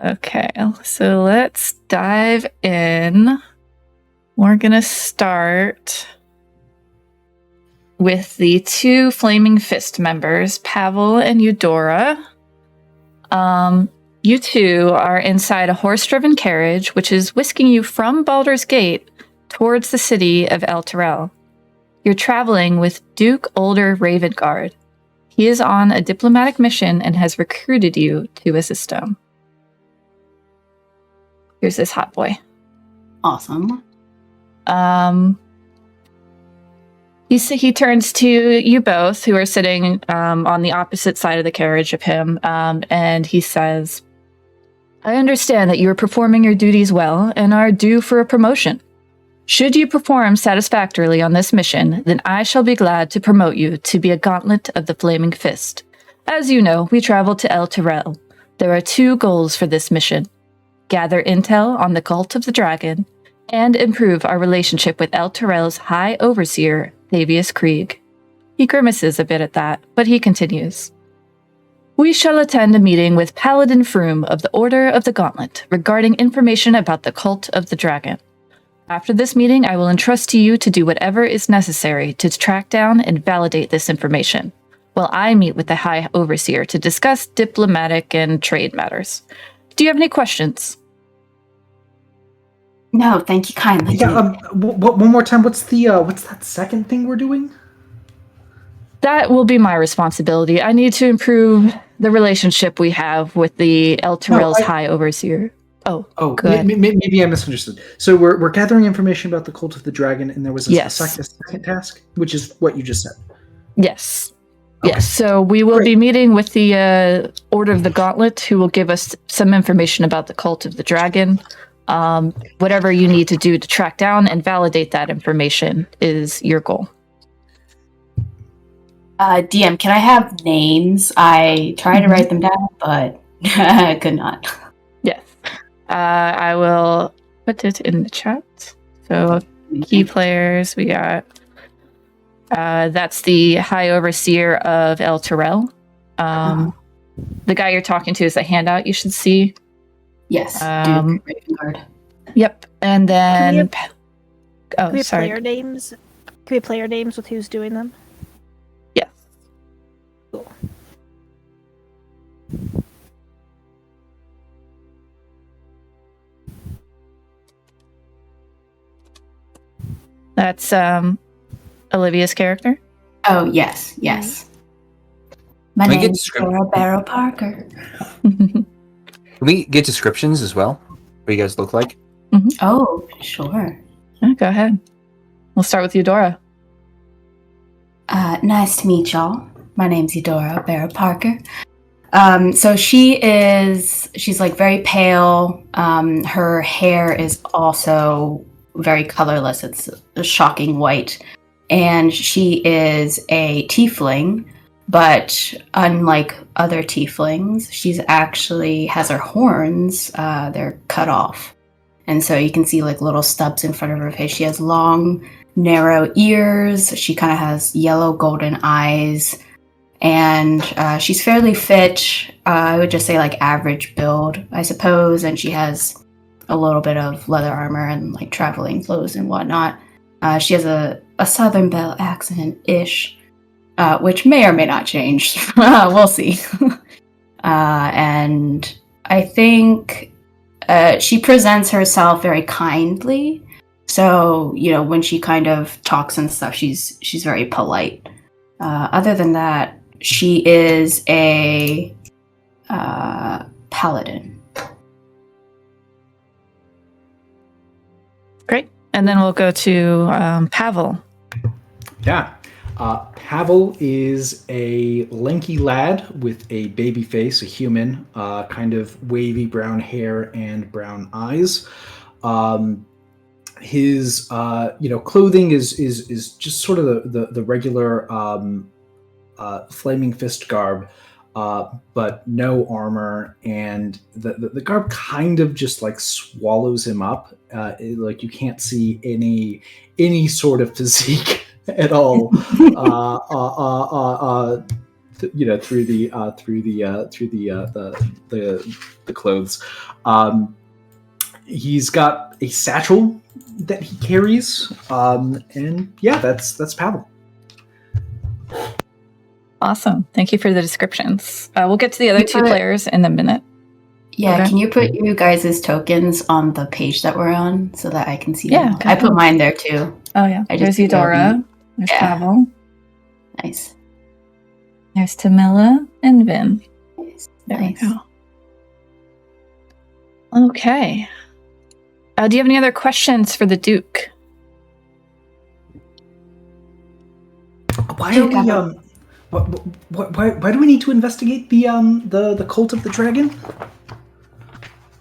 Okay, so let's dive in. We're gonna start with the two Flaming Fist members, Pavel and Eudora. You two are inside a horse-driven carriage, which is whisking you from Baldur's Gate towards the city of Elturgard. You're traveling with Duke Older Ravengard. He is on a diplomatic mission and has recruited you to assist him. Here's this hot boy. Awesome. He turns to you both, who are sitting on the opposite side of the carriage of him, and he says, I understand that you are performing your duties well and are due for a promotion. Should you perform satisfactorily on this mission, then I shall be glad to promote you to be a Gauntlet of the Flaming Fist. As you know, we travel to Elturgard. There are two goals for this mission. Gather intel on the cult of the dragon, and improve our relationship with Elturgard's High Overseer, Thavius Krieg. He grimaces a bit at that, but he continues. We shall attend a meeting with Paladin Froome of the Order of the Gauntlet regarding information about the cult of the dragon. After this meeting, I will entrust to you to do whatever is necessary to track down and validate this information, while I meet with the High Overseer to discuss diplomatic and trade matters. Do you have any questions? No, thank you kindly. Yeah, one more time. What's that second thing we're doing? That will be my responsibility. I need to improve the relationship we have with the Elturgard's High Overseer. Oh, good. Maybe I misunderstood. So we're gathering information about the cult of the dragon, and there was a second task, which is what you just said. Yes. Okay. Yes. So we will be meeting with the Order of the Gauntlet, who will give us some information about the cult of the dragon. Whatever you need to do to track down and validate that information is your goal. DM, can I have names? I tried to write them down, but I could not. Yes. I will put it in the chat. So key players, we got that's the High Overseer of Elturgard. The guy you're talking to is a handout you should see. Yes, Duke Ravengard. Yep, and then Can we play our names? Can we play our names with who's doing them? Yes. Cool. That's Olivia's character. Oh yes. My name is Laura Barrow Parker. Can we get descriptions as well? What you guys look like? Mm-hmm. Oh, sure. Yeah, go ahead. We'll start with Eudora. Nice to meet y'all. My name's Eudora Barrow Parker. So she's like very pale. Her hair is also very colorless. It's a shocking white. And she is a tiefling, but unlike other tieflings, she's actually has her horns, they're cut off. And so you can see like little stubs in front of her face. She has long, narrow ears. She kind of has yellow golden eyes. And she's fairly fit. I would just say like average build, I suppose. And she has a little bit of leather armor and like traveling clothes and whatnot. She has a Southern Belle accent-ish, which may or may not change. We'll see. And I think she presents herself very kindly. So, you know, when she kind of talks and stuff, she's very polite. Other than that, she is a paladin. Great. And then we'll go to Pavel. Yeah. Pavel is a lanky lad with a baby face, a human, kind of wavy brown hair and brown eyes. His clothing is just sort of the regular flaming fist garb, but no armor, and the garb kind of just like swallows him up. Like you can't see any sort of physique at all through the clothes. He's got a satchel that he carries, and yeah, that's Pavel. Awesome. Thank you for the descriptions. We'll get to the other two players in a minute. Yeah, Okay. Can you put you guys' tokens on the page that we're on so that I can see them? Okay. I put mine there too. Oh, yeah. I There's just Eudora. There's Pavel. Nice. There's Tamila and Vin. There Nice. we go. Okay. Do you have any other questions for the Duke? Why do we why do we need to investigate the cult of the dragon?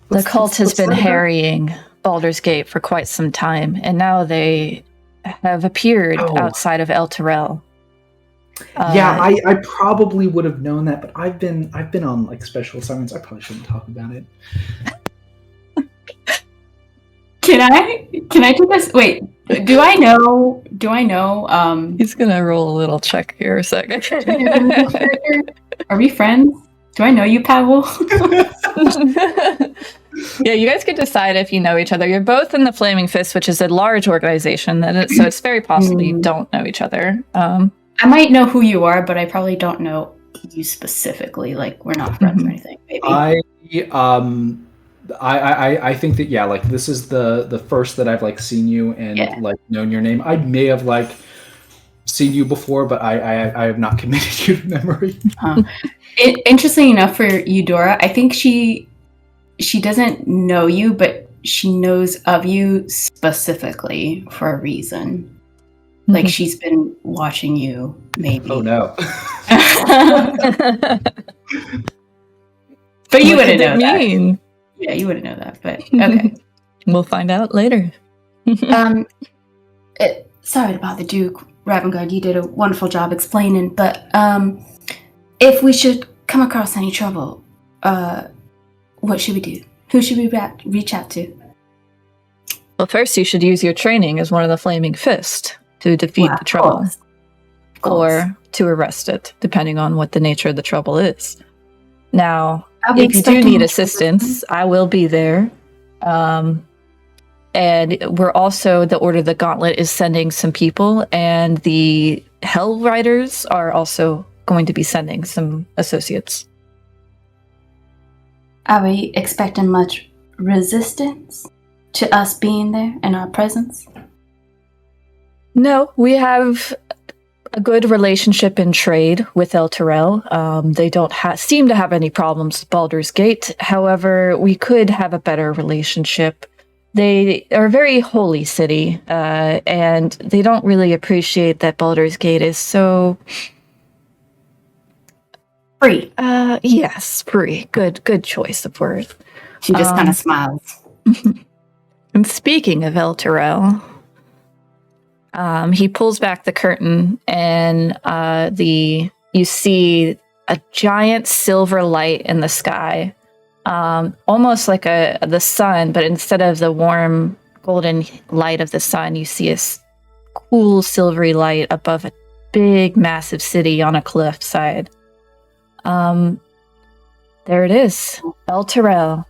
The cult has been that about? harrying Baldur's Gate for quite some time, and now they have appeared outside of Elturgard. Yeah, I probably would have known that, but I've been on like special assignments. I probably shouldn't talk about it. Can I do this? Wait, do I know? He's gonna roll a little check here a second. Are we friends? Do I know you, Pavel? Yeah, you guys could decide if you know each other. You're both in the Flaming Fist, which is a large organization, so it's very possible you don't know each other. I might know who you are, but I probably don't know you specifically. Like, we're not friends or anything. Maybe. I think that like this is the first that I've like seen you and like known your name. I may have like seen you before, but I have not committed you to memory. Interesting enough for Eudora, I think she doesn't know you, but she knows of you specifically for a reason. Like she's been watching you, maybe. Oh no. But you wouldn't know that. Mean? Yeah, you wouldn't know that, but okay. We'll find out later. Sorry about the Duke, Ravengard. You did a wonderful job explaining, but if we should come across any trouble, what should we do? Who should we reach out to? Well, first you should use your training as one of the Flaming Fist to defeat the trouble. Or to arrest it, depending on what the nature of the trouble is. Now, if you do need assistance, I will be there. And we're also, the Order of the Gauntlet is sending some people, and the Hell Riders are also going to be sending some associates. Are we expecting much resistance to us being there and our presence? No, we have a good relationship in trade with Elturgard. They don't seem to have any problems with Baldur's Gate. However, we could have a better relationship. They are a very holy city, and they don't really appreciate that Baldur's Gate is so... free. Yes, free. Good choice of word. She just kind of smiles. And speaking of Elturgard, he pulls back the curtain, and you see a giant silver light in the sky, almost like the sun, but instead of the warm golden light of the sun, you see a cool silvery light above a big, massive city on a cliffside. There it is, Elturgard.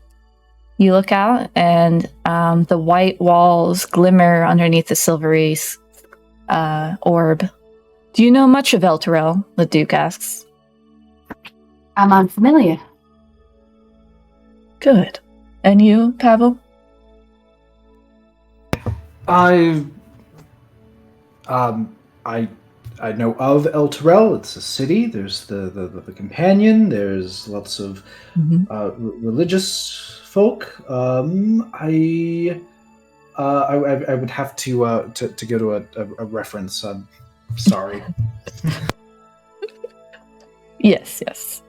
You look out, and the white walls glimmer underneath the silvery orb. Do you know much of Elturgard? The Duke asks. I'm unfamiliar. Good. And you, Pavel? I know of Elturgard. It's a city. There's the companion. There's lots of religious folk. I would have to go to a reference. I'm sorry. Yes.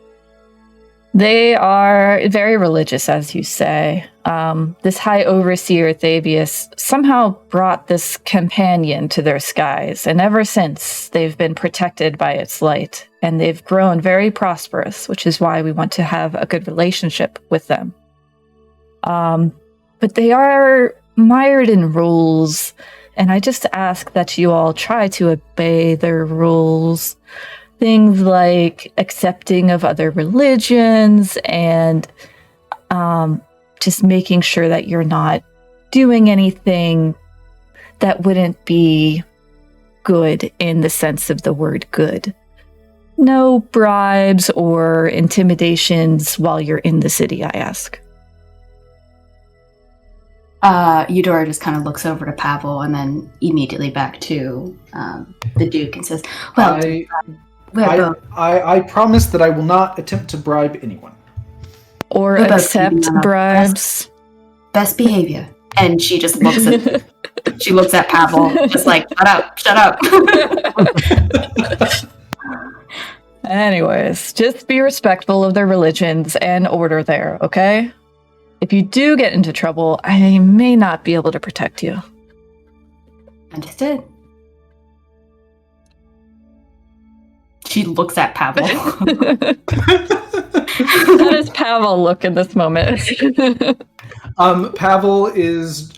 They are very religious, as you say. This High Overseer Thavius somehow brought this companion to their skies, and ever since, they've been protected by its light, and they've grown very prosperous, which is why we want to have a good relationship with them. But they are mired in rules, and I just ask that you all try to obey their rules. things like accepting of other religions and just making sure that you're not doing anything that wouldn't be good in the sense of the word good. No bribes or intimidations while you're in the city, I ask. Eudora just kind of looks over to Pavel and then immediately back to the Duke and says, "Well, I promise that I will not attempt to bribe anyone. Or accept bribes. Best behavior." And she just looks at Pavel, just like, shut up. Anyways, just be respectful of their religions and order there, okay? If you do get into trouble, I may not be able to protect you. Understood. She looks at Pavel. How does Pavel look in this moment? Pavel is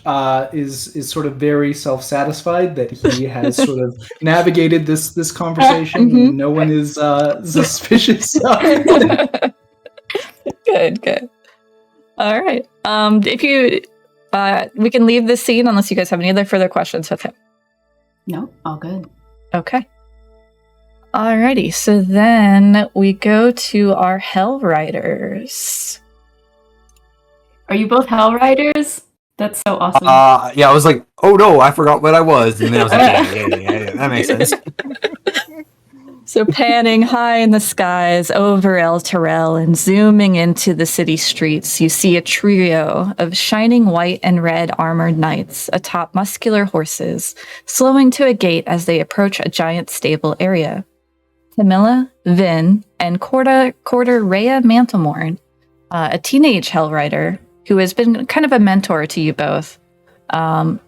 sort of very self-satisfied that he has sort of navigated this conversation. Mm-hmm. And no one is suspicious. Good. All right. If you, we can leave this scene unless you guys have any other further questions with him. No, all good. Okay. Alrighty, so then we go to our Hell Riders. Are you both Hell Riders? That's so awesome. Yeah, I was like, oh no, I forgot what I was. And then I was like, yeah, that makes sense. So panning high in the skies over Elturgard and zooming into the city streets, you see a trio of shining white and red armored knights atop muscular horses, slowing to a gait as they approach a giant stable area. Camilla, Vin, and Corder Rhea Mantlemorn, a teenage Hell Rider who has been kind of a mentor to you both.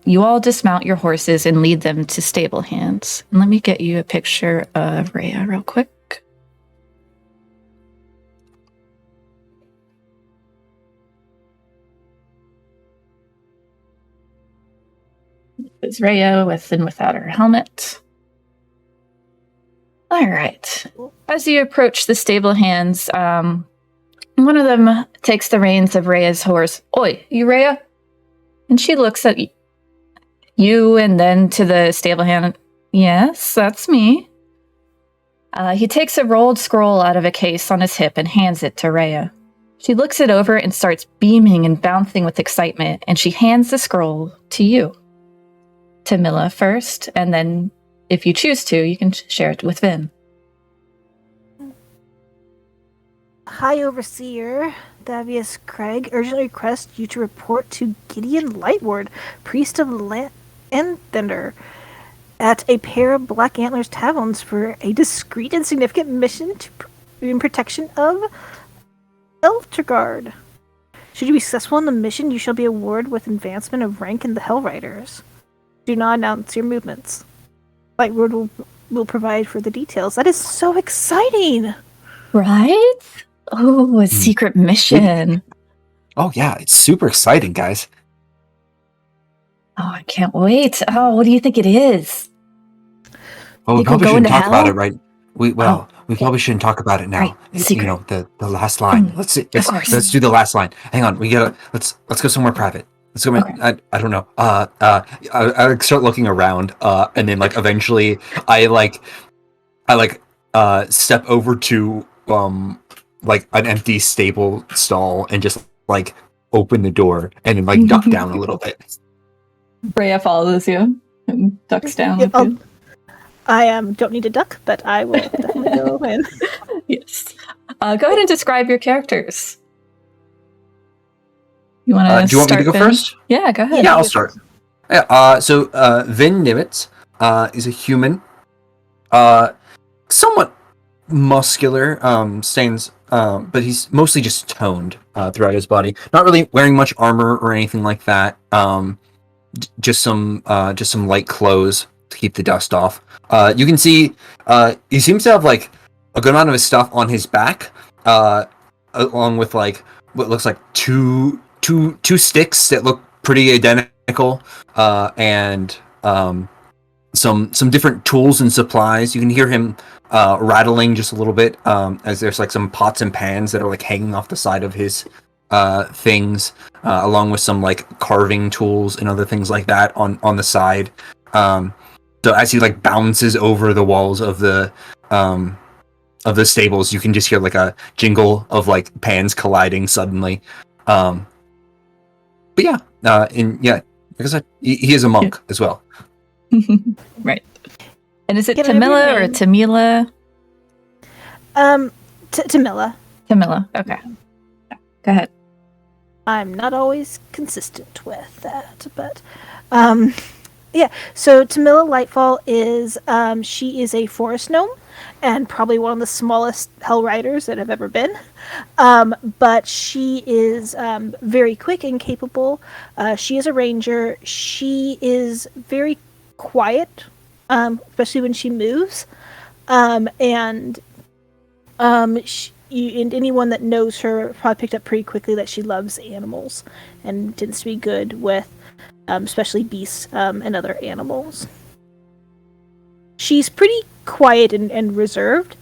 You all dismount your horses and lead them to stable hands. And let me get you a picture of Rhea real quick. This is Rhea with and without her helmet. All right. As you approach the stable hands, one of them takes the reins of Rhea's horse. Oi, you Rhea? And she looks at you and then to the stable hand. Yes, that's me. He takes a rolled scroll out of a case on his hip and hands it to Rhea. She looks it over and starts beaming and bouncing with excitement, and she hands the scroll to you. To Milla first, and then if you choose to, you can share it with Vin. High Overseer Davius Craig urgently requests you to report to Gideon Lightward, priest of Anthinder, at a pair of Black Antlers taverns for a discreet and significant mission in protection of Elturgard. Should you be successful in the mission, you shall be awarded with advancement of rank in the Hell Riders. Do not announce your movements. Lightward will provide further details. That is so exciting! Right? Oh, a secret mission. Oh yeah, it's super exciting, guys. Oh, I can't wait. Oh, what do you think it is? Well, we You could probably go shouldn't into talk about hell? it right. We probably shouldn't talk about it now. Right, secret. You know, the last line. Let's do the last line. Hang on, let's go somewhere private. Let's go. Okay. I don't know. I start looking around, and then like eventually, I step over to like an empty stable stall and just like open the door and then like duck down a little bit. Rhea follows you and ducks down with you. I don't need to duck, but I will definitely go in. Yes. Go ahead and describe your characters. You want to? Do you want me to go first? Yeah, go ahead. Yeah, I'll start. Yeah. So Vin Nimitz is a human, somewhat muscular. But he's mostly just toned throughout his body. Not really wearing much armor or anything like that. Just some light clothes to keep the dust off. You can see he seems to have like a good amount of his stuff on his back, along with like what looks like two sticks that look pretty identical, and some different tools and supplies. You can hear him rattling just a little bit as there's like some pots and pans that are like hanging off the side of his things, along with some like carving tools and other things like that on the side. So as he like bounces over the walls of the stables, you can just hear like a jingle of like pans colliding suddenly. But yeah, like I said, he is a monk as well. Right. And is it Can I have your Tamila or name? Tamila? Tamila. Tamila. Okay. Go ahead. I'm not always consistent with that, but yeah. So Tamila Lightfall is she is a forest gnome and probably one of the smallest hell riders that have ever been. But she is very quick and capable. She is a ranger. She is very quiet, especially when she moves. And anyone that knows her probably picked up pretty quickly that she loves animals and tends to be good with especially beasts and other animals. She's pretty quiet and reserved,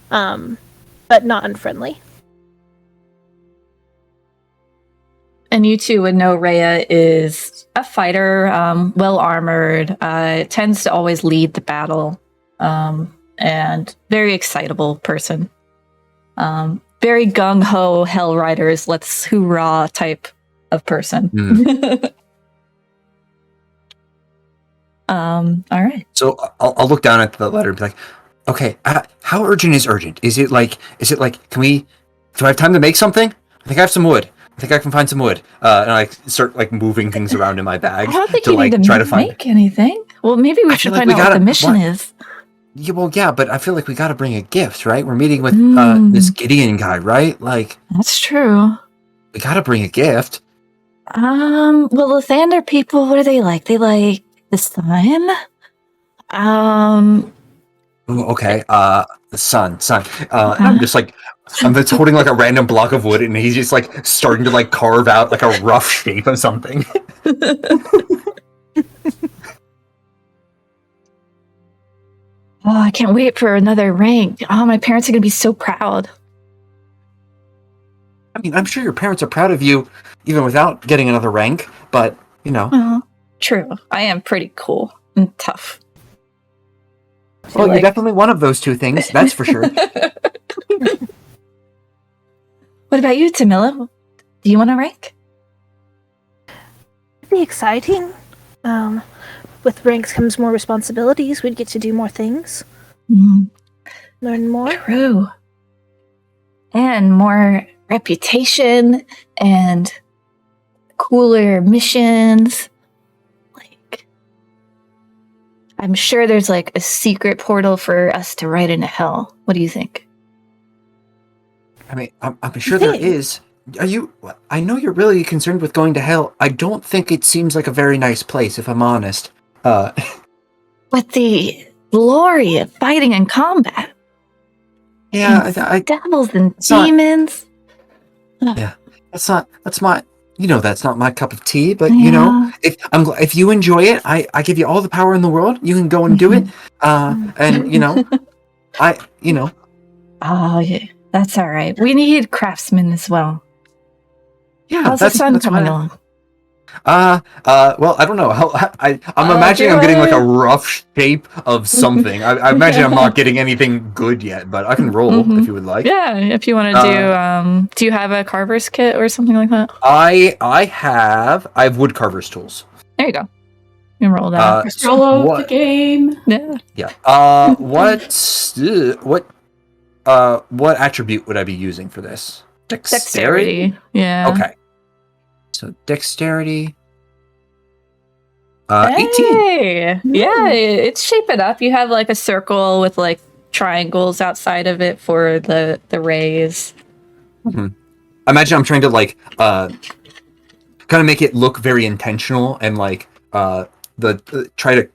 but not unfriendly. And you two would know Rhea is a fighter, well armored, tends to always lead the battle, and very excitable person. Very gung ho, hell riders, let's hoorah type of person. All right. So I'll look down at the letter and be like, okay, how urgent is urgent? Is it like, do I have time to make something? I think I have some wood. I think I can find some wood. And I start like moving things around in my bag I don't think to you like need to try to find. make anything. Well, maybe we I should feel like find we out what gotta- the mission what? is. Yeah, well, yeah, but I feel like we got to bring a gift, right? We're meeting with this Gideon guy, right? Like, That's true. we got to bring a gift. Well, the Thander people, what are they like? They like the sun? Ooh, okay, the sun. And I'm just like, I'm just holding like a random block of wood, and he's just like starting to like carve out like a rough shape of something. Oh, I can't wait for another rank. Oh, my parents are going to be so proud. I mean, I'm sure your parents are proud of you, even without getting another rank. But you know, Well, true. I am pretty cool and tough. well, you're definitely one of those two things. That's for sure. What about you, Tamila? Do you want a rank? It'd be exciting. With ranks comes more responsibilities. We'd get to do more things, learn more. True. And more reputation and cooler missions. Like, I'm sure there's like a secret portal for us to ride into hell. What do you think? I mean, I'm sure there is. Are you? I know you're really concerned with going to hell. I don't think it seems like a very nice place, if I'm honest. With the glory of fighting and combat. Yeah, And devils and it's not- demons. that's my. You know, that's not my cup of tea. But you know, if you enjoy it, I give you all the power in the world. You can go and do it. And you know, Oh, yeah. That's all right. We need craftsmen as well. Yeah, How's the sun coming along? Well, I don't know. I'm imagining I'm getting like a rough shape of something. I imagine I'm not getting anything good yet, but I can roll if you would like. Yeah, if you want to do you have a carver's kit or something like that? I have wood carver's tools. There you go. You can roll that. Solo of the game. Yeah. Yeah. What attribute would I be using for this? Dexterity. Yeah. Okay. So dexterity. 18. Hey! Yeah, it's shaping up. You have like a circle with like triangles outside of it for the rays. I imagine I'm trying to like kind of make it look very intentional and like try to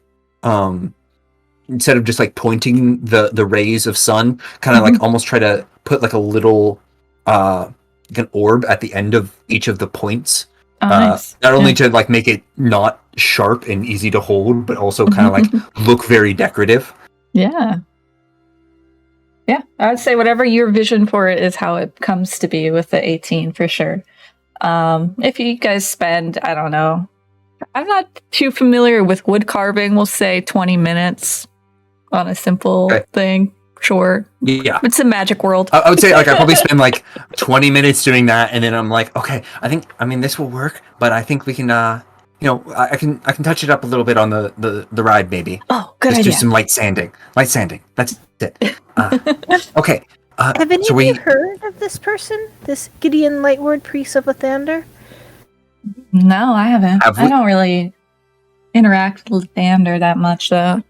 instead of just like pointing the rays of sun, kind of like almost try to put like a little like an orb at the end of each of the points Oh, nice. Not only to like make it not sharp and easy to hold, but also kind of like look very decorative. Yeah. Yeah, I would say whatever your vision for it is how it comes to be with the 18 for sure. If you guys spend, I don't know, I'm not too familiar with wood carving. We'll say 20 minutes on a simple thing. Sure. Yeah. It's a magic world. I would say like I probably spend like 20 minutes doing that, and then I'm like, okay, I mean this will work, but I think we can I can touch it up a little bit on the ride maybe. Oh, good Just idea. do some light sanding. That's it. Okay. Have any so of you heard of this person? This Gideon Lightward, priest of Lathander? No, I haven't. Have I we- don't really interact with Lathander that much though.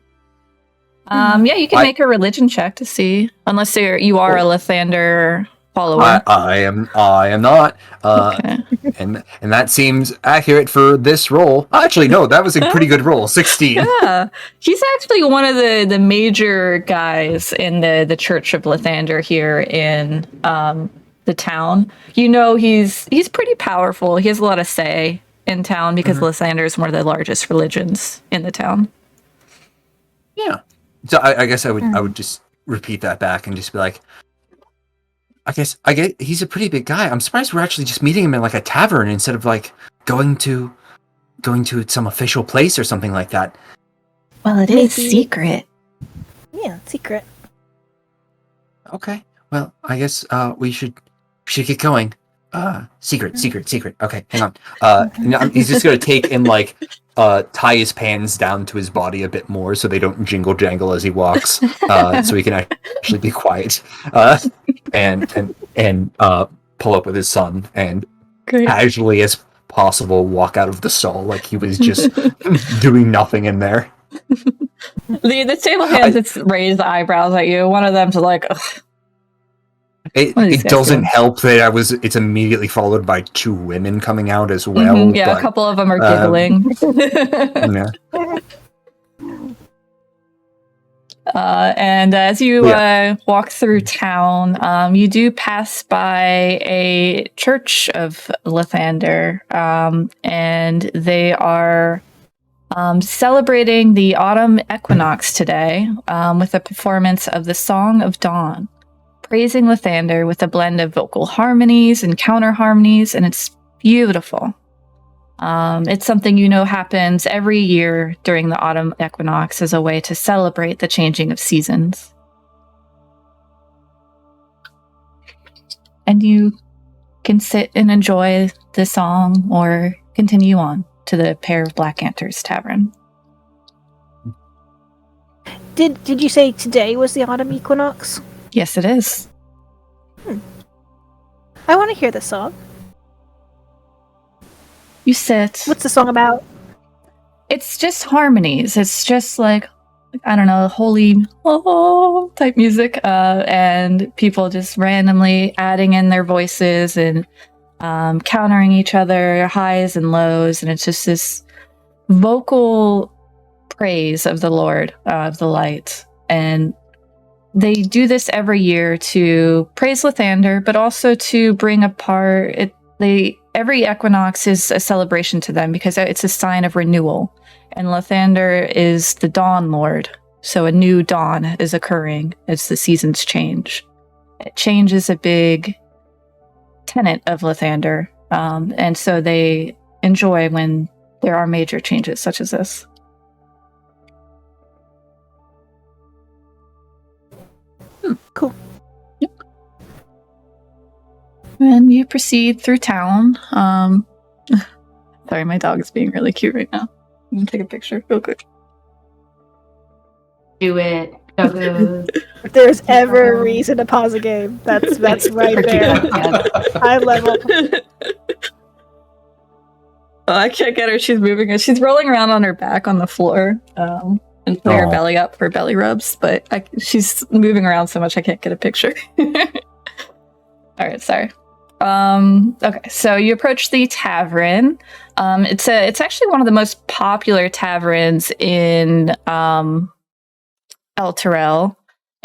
Yeah, you can make a religion check to see, unless you are a Lathander follower. I am not. Okay. And that seems accurate for this roll. Actually, no, that was a pretty good roll. 16. Yeah, he's actually one of the major guys in the Church of Lathander here in the town. You know, he's pretty powerful. He has a lot of say in town because Lathander is one of the largest religions in the town. Yeah. So I guess I would just repeat that back and just be like, I get he's a pretty big guy. I'm surprised we're actually just meeting him in like a tavern instead of like going to some official place or something like that. Well, it is secret. Yeah, secret. Okay. Well, I guess we should get going. Secret. Okay, hang on. Now he's just gonna take and like tie his pants down to his body a bit more so they don't jingle jangle as he walks, so he can actually be quiet. And pull up with his son and casually as possible walk out of the stall like he was just doing nothing in there. The table hands its raised eyebrows at you. One of them's like, ugh. It doesn't help that it's immediately followed by two women coming out as well. Yeah, but, a couple of them are giggling. Yeah. And as you walk through town, you do pass by a church of Lathander, and they are celebrating the autumn equinox today with a performance of the Song of Dawn, praising Lathander with a blend of vocal harmonies and counter harmonies, and it's beautiful. It's something happens every year during the autumn equinox as a way to celebrate the changing of seasons. And you can sit and enjoy the song or continue on to the Pair of Black Antlers Tavern. Did you say today was the autumn equinox? Yes, it is. I want to hear the song. You sit. What's the song about? It's just harmonies. It's just like, I don't know, holy type music, and people just randomly adding in their voices and countering each other, highs and lows, and it's just this vocal praise of the Lord of the Light. And they do this every year to praise Lathander, but also to bring apart it. Every equinox is a celebration to them because it's a sign of renewal. And Lathander is the Dawn Lord. So a new dawn is occurring as the seasons change. Change is a big tenet of Lathander. And so they enjoy when there are major changes such as this. Cool. Yep. And you proceed through town. Sorry, my dog is being really cute right now. I'm gonna take a picture real quick. Do it. Doggos. If there's ever a reason to pause a game, that's right there. High level. Oh, I can't get her. She's moving. She's rolling around on her back on the floor and putting her belly up for belly rubs, but she's moving around so much I can't get a picture. All right, sorry. Okay, so you approach the tavern. It's actually one of the most popular taverns in Elturgard,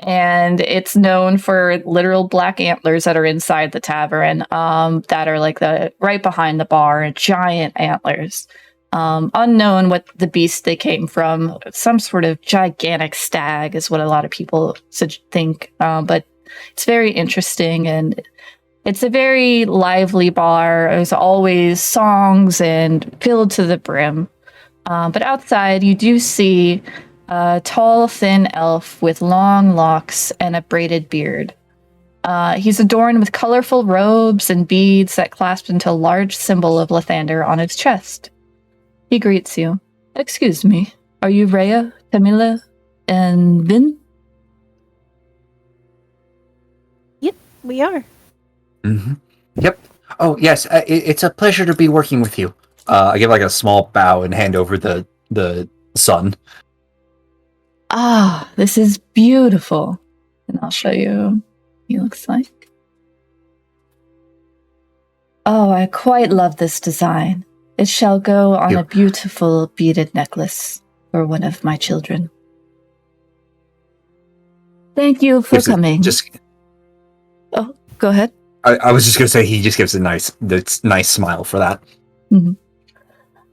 and it's known for literal black antlers that are inside the tavern, that are like right behind the bar, giant antlers. Unknown what the beast they came from. Some sort of gigantic stag is what a lot of people think, but it's very interesting, and it's a very lively bar. There's always songs and filled to the brim. But outside, you do see a tall, thin elf with long locks and a braided beard. He's adorned with colorful robes and beads that clasp into a large symbol of Lathander on his chest. He greets you. Excuse me, are you Rhea, Tamila, and Vin? Yep, we are. Mm-hmm. Yep. Oh, yes, it's a pleasure to be working with you. I give like a small bow and hand over the sun. Ah, this is beautiful. And I'll show you what he looks like. Oh, I quite love this design. It shall go on a beautiful beaded necklace for one of my children. Thank you for coming. Oh, go ahead. I was just going to say he just gives a nice smile for that. Mm-hmm.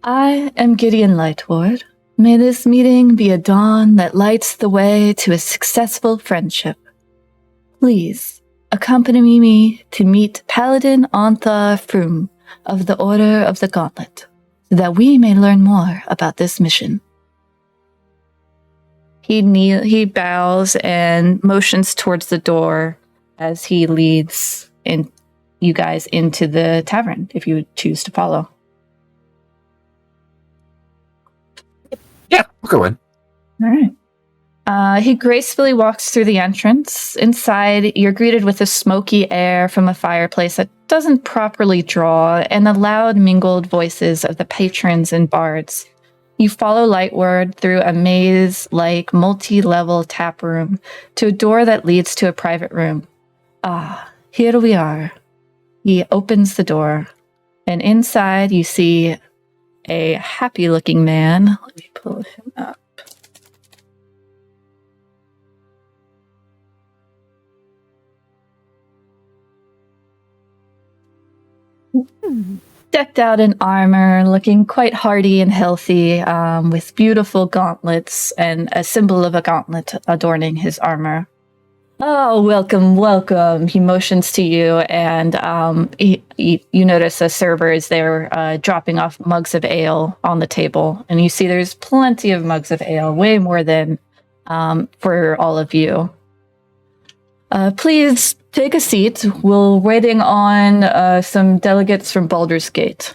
I am Gideon Lightward. May this meeting be a dawn that lights the way to a successful friendship. Please, accompany me to meet Paladin Anthar Froom of the Order of the Gauntlet, so that we may learn more about this mission. He bows and motions towards the door as he leads you guys into the tavern, if you would choose to follow. Yeah, we'll go in. All right. He gracefully walks through the entrance. Inside, you're greeted with a smoky air from a fireplace that doesn't properly draw, and the loud mingled voices of the patrons and bards. You follow Lightward through a maze-like multi-level tap room to a door that leads to a private room. Ah, here we are. He opens the door, and inside you see a happy-looking man. Let me pull him up. Decked out in armor, looking quite hardy and healthy, with beautiful gauntlets and a symbol of a gauntlet adorning his armor. Oh, welcome, welcome. He motions to you, and you notice a server is there dropping off mugs of ale on the table. And you see there's plenty of mugs of ale, way more than for all of you. Please take a seat. We're waiting on some delegates from Baldur's Gate.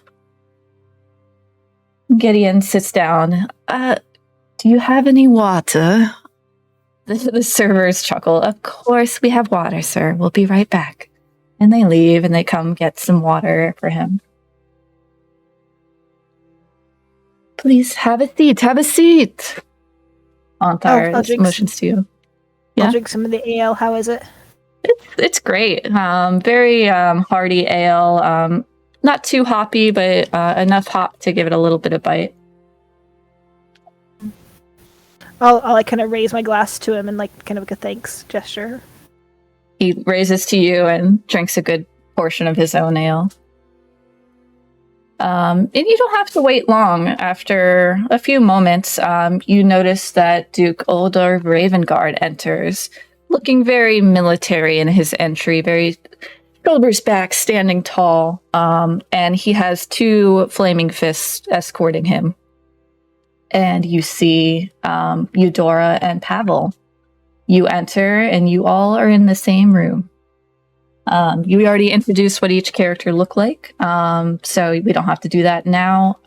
Gideon sits down. Do you have any water? The servers chuckle. Of course we have water, sir. We'll be right back. And they leave and they come get some water for him. Please have a seat. Have a seat. Anthar motions to you. I'll drink some of the ale. How is it? It's great. Very hearty ale. Not too hoppy, but enough hop to give it a little bit of bite. I'll like kind of raise my glass to him and like kind of like a thanks gesture. He raises to you and drinks a good portion of his own ale. And you don't have to wait long. After a few moments, you notice that Duke Uldor Ravengard enters, looking very military in his entry, very shoulders back, standing tall, and he has 2 flaming fists escorting him. And you see Eudora and Pavel. You enter, and you all are in the same room. You already introduced what each character looked like, so we don't have to do that now.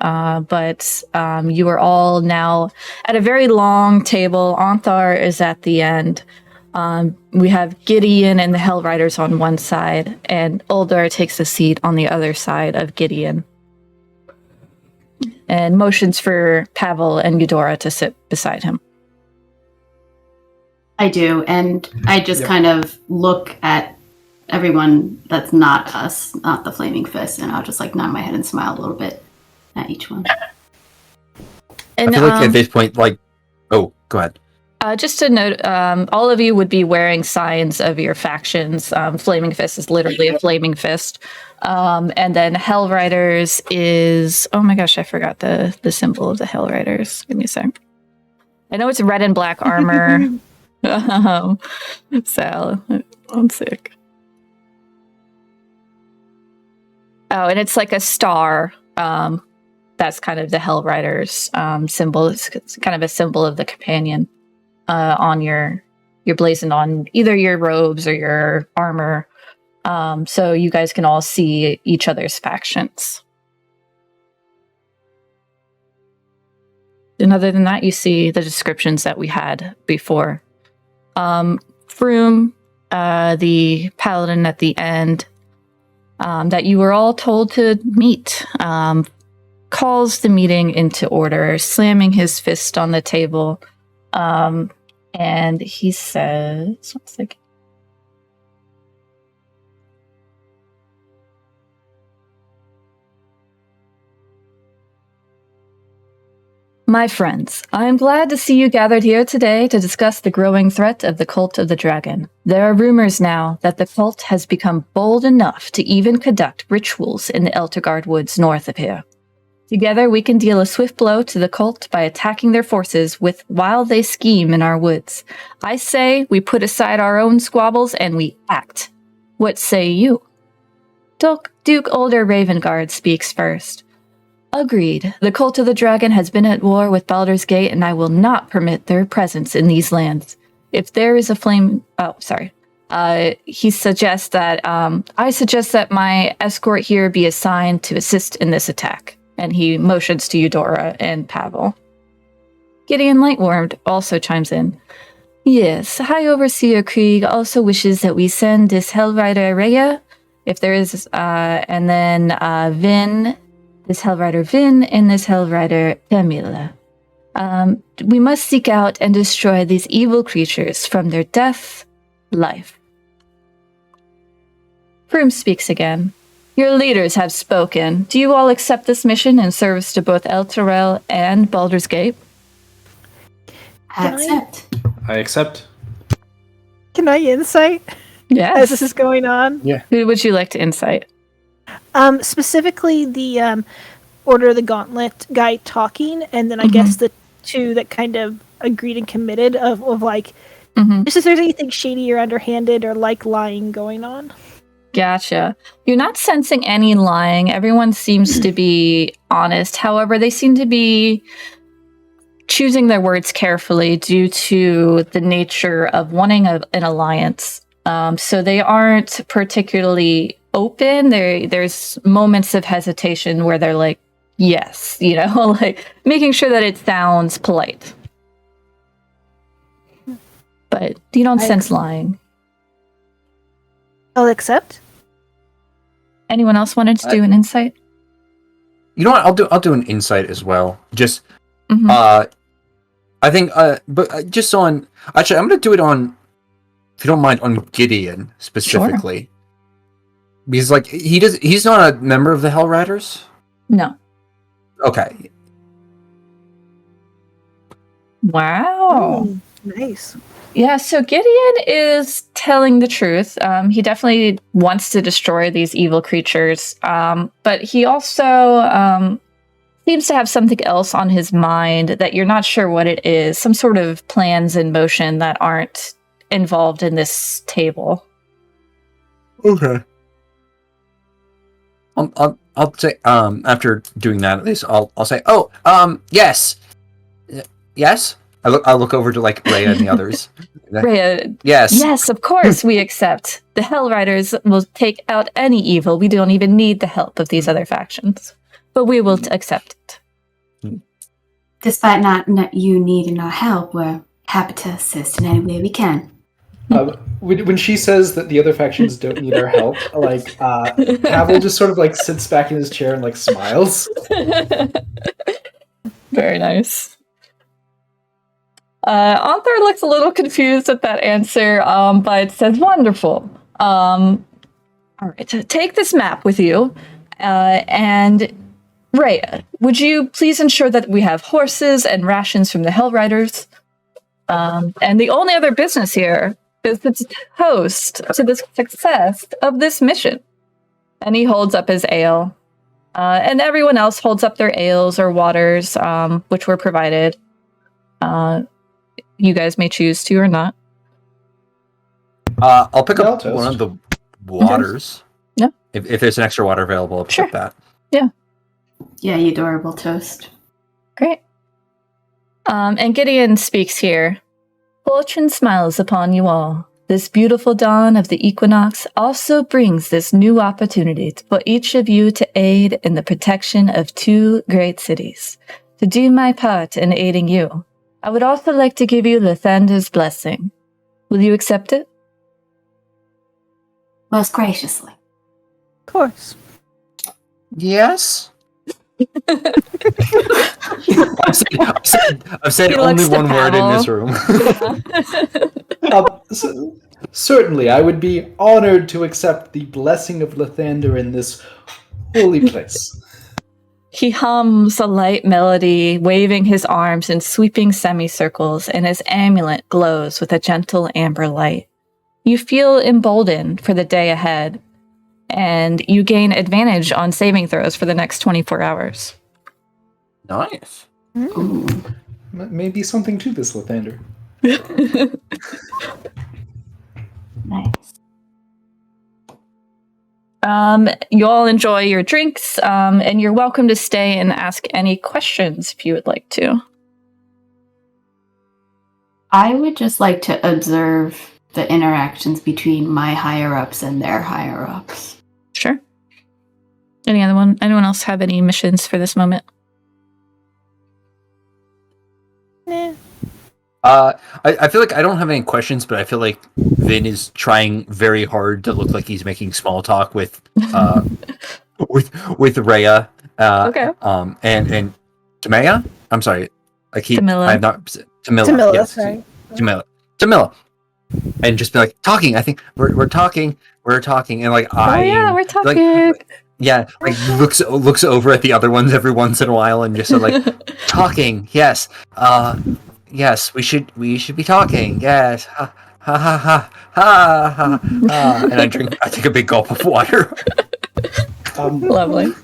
But you are all now at a very long table. Anthar is at the end. We have Gideon and the Hell Riders on one side, and Uldor takes a seat on the other side of Gideon. And motions for Pavel and Eudora to sit beside him. I do, and I just kind of look at everyone that's not us, not the Flaming Fist, and I'll just like nod my head and smile a little bit at each one. And, I feel like at this point, like, oh, go ahead. Just to note, all of you would be wearing signs of your factions. Flaming Fist is literally a flaming fist. And then Hell Riders is... Oh my gosh, I forgot the symbol of the Hell Riders. Give me a sec. I know it's red and black armor. So, one sec. Oh, and it's like a star. That's kind of the Hell Riders symbol. It's kind of a symbol of the companion on your blazoned on either your robes or your armor. So you guys can all see each other's factions. And other than that, you see the descriptions that we had before. Froome, the paladin at the end, that you were all told to meet, calls the meeting into order, slamming his fist on the table. And he says, one second. My friends, I am glad to see you gathered here today to discuss the growing threat of the Cult of the Dragon. There are rumors now that the cult has become bold enough to even conduct rituals in the Elturgard Woods north of here. Together we can deal a swift blow to the cult by attacking their forces while they scheme in our woods. I say we put aside our own squabbles and we act. What say you? Duke Older Ravengard speaks first. Agreed. The Cult of the Dragon has been at war with Baldur's Gate, and I will not permit their presence in these lands. If there is a flame... Oh, sorry. He suggests that... I suggest that my escort here be assigned to assist in this attack. And he motions to Eudora and Pavel. Gideon Lightworm also chimes in. Yes, High Overseer Krieg also wishes that we send this Hellrider Rhea, if there is... and then Vin... This Hellrider Vin and this Hellrider Camilla. We must seek out and destroy these evil creatures from their death, life. Froome speaks again. Your leaders have spoken. Do you all accept this mission in service to both Elturel and Baldur's Gate? I accept. I accept. Can I insight Yes. as this is going on? Yeah. Who would you like to insight? Specifically the Order of the Gauntlet guy talking, and then I guess the two that kind of agreed and committed of like, just if there's anything shady or underhanded or like lying going on. Gotcha. You're not sensing any lying. Everyone seems to be honest. However, they seem to be choosing their words carefully due to the nature of wanting an alliance. So they aren't particularly open. There's moments of hesitation where they're like, yes, like making sure that it sounds polite. But you don't sense lying. I'll accept. Anyone else wanted to do an insight? You know what? I'll do an insight as well. Just I think but just on actually I'm gonna do it on, if you don't mind, on Gideon specifically. Sure. Because like he's not a member of the Hell Riders? No. Okay. Wow. Nice. Yeah, so Gideon is telling the truth. He definitely wants to destroy these evil creatures, but he also seems to have something else on his mind that you're not sure what it is. Some sort of plans in motion that aren't involved in this table. Okay. I'll say after doing that, at least I'll say, yes. Yes. I'll look over to like Rhea and the others. Rhea, yes, of course we accept. The Hell Riders will take out any evil. We don't even need the help of these other factions, but we will accept it. Despite not you needing our help, we're happy to assist in any way we can. When she says that the other factions don't need our help, like Pavel just sort of like sits back in his chair and like smiles. Very nice. Arthur looks a little confused at that answer, but says, wonderful. All right, so take this map with you, and Rhea, would you please ensure that we have horses and rations from the Hell Riders? And the only other business here is to toast to the success of this mission. And he holds up his ale. And everyone else holds up their ales or waters, which were provided. You guys may choose to or not. I'll pick up Toast. one of the waters. Yeah. If there's an extra water available, I'll pick up that. Yeah, you adorable toast. Great. And Gideon speaks here. Fortune smiles upon you all. This beautiful dawn of the equinox also brings this new opportunity for each of you to aid in the protection of 2 great cities. To do my part in aiding you, I would also like to give you Lathander's blessing. Will you accept it? Most graciously. Of course. Yes. I've said He only looks to one word in this Pavel. room. Certainly, I would be honored to accept the blessing of Lathander in this holy place. He hums a light melody, waving his arms in sweeping semicircles, and his amulet glows with a gentle amber light. You feel emboldened for the day ahead, and you gain advantage on saving throws for the next 24 hours. Nice. Ooh. Maybe something to this, Lathander. Nice. You all enjoy your drinks, and you're welcome to stay and ask any questions if you would like to. I would just like to observe the interactions between my higher-ups and their higher-ups. Sure. Anyone else have any missions for this moment? Nah. I feel like I don't have any questions, but I feel like Vin is trying very hard to look like he's making small talk with Rhea. Okay. And Tamaya? I'm sorry. Tamila. I've not Tamila. Tamila, Yes. sorry. Tamila. And just be like talking. I think we're talking, and like Oh yeah, we're talking. looks over at the other ones every once in a while and just like talking. Yes. Yes, we should be talking. Yes. Ha ha ha ha ha ha. And I take a big gulp of water. Lovely.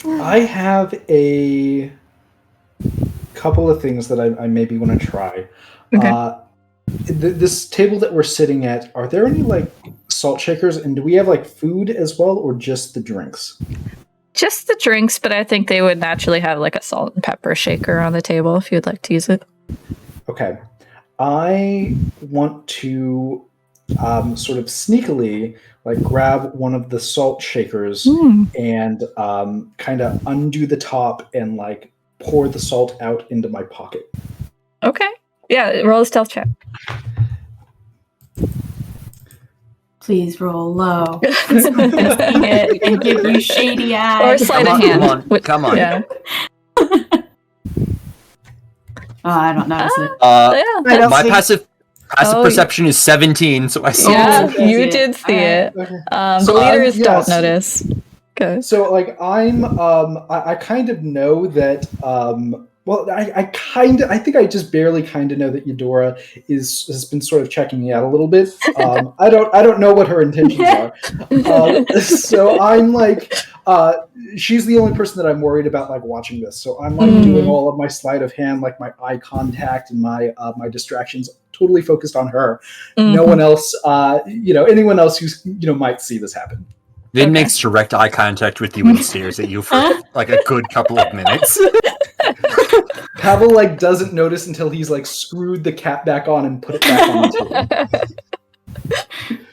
I have a couple of things that I maybe want to try. Okay. This table that we're sitting at, are there any like salt shakers, and do we have like food as well, or just the drinks? Just the drinks, but I think they would naturally have like a salt and pepper shaker on the table if you'd like to use it. Okay. I want to sort of sneakily like grab one of the salt shakers and kind of undo the top and like pour the salt out into my pocket. Okay. Yeah, roll a stealth check. Please roll low. And give you shady eyes. Or sleight of hand. Come on. Yeah. Oh, I don't notice it. Yeah. My passive perception is 17, so I saw Yeah, it. you did see it. Okay. The leaders yes. don't notice. Okay. So like I kind of know that I think I just barely kind of know that Eudora has been sort of checking me out a little bit. I don't know what her intentions are. So I'm like, she's the only person that I'm worried about like watching this. So I'm like doing all of my sleight of hand, like my eye contact and my distractions, totally focused on her. No one else, anyone else who's might see this happen. Vin makes direct eye contact with you and stares at you for like a good couple of minutes. Pavel like doesn't notice until he's like screwed the cap back on and put it back on the table.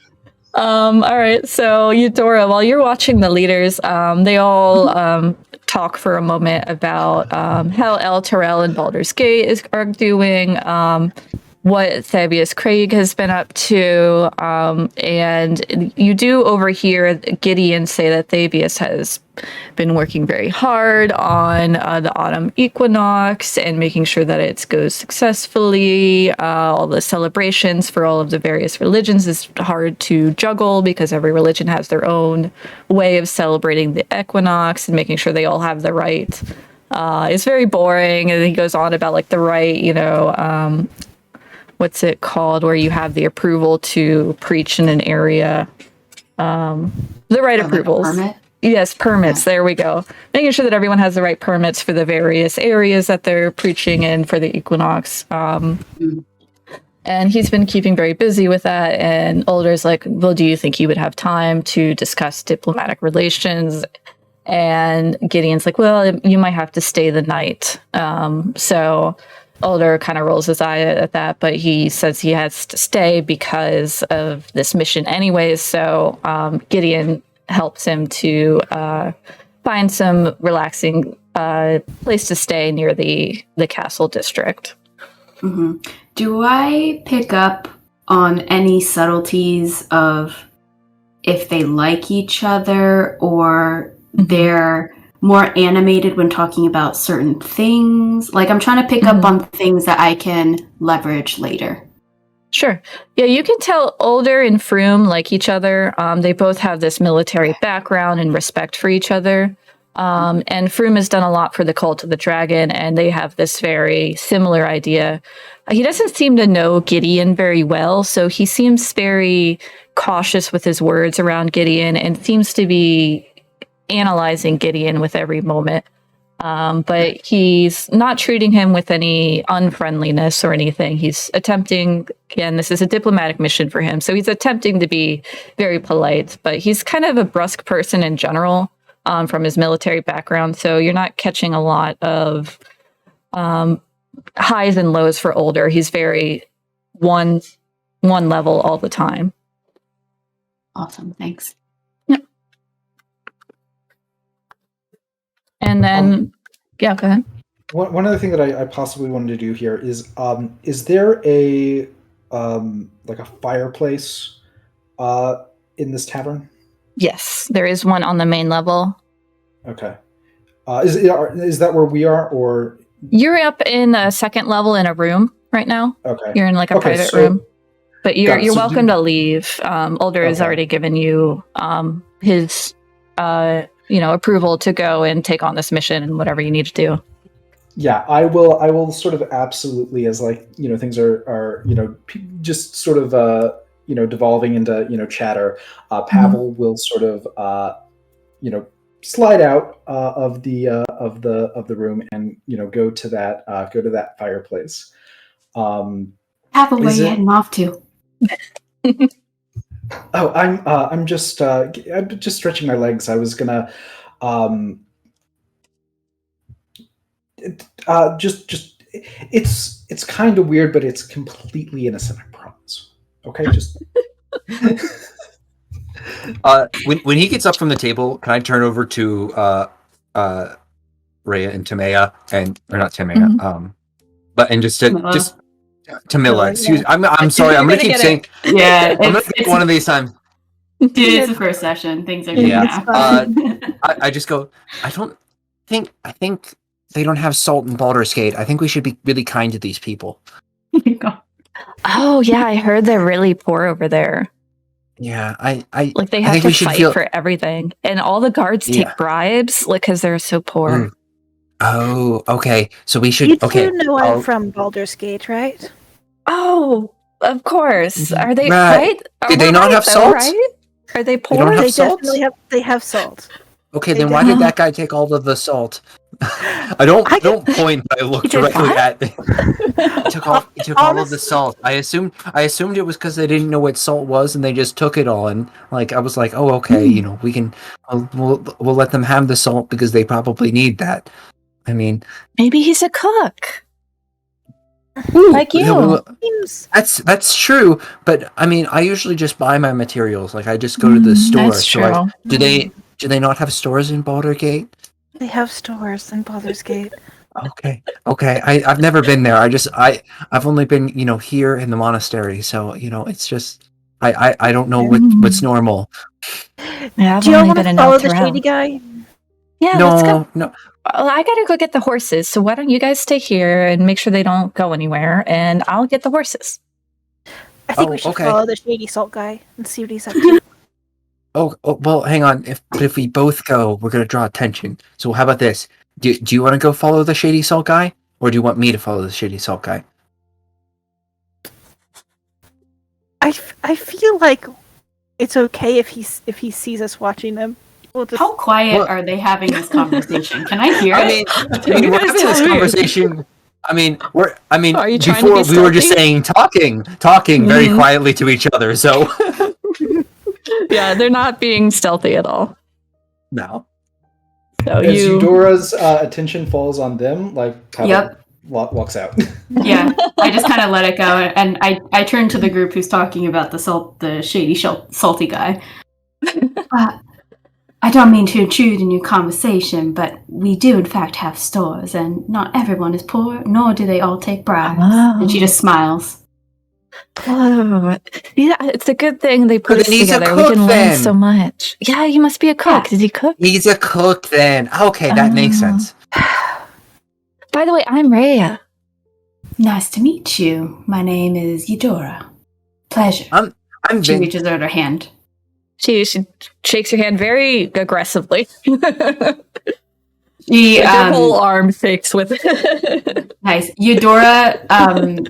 All right. So Eudora, while you're watching the leaders, they all talk for a moment about how El Terrell and Baldur's Gate are doing, what Thabius Craig has been up to, and you do overhear Gideon say that Thabius has been working very hard on the autumn equinox and making sure that it goes successfully. All the celebrations for all of the various religions is hard to juggle because every religion has their own way of celebrating the equinox and making sure they all have the right. It's very boring, and he goes on about like the right, what's it called, where you have the approval to preach in an area. The right approvals. Like a permit? Yes, permits. Okay. There we go. Making sure that everyone has the right permits for the various areas that they're preaching in for the equinox. And he's been keeping very busy with that. And Older's like, well, do you think he would have time to discuss diplomatic relations? And Gideon's like, well, you might have to stay the night. So Older kind of rolls his eye at that, but he says he has to stay because of this mission anyways. So Gideon helps him to find some relaxing place to stay near the castle district. Mm-hmm. Do I pick up on any subtleties of if they like each other or they're more animated when talking about certain things? Like, I'm trying to pick up on things that I can leverage later. Sure. Yeah, you can tell Older and Froome like each other. They both have this military background and respect for each other. And Froome has done a lot for the Cult of the Dragon, and they have this very similar idea. He doesn't seem to know Gideon very well, so he seems very cautious with his words around Gideon and seems to be analyzing Gideon with every moment. But he's not treating him with any unfriendliness or anything. He's attempting, again, this is a diplomatic mission for him, so he's attempting to be very polite, but he's kind of a brusque person in general. From his military background, so you're not catching a lot of highs and lows for Older. He's very one level all the time. Awesome, thanks. Yep. And then, yeah, go ahead. One other thing that I possibly wanted to do here is there a like a fireplace in this tavern? Yes, there is one on the main level. Okay. Is that where we are, or you're up in the second level in a room right now? Okay. You're in like a private room, but you're welcome to leave. Older has already given you his approval to go and take on this mission and whatever you need to do. Yeah, I will sort of absolutely, as like things are just sort of devolving into chatter. Pavel will sort of slide out of the room and go to that fireplace. Pavel, where are you heading off to? Oh, I'm just stretching my legs. I was gonna just it's kind of weird, but it's completely innocent, I promise. Okay, just when he gets up from the table, can I turn over to Rhea and Tamea or not Tamea, but and just Tamila. Excuse, I'm sorry. I'm gonna keep saying. Yeah, I'm gonna pick one of these times. Dude, it's the first session. Things are good now. I just go. I think they don't have salt in Baldur's Gate. I think we should be really kind to these people. Oh yeah, I heard they're really poor over there. Yeah, I like they have to fight for everything, and all the guards take bribes, like because they're so poor. Mm. Oh, okay. So we should. You okay, do know I'm from Baldur's Gate, right? Oh, of course. Are they right? Did they not have salt? Right? Are they poor? They don't have salt? Definitely have. They have salt. Okay, then why did that guy take all of the salt? I don't point. I look directly at. He took all of the salt. I assumed it was because they didn't know what salt was, and they just took it all. And like I was like, oh, okay, we can. We'll let them have the salt because they probably need that. I mean, maybe he's a cook. Like you. That's true, but I mean, I usually just buy my materials. Like I just go to the store. That's true. Do they not have stores in Baldur's Gate? They have stores in Baldur's Gate. Okay. I've never been there. I've only been here in the monastery. So it's just I don't know what's normal. Yeah, do you want to follow the shady guy? Yeah, let's go. No. Well, I gotta go get the horses. So why don't you guys stay here and make sure they don't go anywhere, and I'll get the horses. I think we should follow the shady salt guy and see what he's up to. Oh, well, hang on. If we both go, we're gonna draw attention. So how about this? Do you want to go follow the shady salt guy, or do you want me to follow the shady salt guy? I feel like it's okay if he sees us watching them. We'll just, How quiet Well- are they having this conversation? Can I hear I it? mean, You we're guys having this tell me. conversation. I mean, Are you trying to before be we were just stealthy? saying talking very Mhm. quietly to each other. So Yeah, they're not being stealthy at all. no. So As you. Eudora's attention falls on them, like Pavel Yep. walks out. Yeah, I just kind of let it go, and I turn to the group who's talking about the shady, salty guy. I don't mean to intrude in your conversation, but we do in fact have stores, and not everyone is poor, nor do they all take bribes. Oh. And she just smiles. Oh, yeah, it's a good thing they put But us then he's a together. We cook can learn then. so much. Yeah, he must be a cook. Yeah. Did he cook? He's a cook then. Okay, that makes Oh. sense. By the way, I'm Rhea. Nice to meet you. My name is Eudora. Pleasure. I'm She Vin. reaches out her hand. She shakes your hand very aggressively. She, Your whole arm shakes with it. nice. Eudora,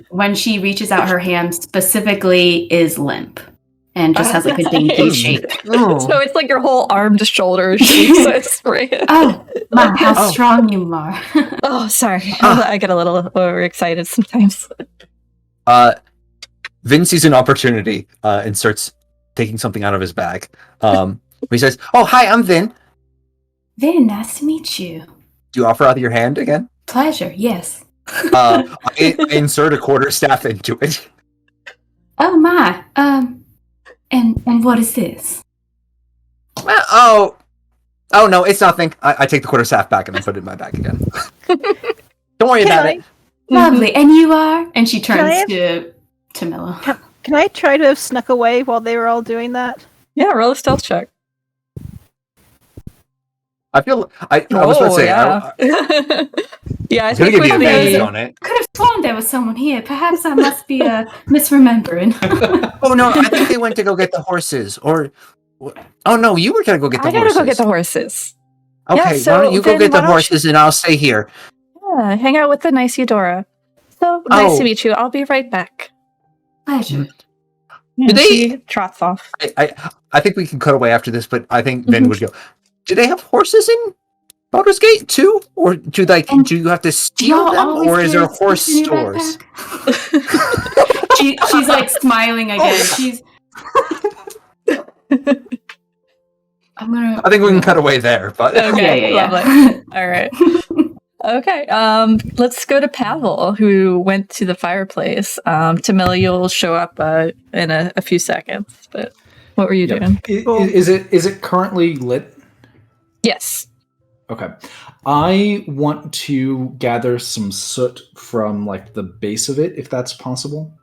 when she reaches out her hand, specifically is limp and just has like a dainty Nice. shape. Oh. So it's like your whole arm to shoulder shakes. So it's Rhea. Oh, my, how Oh. strong you are. Oh, sorry. Ah. I get a little overexcited sometimes. Vin sees an opportunity and starts taking something out of his bag. He says, "Oh, hi, I'm Vin. Very nice to meet you. Do you offer out your hand again?" Pleasure, yes. I insert a quarterstaff into it. Oh my. And what is this? Oh no, it's nothing. I take the quarterstaff back and I put it in my bag again. Don't worry about it. Lovely. And you are? And she Can I turns to Milo. can I try to have snuck away while they were all doing that? Yeah, roll a stealth check. I feel I was about to say yeah. Yeah, I I was gonna think give you with advantage the on it. Could have sworn there was someone here. Perhaps I must be misremembering. Oh no, I think they went to go get the horses. Or oh no, you were gonna go get the I gotta horses. go get the horses. Okay, Yeah, why so don't you go then get why the don't horses and I'll stay here. Yeah, hang out with the nice Eudora. So nice to Oh. meet you. I'll be right back. Pleasure. Yeah, Did they- she trots off. I think we can cut away after this, but I think Vin would go. Do they have horses in Baldur's Gate too, or do you have to steal Y'all them, always or is there carry horse sticks in your stores? backpack? She's like smiling again. She's. I'm gonna. I think we can cut away there, but Okay, Yeah. lovely. All right. Okay. Let's go to Pavel, who went to the fireplace. Tamila, you'll show up in a few seconds. But what were you doing? Is it currently lit? Yes. Okay. I want to gather some soot from like the base of it, if that's possible.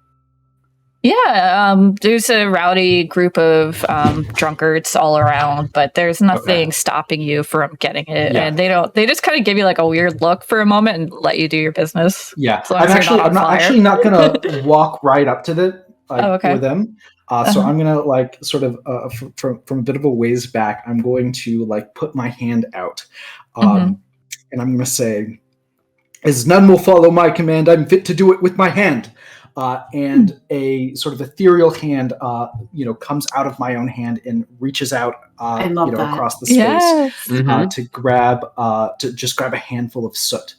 Yeah. There's a rowdy group of drunkards all around, but there's nothing stopping you from getting it. Yeah. And they just kind of give you like a weird look for a moment and let you do your business. Yeah, As long as you're not on fire. actually not gonna walk right up to okay. for them. So I'm gonna like sort of from a bit of a ways back. I'm going to like put my hand out, and I'm gonna say, "As none will follow my command, I'm fit to do it with my hand." And a sort of ethereal hand, comes out of my own hand and reaches out, I love that. across the space. Yes. To grab a handful of soot,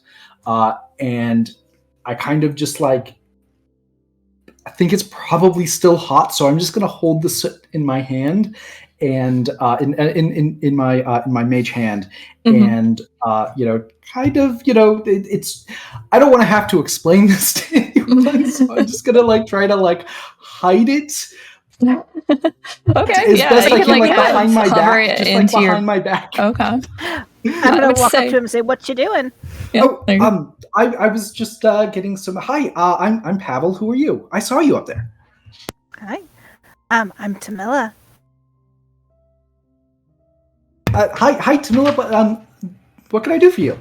and I kind of just like I think it's probably still hot, so I'm just gonna hold the soot in my hand and in my mage hand, and it's I don't want to have to explain this to anyone, so I'm just gonna like try to like hide it. Okay. As Yeah. best You I can can, like behind my cover back, it just into like your. behind my back. Okay. I'm I gonna would walk say- up to him and say, "What you doing?" Yeah, there you go. I was just getting some. Hi, I'm Pavel. Who are you? I saw you up there. Hi, I'm Tamila. Hi, Tamila. But what can I do for you?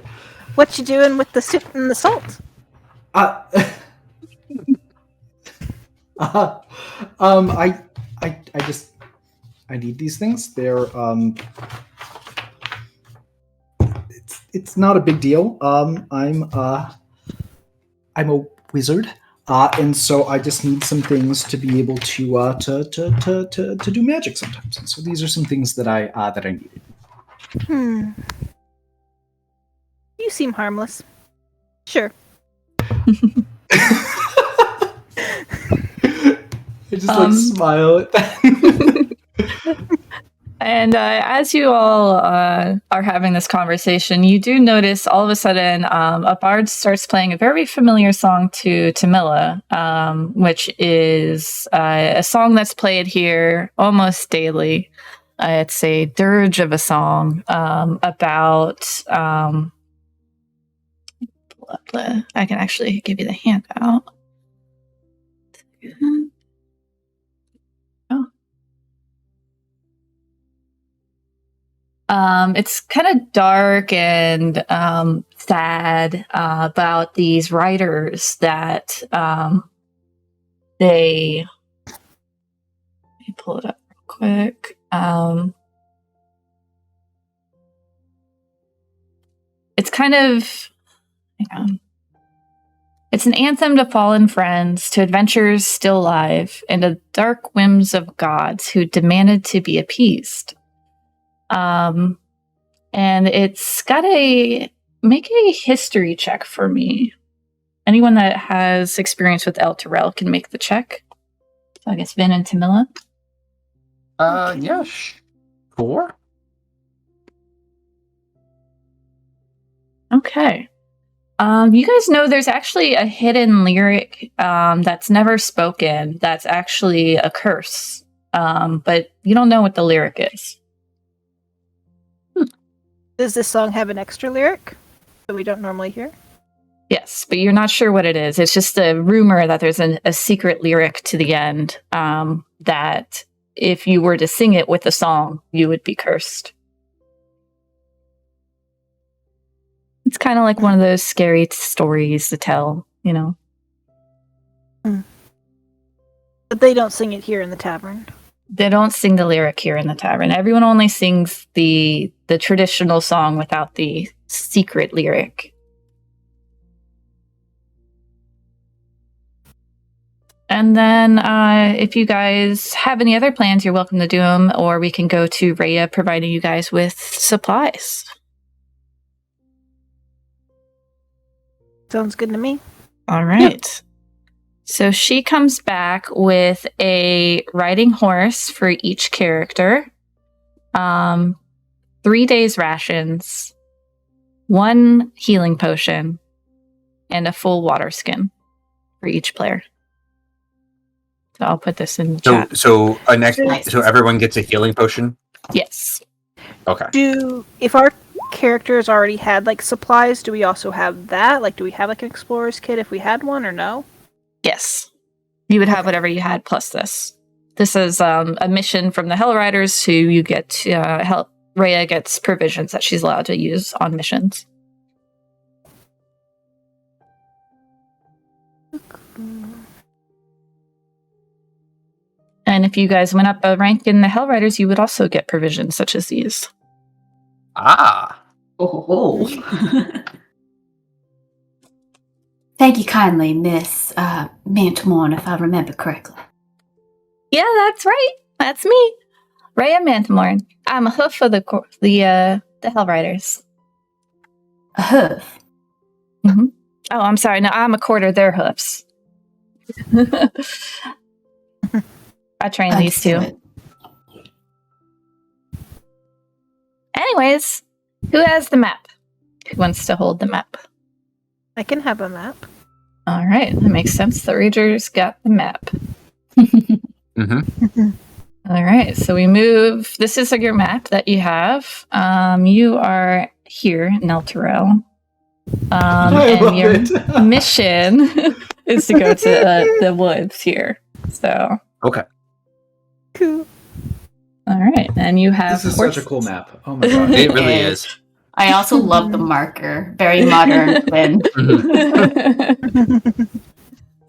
What you doing with the soup and the salt? I just I need these things. They're it's not a big deal. I'm a wizard. And so I just need some things to be able to do magic sometimes. And so these are some things that I needed. You seem harmless. Sure. I just smile at that. And as you all are having this conversation, you do notice all of a sudden a bard starts playing a very familiar song to Tamila, which is a song that's played here almost daily. It's a dirge of a song about... I can actually give you the handout. It's kind of dark and sad about these writers that they. Let me pull it up real quick. It's kind of. Hang on. It's an anthem to fallen friends, to adventurers still alive, and the dark whims of gods who demanded to be appeased. And it's got make a history check for me. Anyone that has experience with Elturgard can make the check. So I guess Vin and Tamila. Yeah, sure. Okay. You guys know there's actually a hidden lyric that's never spoken that's actually a curse. But you don't know what the lyric is. Does this song have an extra lyric that we don't normally hear? Yes, but you're not sure what it is. It's just a rumor that there's a secret lyric to the end that if you were to sing it with the song, you would be cursed. It's kind of like one of those scary stories to tell, you know. But they don't sing it here in the tavern. They don't sing the lyric here in the tavern. Everyone only sings the traditional song without the secret lyric. And then if you guys have any other plans, you're welcome to do them, or we can go to Rhea providing you guys with supplies. Sounds good to me. All right. So she comes back with a riding horse for each character, 3 days rations, 1 healing potion, and a full water skin for each player. So I'll put this in the chat. So everyone gets a healing potion? Yes. Okay. If our characters already had like supplies, do we also have that? Like, do we have like an explorer's kit if we had one, or no? Yes. You would have whatever you had plus this. This is a mission from the Hell Riders who you get to help. Rhea gets provisions that she's allowed to use on missions. And if you guys went up a rank in the Hell Riders, you would also get provisions such as these. Ah. Oh. Thank you kindly, Miss Mantamorn, if I remember correctly. Yeah, that's right. That's me, Rhea Mantamorn. I'm a hoof of the Hell Riders. A hoof? Mm-hmm. Oh, I'm sorry. No, I'm a quarter their hoofs. I train these two. Anyways, who has the map? Who wants to hold the map? I can have a map. All right, that makes sense. The Ragers got the map. Mm-hmm. All right, so we move. This is your map that you have. You are here in Elturgard. And your mission is to go to the woods here. So okay. Cool. All right, and you have. This is such a cool map. Oh my god, It really is. I also love the marker. Very modern.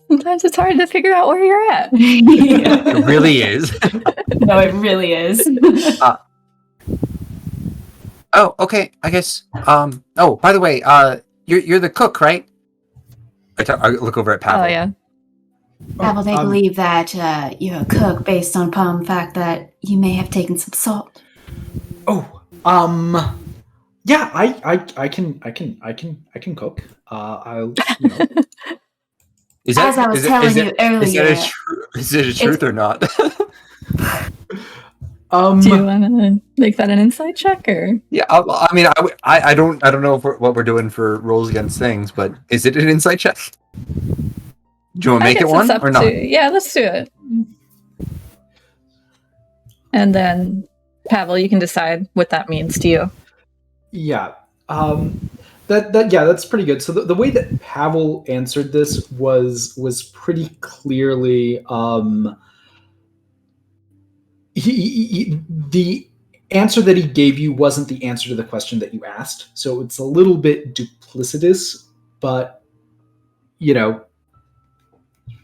Sometimes it's hard to figure out where you're at. It really is. No, it really is. Oh, okay. I guess. Oh, by the way, you're the cook, right? I look over at Pavel. Oh yeah. Well, they believe that you're a cook based upon the fact that you may have taken some salt. Yeah, I can cook. I'll, you know. As I was telling you earlier, Is it a truth or not? Do you want to make that an insight check or? Yeah, I mean, I don't know what we're doing for rolls against things, but is it an insight check? Do you want to make it one or not? Yeah, let's do it. And then, Pavel, you can decide what that means to you. Yeah. That's pretty good. So the way that Pavel answered this was pretty clearly the answer that he gave you wasn't the answer to the question that you asked. So it's a little bit duplicitous, but you know,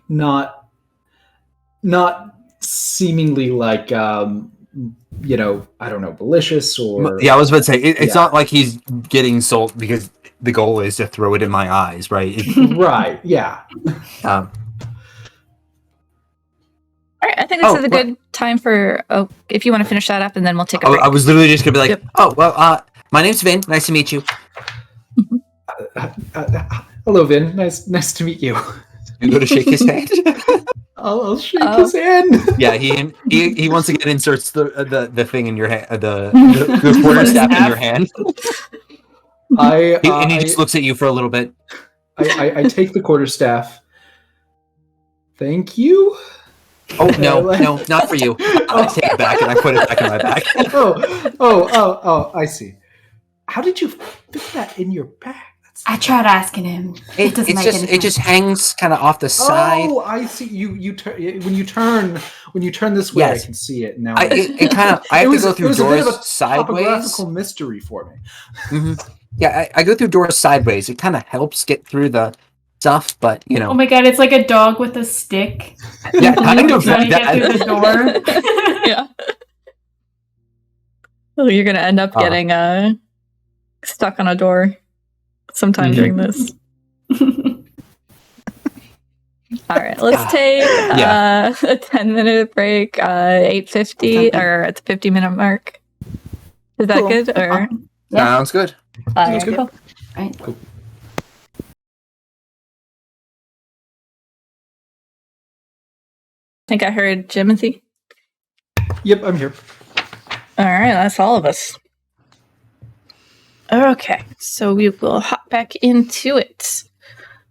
not seemingly like you know, I don't know, malicious or yeah, I was about to say it's not like he's getting salt because the goal is to throw it in my eyes, right? Right, yeah. All right, I think this is a good time for if you want to finish that up, and then we'll take a break. I was literally just gonna be like, my name's Vin. Nice to meet you. Hello, Vin. Nice to meet you. You go to shake his hand. I'll shake his hand. Yeah, he once again inserts the thing in your hand, the quarterstaff in your hand. And he just looks at you for a little bit. I take the quarterstaff. Thank you. Oh no, not for you. I take it back and I put it back in my bag. Oh! I see. How did you fit that in your bag? I tried asking him. It just hangs kind of off the side. Oh, I see. You when you turn this way, yes. I can see it now. I have to go through doors sideways. Topographical mystery for me. Mm-hmm. Yeah, I go through doors sideways. It kind of helps get through the stuff, but you know. Oh my god, it's like a dog with a stick. Yeah, trying to get through the door. Yeah. Well, you're gonna end up getting stuck on a door sometime during this. All right, let's take a 10-minute break. 8:50 or at the 50-minute mark. Is that good? Or sounds good. Sounds good. Cool. Right. Cool. I think I heard Jimothy. Yep, I'm here. All right, that's all of us. Okay, so we will hop back into it.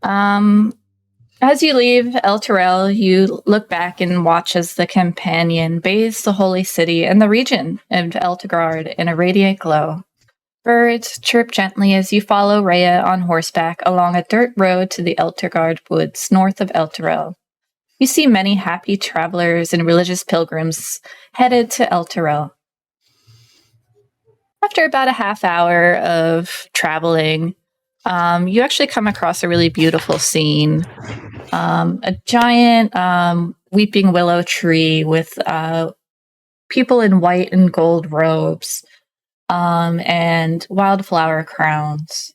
As you leave Elturgard, you look back and watch as the companion bathes the holy city and the region of Elturgard in a radiant glow. Birds chirp gently as you follow Rhea on horseback along a dirt road to the Elturgard Woods north of Elturgard. You see many happy travelers and religious pilgrims headed to Elturgard. After about a half hour of traveling, you actually come across a really beautiful scene. A giant weeping willow tree with people in white and gold robes and wildflower crowns.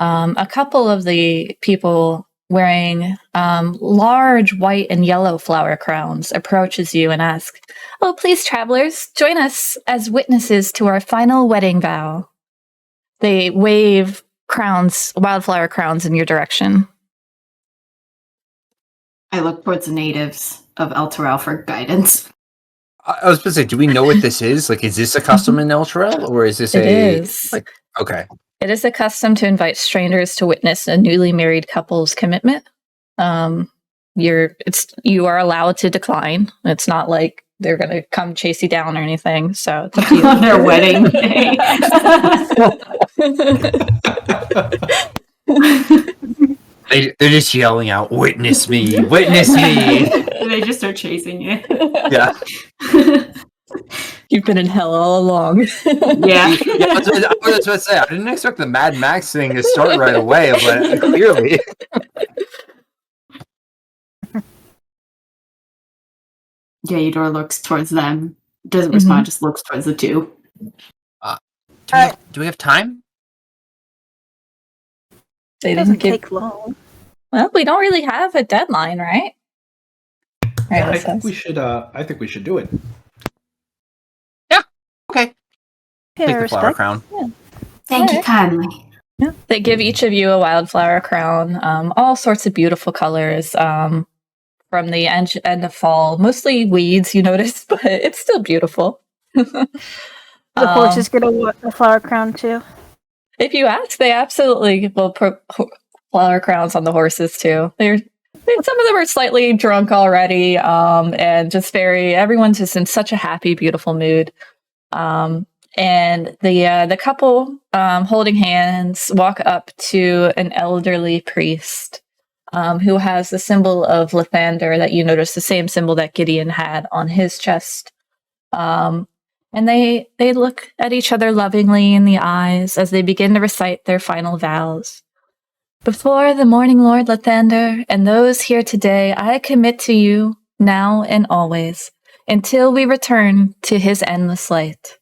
A couple of the people wearing large white and yellow flower crowns approaches you and asks, "Oh, please, travelers, join us as witnesses to our final wedding vow." They wave crowns, wildflower crowns in your direction. I look towards the natives of Elturgard for guidance. I was supposed to say, do we know what this is? Like, is this a custom in Elturgard, or is this like, okay. It is a custom to invite strangers to witness a newly married couple's commitment. You are allowed to decline. It's not like they're going to come chase you down or anything. So it's up to you. On their wedding day. They're just yelling out, "Witness me! Witness me!" They just start chasing you. Yeah. You've been in hell all along. Yeah. I was about to say, I didn't expect the Mad Max thing to start right away, but clearly. Yeah, Eudora looks towards them. Doesn't respond, just looks towards the two. Do we have time? They It doesn't take long. Well, we don't really have a deadline, right? Right, I it think says. we should. I think we should do it. Okay. Yeah, Take the flower respect. crown. Thank you Alright. kindly. Yeah. They give each of you a wildflower crown, all sorts of beautiful colors. From the end of fall, mostly weeds, you notice, but it's still beautiful. The horses get a flower crown too. If you ask, they absolutely will put flower crowns on the horses too. Some of them are slightly drunk already, and just everyone's just in such a happy, beautiful mood. And the couple holding hands walk up to an elderly priest who has the symbol of Lathander that you notice, the same symbol that Gideon had on his chest. And they look at each other lovingly in the eyes as they begin to recite their final vows. Before the Morning Lord Lathander and those here today, I commit to you, now and always, until we return to his endless light.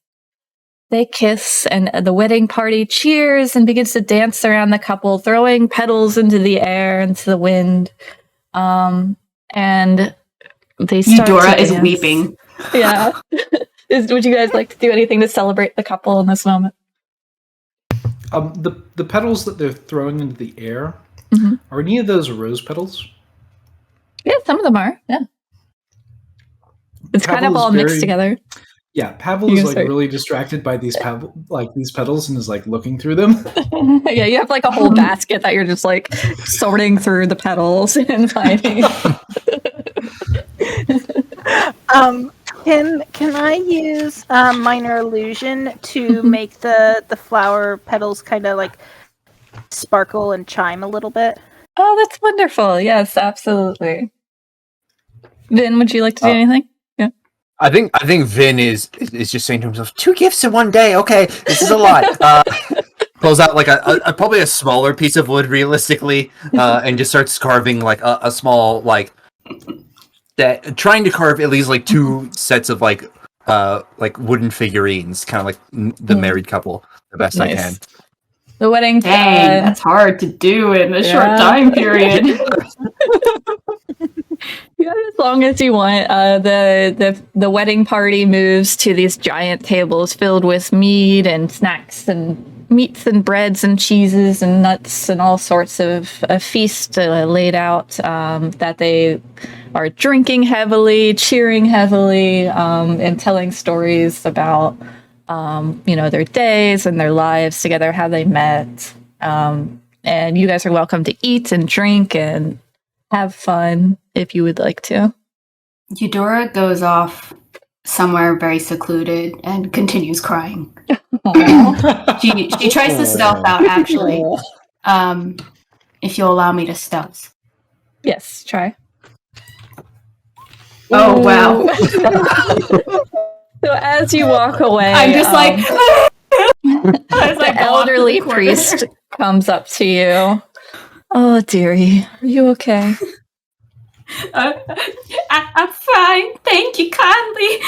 They kiss, and the wedding party cheers and begins to dance around the couple, throwing petals into the air, into the wind. And they start Eudora to is dance. weeping. Yeah. Would you guys like to do anything to celebrate the couple in this moment? The petals that they're throwing into the air, Mhm. are any of those rose petals? Yeah, some of them are. Yeah. It's kind of Pavel is all mixed very- together. Yeah, Pavel You is can like start. really distracted by these petals and is like looking through them. Yeah, you have like a whole basket that you're just like sorting through the petals and finding. Can I use minor illusion to make the flower petals kind of like sparkle and chime a little bit? Oh, that's wonderful. Yes, absolutely. Vin, would you like to do anything? I think Vin is just saying to himself, 2 gifts in one day. Okay, this is a lot. Pulls out like a probably a smaller piece of wood, realistically, and just starts carving like a small trying to carve at least like 2 sets of like wooden figurines, kind of like the married couple, the best I can. The wedding. Dang, that's hard to do in a short Yeah. time period. Yeah, as long as you want. The wedding party moves to these giant tables filled with mead and snacks and meats and breads and cheeses and nuts and all sorts of a feast laid out that they are drinking heavily, cheering heavily, and telling stories about their days and their lives together, how they met. And you guys are welcome to eat and drink and have fun if you would like to. Eudora goes off somewhere very secluded and continues crying. She tries to stealth out, actually. If you'll allow me to stealth. Yes, try. Oh, wow. So as you walk away, I'm just like... the elderly priest comes up to you. Oh, dearie, are you okay? I'm fine. Thank you kindly.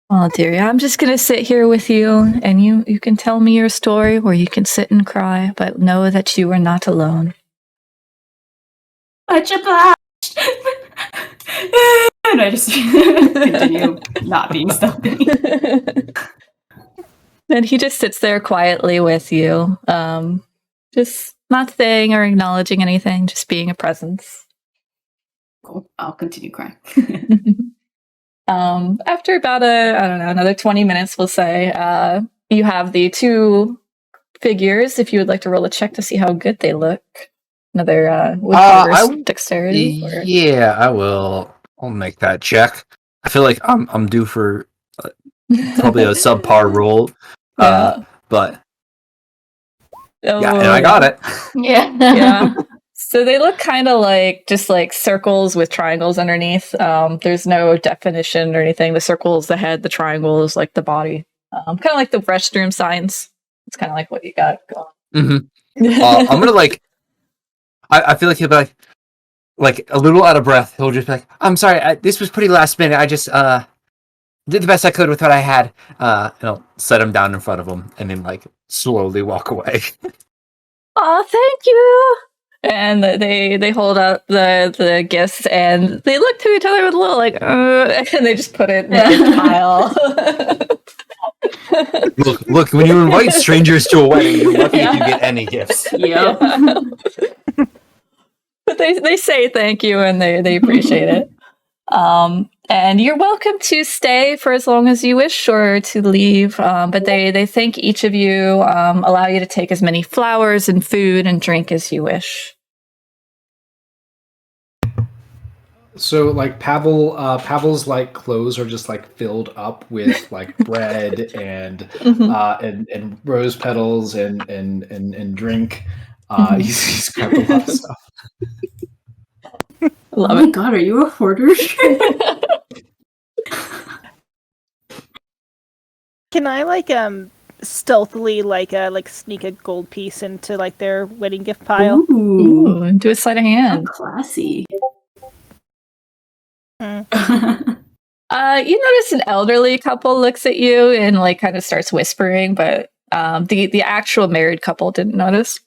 Oh, dearie, I'm just going to sit here with you, and you can tell me your story, or you can sit and cry, but know that you are not alone. Much obliged. And I just continue not being stealthy. And he just sits there quietly with you, just not saying or acknowledging anything, just being a presence. Cool. I'll continue crying. After about another 20 minutes, we'll say, you have the 2 figures, if you would like to roll a check to see how good they look. Another woodcarver's dexterity. Yeah, I will. I'll make that check. I feel like I'm due for probably a subpar roll. But yeah, and I got it. Yeah. Yeah. So they look kind of like just like circles with triangles underneath. There's no definition or anything. The circle is the head, the triangle is like the body. Kind of like the restroom signs. It's kind of like what you got going. Mm-hmm. I'm gonna like. I feel like he'll be like a little out of breath. He'll just be like, "I'm sorry, this was pretty last minute. I just did the best I could with what I had." And I'll set him down in front of him, and then like slowly walk away. Oh, thank you. And they hold up the gifts, and they look to each other with a little like, and they just put it in a pile. Look! When you invite strangers to a wedding, you're lucky if you get any gifts. Yep. But they say thank you, and they appreciate it. And you're welcome to stay for as long as you wish, or to leave. But they thank each of you, allow you to take as many flowers and food and drink as you wish. So like Pavel's like clothes are just like filled up with like bread and and rose petals and drink. He's grabbed a lot of stuff. Love Oh my god, are you a hoarder? Can I like stealthily like sneak a gold piece into like their wedding gift pile? Ooh, Ooh, do a sleight of how hand. classy. Mm. You notice an elderly couple looks at you and like kind of starts whispering, but the actual married couple didn't notice.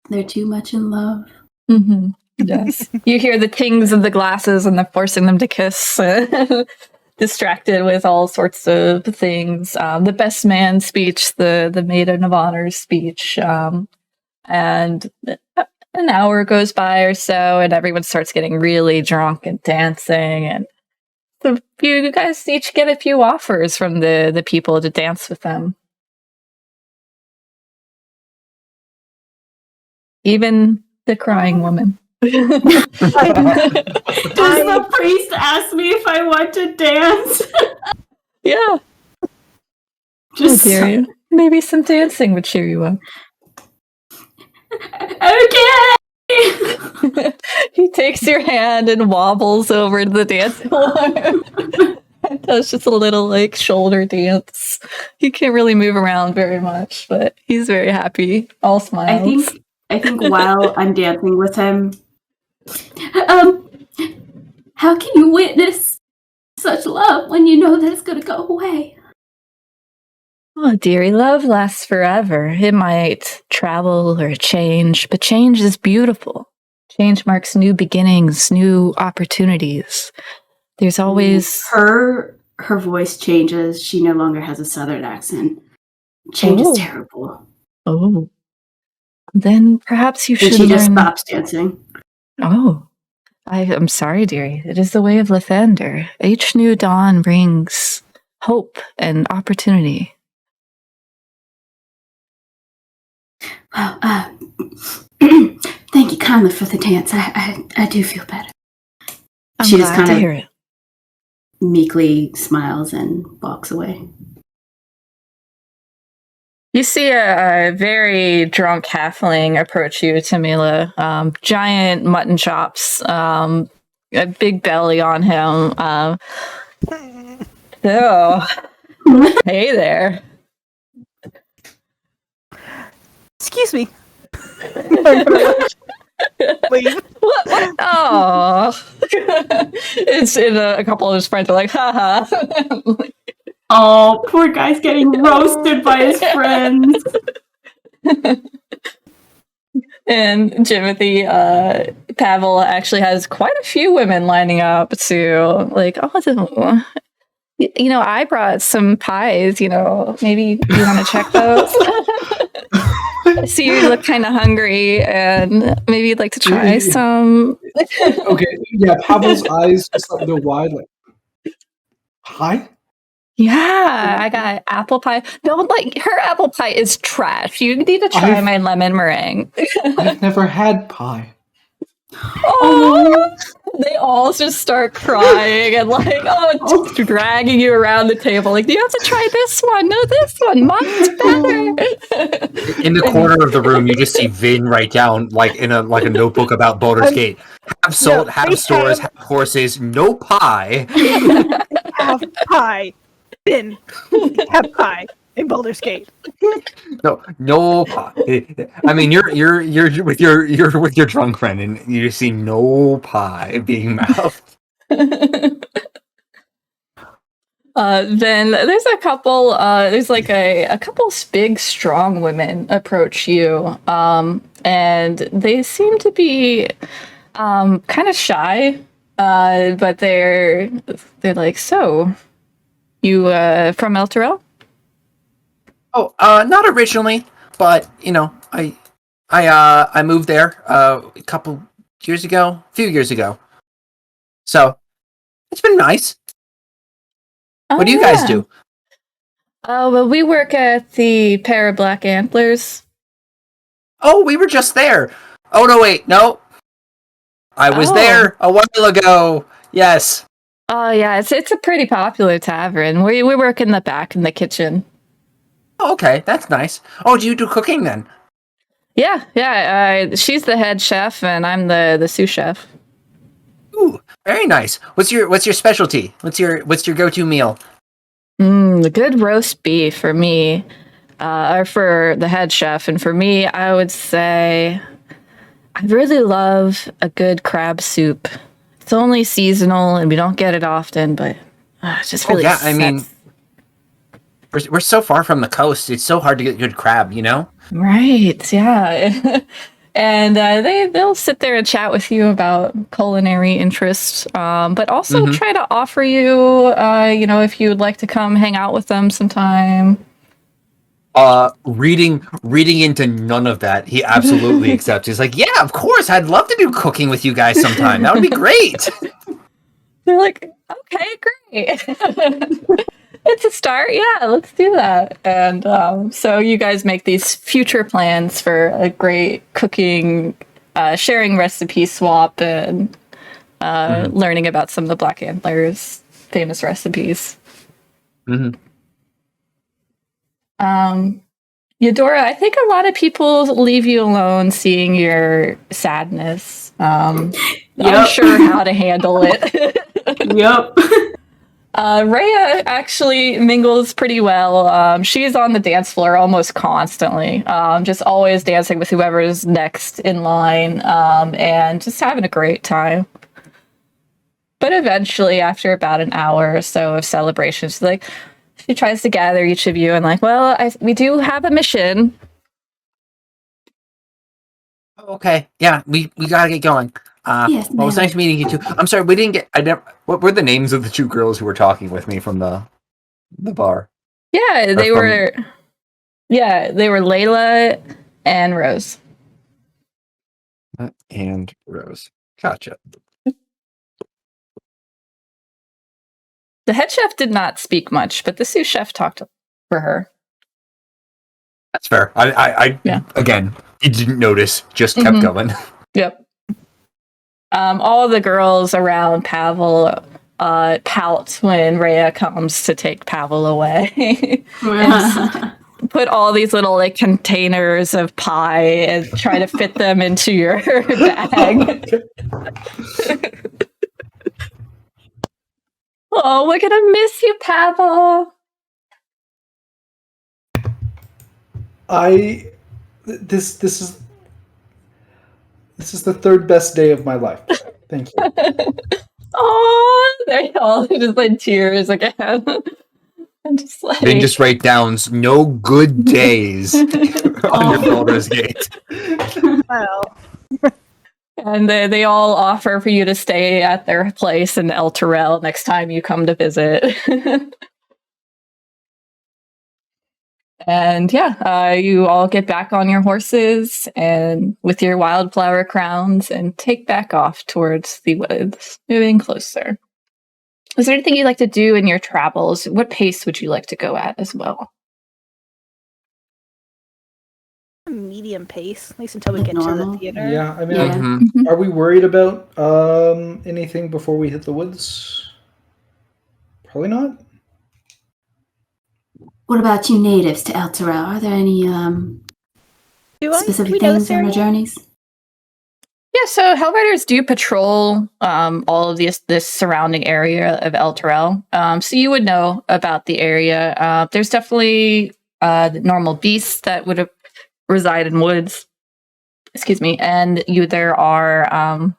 They're too much in love. Mm-hmm. Yes. You hear the tings of the glasses and they're forcing them to kiss. Distracted with all sorts of things. The best man speech, the maiden of honor speech, and an hour goes by or so, and everyone starts getting really drunk and dancing, and you guys each get a few offers from the people to dance with them. Even the crying woman. Does the priest ask me if I want to dance? Yeah. Just Dear, maybe some dancing would cheer you up. okay. He takes your hand and wobbles over to the dance floor. And does just a little like shoulder dance. He can't really move around very much, but he's very happy. All smiles. I think while I'm dancing with him, how can you witness such love when you know that it's gonna go away? Oh, dearie, love lasts forever. It might travel or change, but change is beautiful. Change marks new beginnings, new opportunities. There's always Her voice changes. She no longer has a southern accent. Change Oh. is terrible. Oh. Then perhaps you And should she learn. just stops dancing. Oh. I'm sorry, dearie. It is the way of Lathander. Each new dawn brings hope and opportunity. Well, thank you kindly for the dance. I do feel better. I'm She just glad to kinda- hear it. Meekly smiles and walks away. You see a very drunk halfling approach you, Tamila. Giant mutton chops, a big belly on him. So, hey there. Excuse me. Leave. What? Oh. It's in a couple of his friends are like, haha. Oh, poor guy's getting roasted by his friends. And Jimothy, Pavel actually has quite a few women lining up to like, I brought some pies, maybe you want to check those. So you look kind of hungry and maybe you'd like to try some. Okay, yeah, Pavel's eyes just like go wide, like, hi? Yeah, I got apple pie. Don't her apple pie is trash. You need to try my lemon meringue. I've never had pie. Oh, they all just start crying and just dragging you around the table. Like, you have to try this one. No, this one. Mine's better. In the corner of the room, you just see Vin write down in a notebook about Baldur's Gate. Have salt, have stores, have horses, no pie. Have pie. Then have pie in Baldur's Gate. No pie. I mean, you're with your drunk friend, and you just see no pie being mouthed. Then there's a couple. There's like a couple big, strong women approach you, and they seem to be kind of shy, but they're like, so you from Elturgard? Oh, not originally, but I moved there a few years ago. So it's been nice. What do you guys do? Oh, well, we work at the pair of Black Antlers. Oh, we were just there. Oh no, wait, no. I was there a while ago. Yes. Oh yeah, it's a pretty popular tavern. We work in the back in the kitchen. Oh, okay, that's nice. Oh, do you do cooking then? Yeah. She's the head chef, and I'm the sous chef. Ooh, very nice. What's your specialty? What's your go-to meal? The good roast beef for me, or for the head chef, and for me, I would say I really love a good crab soup. It's only seasonal, and we don't get it often, but it's just really. I mean, we're so far from the coast. It's so hard to get good crab, you know? Right, yeah. And they'll sit there and chat with you about culinary interests, but also try to offer you, if you would like to come hang out with them sometime. Reading into none of that, he absolutely accepts. He's like, yeah, of course, I'd love to do cooking with you guys sometime. That would be great. They're like, okay, great. It's a start. Yeah, let's do that. And so you guys make these future plans for a great cooking, sharing recipe swap, and learning about some of the Black Antlers' famous recipes. Mm-hmm. Eudora, I think a lot of people leave you alone seeing your sadness. Not sure how to handle it. Yep. Rhea actually mingles pretty well. She's on the dance floor almost constantly, just always dancing with whoever's next in line, and just having a great time. But eventually, after about an hour or so of celebrations, she tries to gather each of you and we do have a mission. Okay, yeah, we gotta get going. Yes, well, it was nice meeting you too. I'm sorry, we didn't get. What were the names of the two girls who were talking with me from the bar? Yeah, they were Layla and Rose. And Rose. Gotcha. The head chef did not speak much, but the sous chef talked for her. That's fair. I again, you didn't notice. Just kept going. Yep. All the girls around Pavel pout when Rhea comes to take Pavel away. And put all these little containers of pie and try to fit them into your bag. Oh, we're gonna miss you, Pavel. This is the third best day of my life. Thank you. Oh, they're all just in tears again. I'm just like, Then just write down no good days on your Baldur's Gate. Wow. And they all offer for you to stay at their place in Elturgard next time you come to visit. And you all get back on your horses and with your wildflower crowns and take back off towards the woods, moving closer. Is there anything you'd like to do in your travels? What pace would you like to go at as well? Medium pace, at least until we get to the theater. Yeah, I mean, are we worried about anything before we hit the woods? Probably not. What about you natives to Elturgard? Are there any specific things on our journeys? Yeah, so Hellriders do patrol all of this surrounding area of Elturgard. So you would know about the area. There's definitely the normal beasts that would have reside in woods. Excuse me. And there are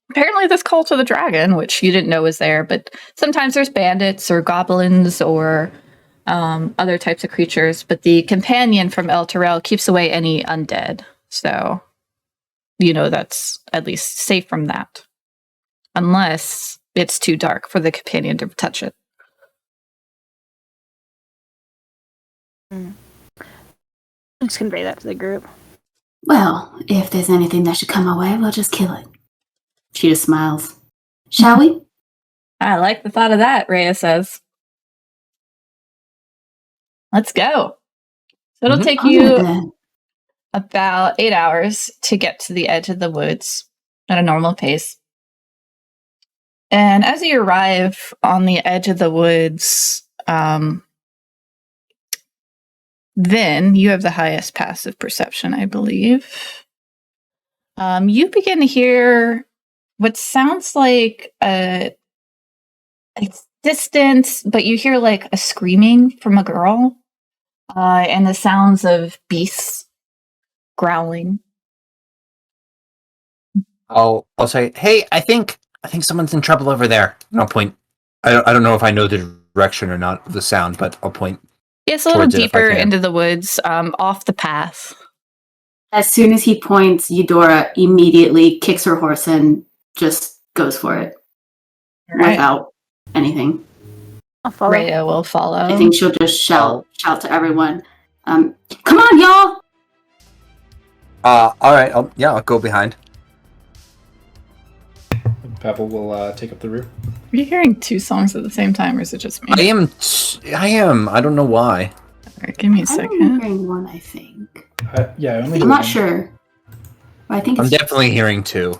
apparently this cult of the dragon, which you didn't know was there, but sometimes there's bandits or goblins or other types of creatures. But the companion from Elturgard keeps away any undead. So, that's at least safe from that. Unless it's too dark for the companion to touch it. Just convey that to the group. Well, if there's anything that should come our way, we'll just kill it. She just smiles. Shall we? I like the thought of that, Rhea says. Let's go. So it'll take you about 8 hours to get to the edge of the woods at a normal pace. And as you arrive on the edge of the woods, then you have the highest passive perception, I believe. You begin to hear what sounds like a distance, but you hear like a screaming from a girl, and the sounds of beasts growling. I'll say, hey, I think someone's in trouble over there. And I'll point. I don't know if I know the direction or not of the sound, but I'll point. Yes, a little deeper into the woods, off the path. As soon as he points, Eudora immediately kicks her horse and just goes for it. Right. Without anything. I'll follow. Rhea will follow. I think she'll just shout to everyone. Come on, y'all! All right. I'll go behind. Pebble will take up the rear. Are you hearing two songs at the same time, or is it just me? I am. I don't know why. Alright, give me a I'm second. hearing one, I think. Yeah, only I'm not sure. But I think I'm it's definitely hearing two.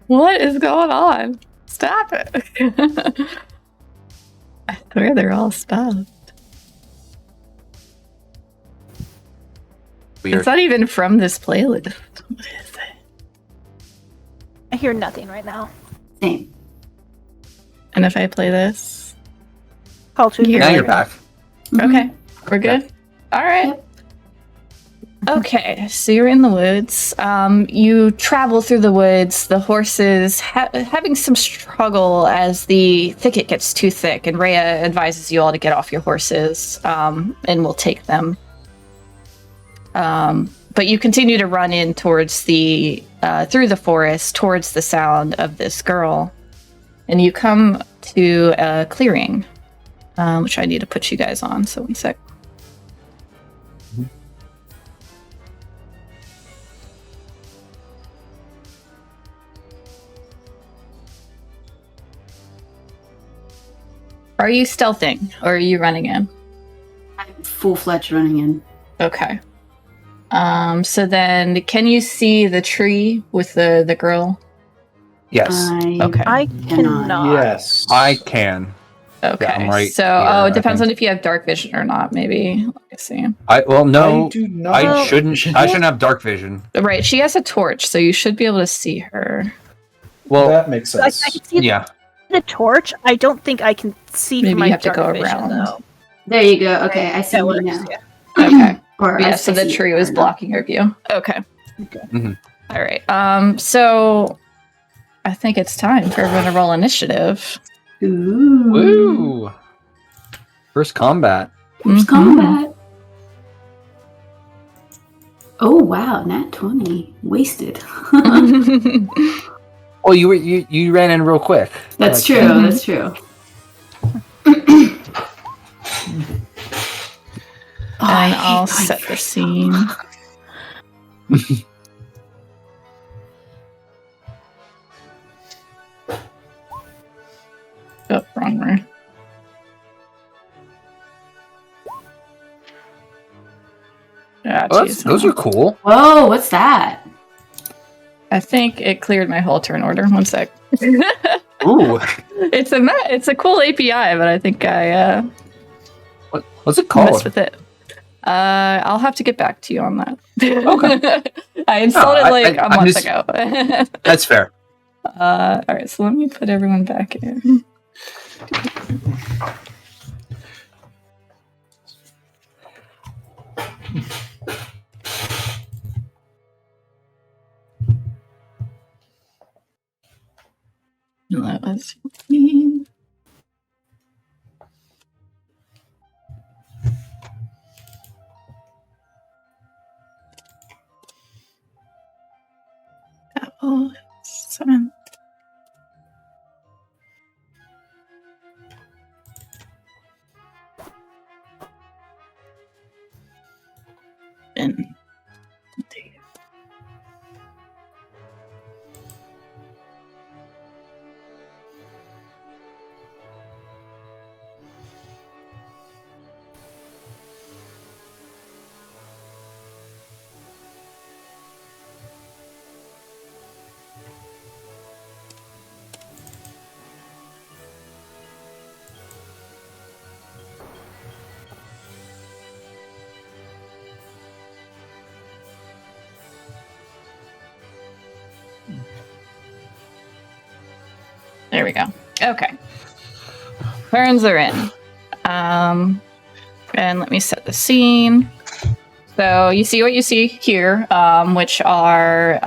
What is going on? Stop it. I swear they're all stopped. Weird. It's not even from this playlist. What is it? I hear nothing right now. same. And if I play this? Call to Here. Now you're back. Okay, we're good? Alright. Yep. Okay, so you're in the woods. You travel through the woods, the horses having some struggle as the thicket gets too thick, and Rhea advises you all to get off your horses, and we'll take them. But you continue to run in towards the, through the forest, towards the sound of this girl. And you come to a clearing, which I need to put you guys on, so 1 sec. Are you stealthing, or are you running in? I'm full-fledged running in. Okay. So then, can you see the tree with the girl? Yes, Okay. I Cannot. cannot. Yes. I can. Okay. I'm right so, here, it depends I on think. if you have dark vision or not, maybe. Let me see. No. I do not. I shouldn't have dark vision. Right, she has a torch, so you should be able to see her. Well, That makes I sense. can see yeah. the torch. I don't think I can see Maybe from my you have to dark go vision, around. though. There you go. Okay, I see That you works, now. yeah. Okay. Or Yeah, I so the see tree her was now. blocking your view. Okay. Mhm. All right. So I think it's time for everyone to roll initiative. Ooh. Woo! First combat. First Mhm. combat. Oh wow, nat 20. Wasted. Oh, you ran in real quick. That's Like, true, Mhm. that's true. Oh, I And hate I'll going set the first. scene. Oh, wrong way. Ah, Oh, jeez. those are cool. Whoa, what's that? I think it cleared my whole turn order. 1 sec. Ooh. It's a cool API, but I think I What's it messed called? with it. I'll have to get back to you on that. Okay. I installed No, it like a I'm month just- ago. That's fair. All right, so let me put everyone back in. as you please. Apple 7. And there we go. Okay. Turns are in. And let me set the scene. So you see what you see here, which are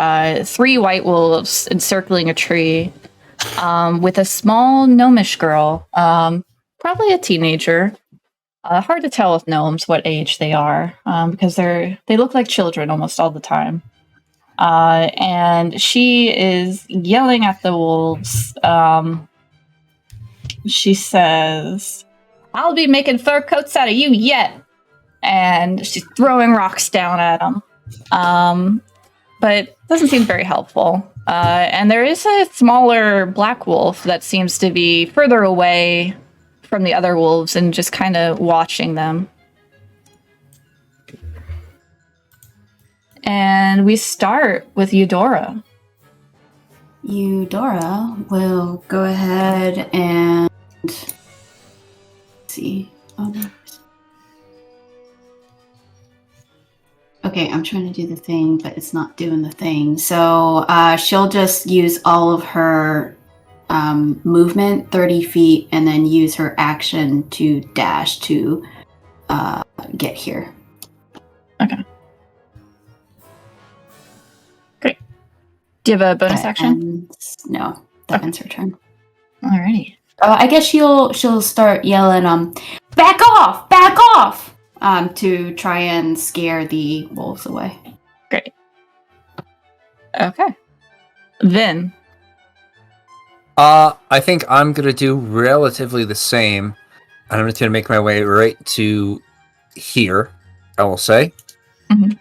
3 white wolves encircling a tree, with a small gnomish girl, probably a teenager. Hard to tell with gnomes what age they are, because they look like children almost all the time. And she is yelling at the wolves. She says, "I'll be making fur coats out of you yet." And she's throwing rocks down at them. But doesn't seem very helpful. And there is a smaller black wolf that seems to be further away from the other wolves and just kind of watching them. And we start with Eudora. Eudora will go ahead and see. Okay, I'm trying to do the thing, but it's not doing the thing. So she'll just use all of her movement, 30 feet, and then use her action to dash to get here. Okay. Great. Do you have a bonus action? No, that ends her turn. Alrighty. I guess she'll start yelling, "Back off! Back off!" To try and scare the wolves away. Great. Okay. Vin. I think I'm gonna do relatively the same. I'm just gonna make my way right to here. I will say. Mm-hmm.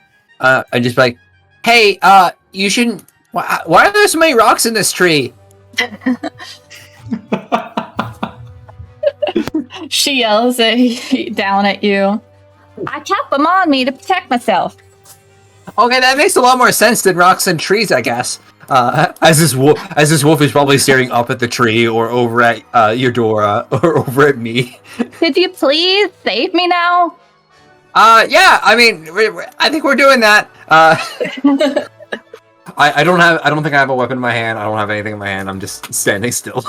I just be like, "Hey, you shouldn't. Why are there so many rocks in this tree?" She yells down at you. "I kept them on me to protect myself." Okay, that makes a lot more sense than rocks and trees, I guess. As this wolf is probably staring up at the tree, or over at Eudora, or over at me. Could you please save me now? Yeah. I mean, I think we're doing that. I don't think I have a weapon in my hand. I don't have anything in my hand. I'm just standing still.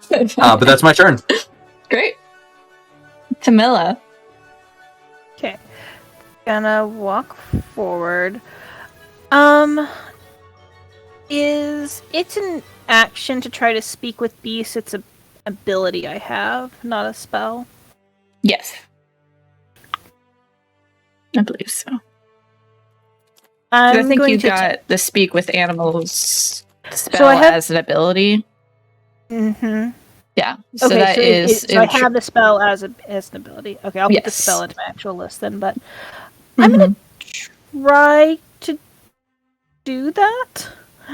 But that's my turn. Great. Camilla. Okay. Gonna walk forward. Is it an action to try to speak with beasts? It's an ability I have, not a spell. Yes. I believe so. I I think you got the speak with animals spell So I have- as an ability. Mm-hmm. Yeah. So Okay, that is. so I have the spell as an ability. Okay, I'll put the Yes. spell into my actual list then. But I'm gonna try to do that.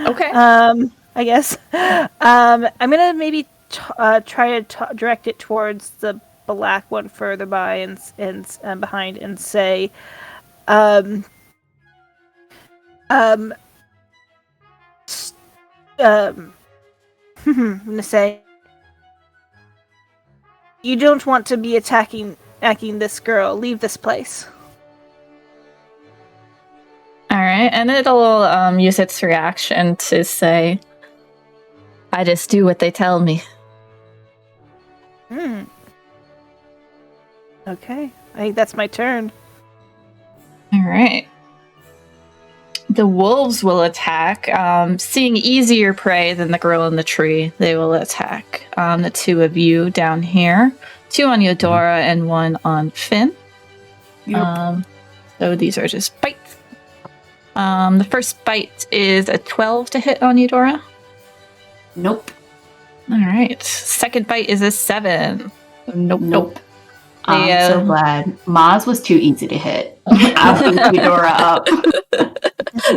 Okay. I guess. I'm gonna maybe try to direct it towards the black one further by and behind, and say, I'm gonna say, "You don't want to be attacking this girl. Leave this place." All right, and it'll use its reaction to say, "I just do what they tell me." Hmm. Okay, I think that's my turn. All right. The wolves will attack. Seeing easier prey than the girl in the tree, they will attack the two of you down here. 2 on Eudora and 1 on Finn. Yep. So these are just bites. The first bite is a 12 to hit on Eudora. Nope. All right. Second bite is a 7. Nope. I'm so glad. Maz was too easy to hit. I beat Eudora up.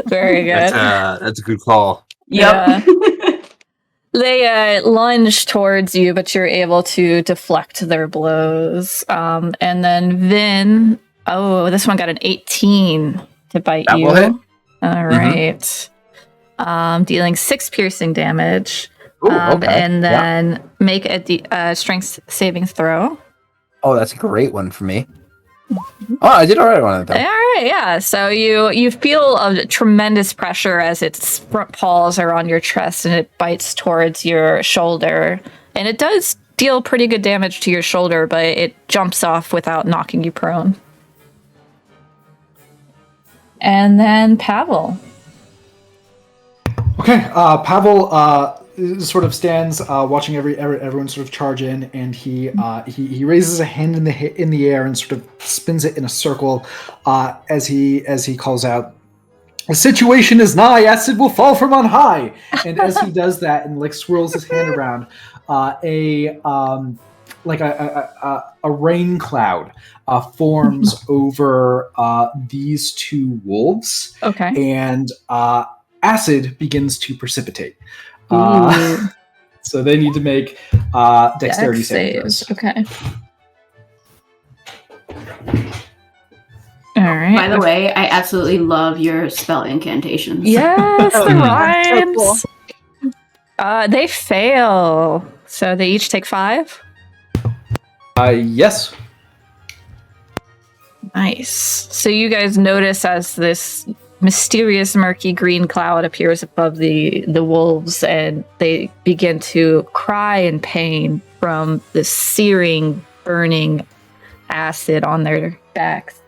Very good. That's a good call. Yep. They lunge towards you, but you're able to deflect their blows. And then Vin, this one got an 18 to bite That you. will hit. All right. Dealing 6 piercing damage. Ooh, okay. And then make a strength saving throw. Oh, that's a great one for me. Oh, I did alright on it though. All right, yeah. So you feel a tremendous pressure as its front paws are on your chest and it bites towards your shoulder. And it does deal pretty good damage to your shoulder, but it jumps off without knocking you prone. And then Pavel. Okay, Pavel sort of stands watching everyone sort of charge in, and he raises a hand in the air and sort of spins it in a circle as he calls out, "The situation is nigh, acid will fall from on high." And as he does that and like swirls his hand around, a rain cloud forms over these 2 wolves. Okay. And acid begins to precipitate. Ooh. So they need to make dexterity Dex saving throws. saves. Okay. All right. By the way, I absolutely love your spell incantations. Yes, the yeah. So rhymes. They fail, so they each take 5. Yes. Nice. So you guys notice as this mysterious murky green cloud appears above the wolves, and they begin to cry in pain from the searing, burning acid on their backs.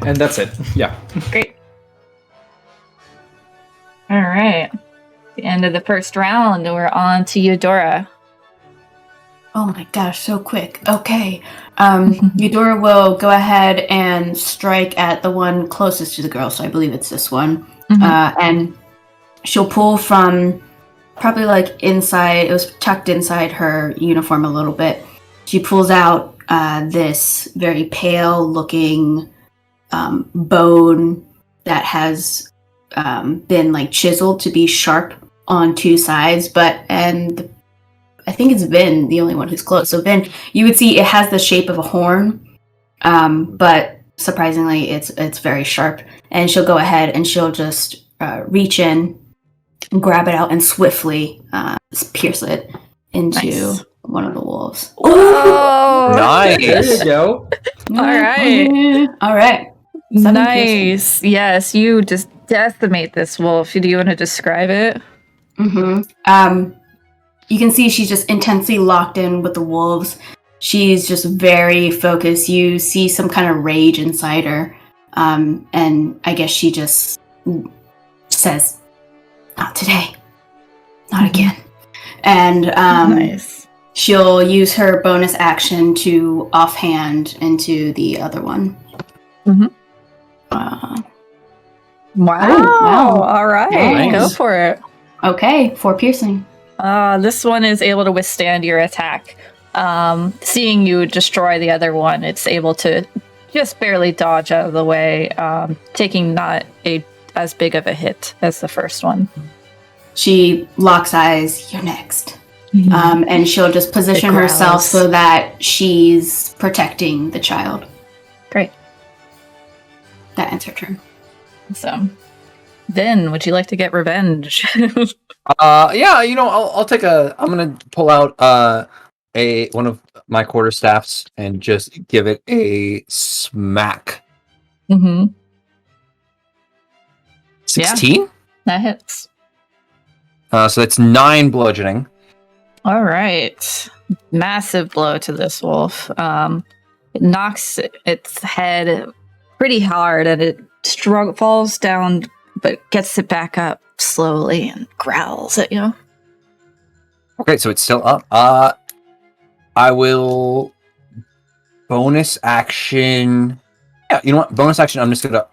And that's it. Yeah. Great. All right. The end of the first round, we're on to Eudora. Oh my gosh, so quick. Okay. Eudora will go ahead and strike at the one closest to the girl, so I believe it's this one. And she'll pull from probably like inside, it was tucked inside her uniform a little bit. She pulls out this very pale looking bone that has been like chiseled to be sharp on 2 sides, and I think it's Vin, the only one who's close. So Vin, you would see it has the shape of a horn, but surprisingly, it's very sharp. And she'll go ahead and she'll just reach in, and grab it out, and swiftly pierce it into one of the wolves. Oh, Nice. There you go. All right. 7 nice. Yes, you just decimate this wolf. Do you want to describe it? You can see she's just intensely locked in with the wolves. She's just very focused. You see some kind of rage inside her. And I guess she just says, "Not today. Not again." And Nice. she'll use her bonus action to offhand into the other one. Wow. All right. Nice. Go for it. Okay, 4 piercing. This one is able to withstand your attack. Seeing you destroy the other one, it's able to just barely dodge out of the way, taking not as big of a hit as the first one. She locks eyes. "You're next." And she'll just position It herself growls. so that she's protecting the child. Great. That ends her turn. So, then, would you like to get revenge? Yeah, I'll take I'm gonna pull out one of my quarterstaffs and just give it a smack. 16? That hits. So that's 9 bludgeoning. All right. Massive blow to this wolf. It knocks its head pretty hard, and it falls down, but gets it back up slowly and growls at you. Okay, so it's still up. I will bonus action. Yeah, you know what? Bonus action. I'm just gonna.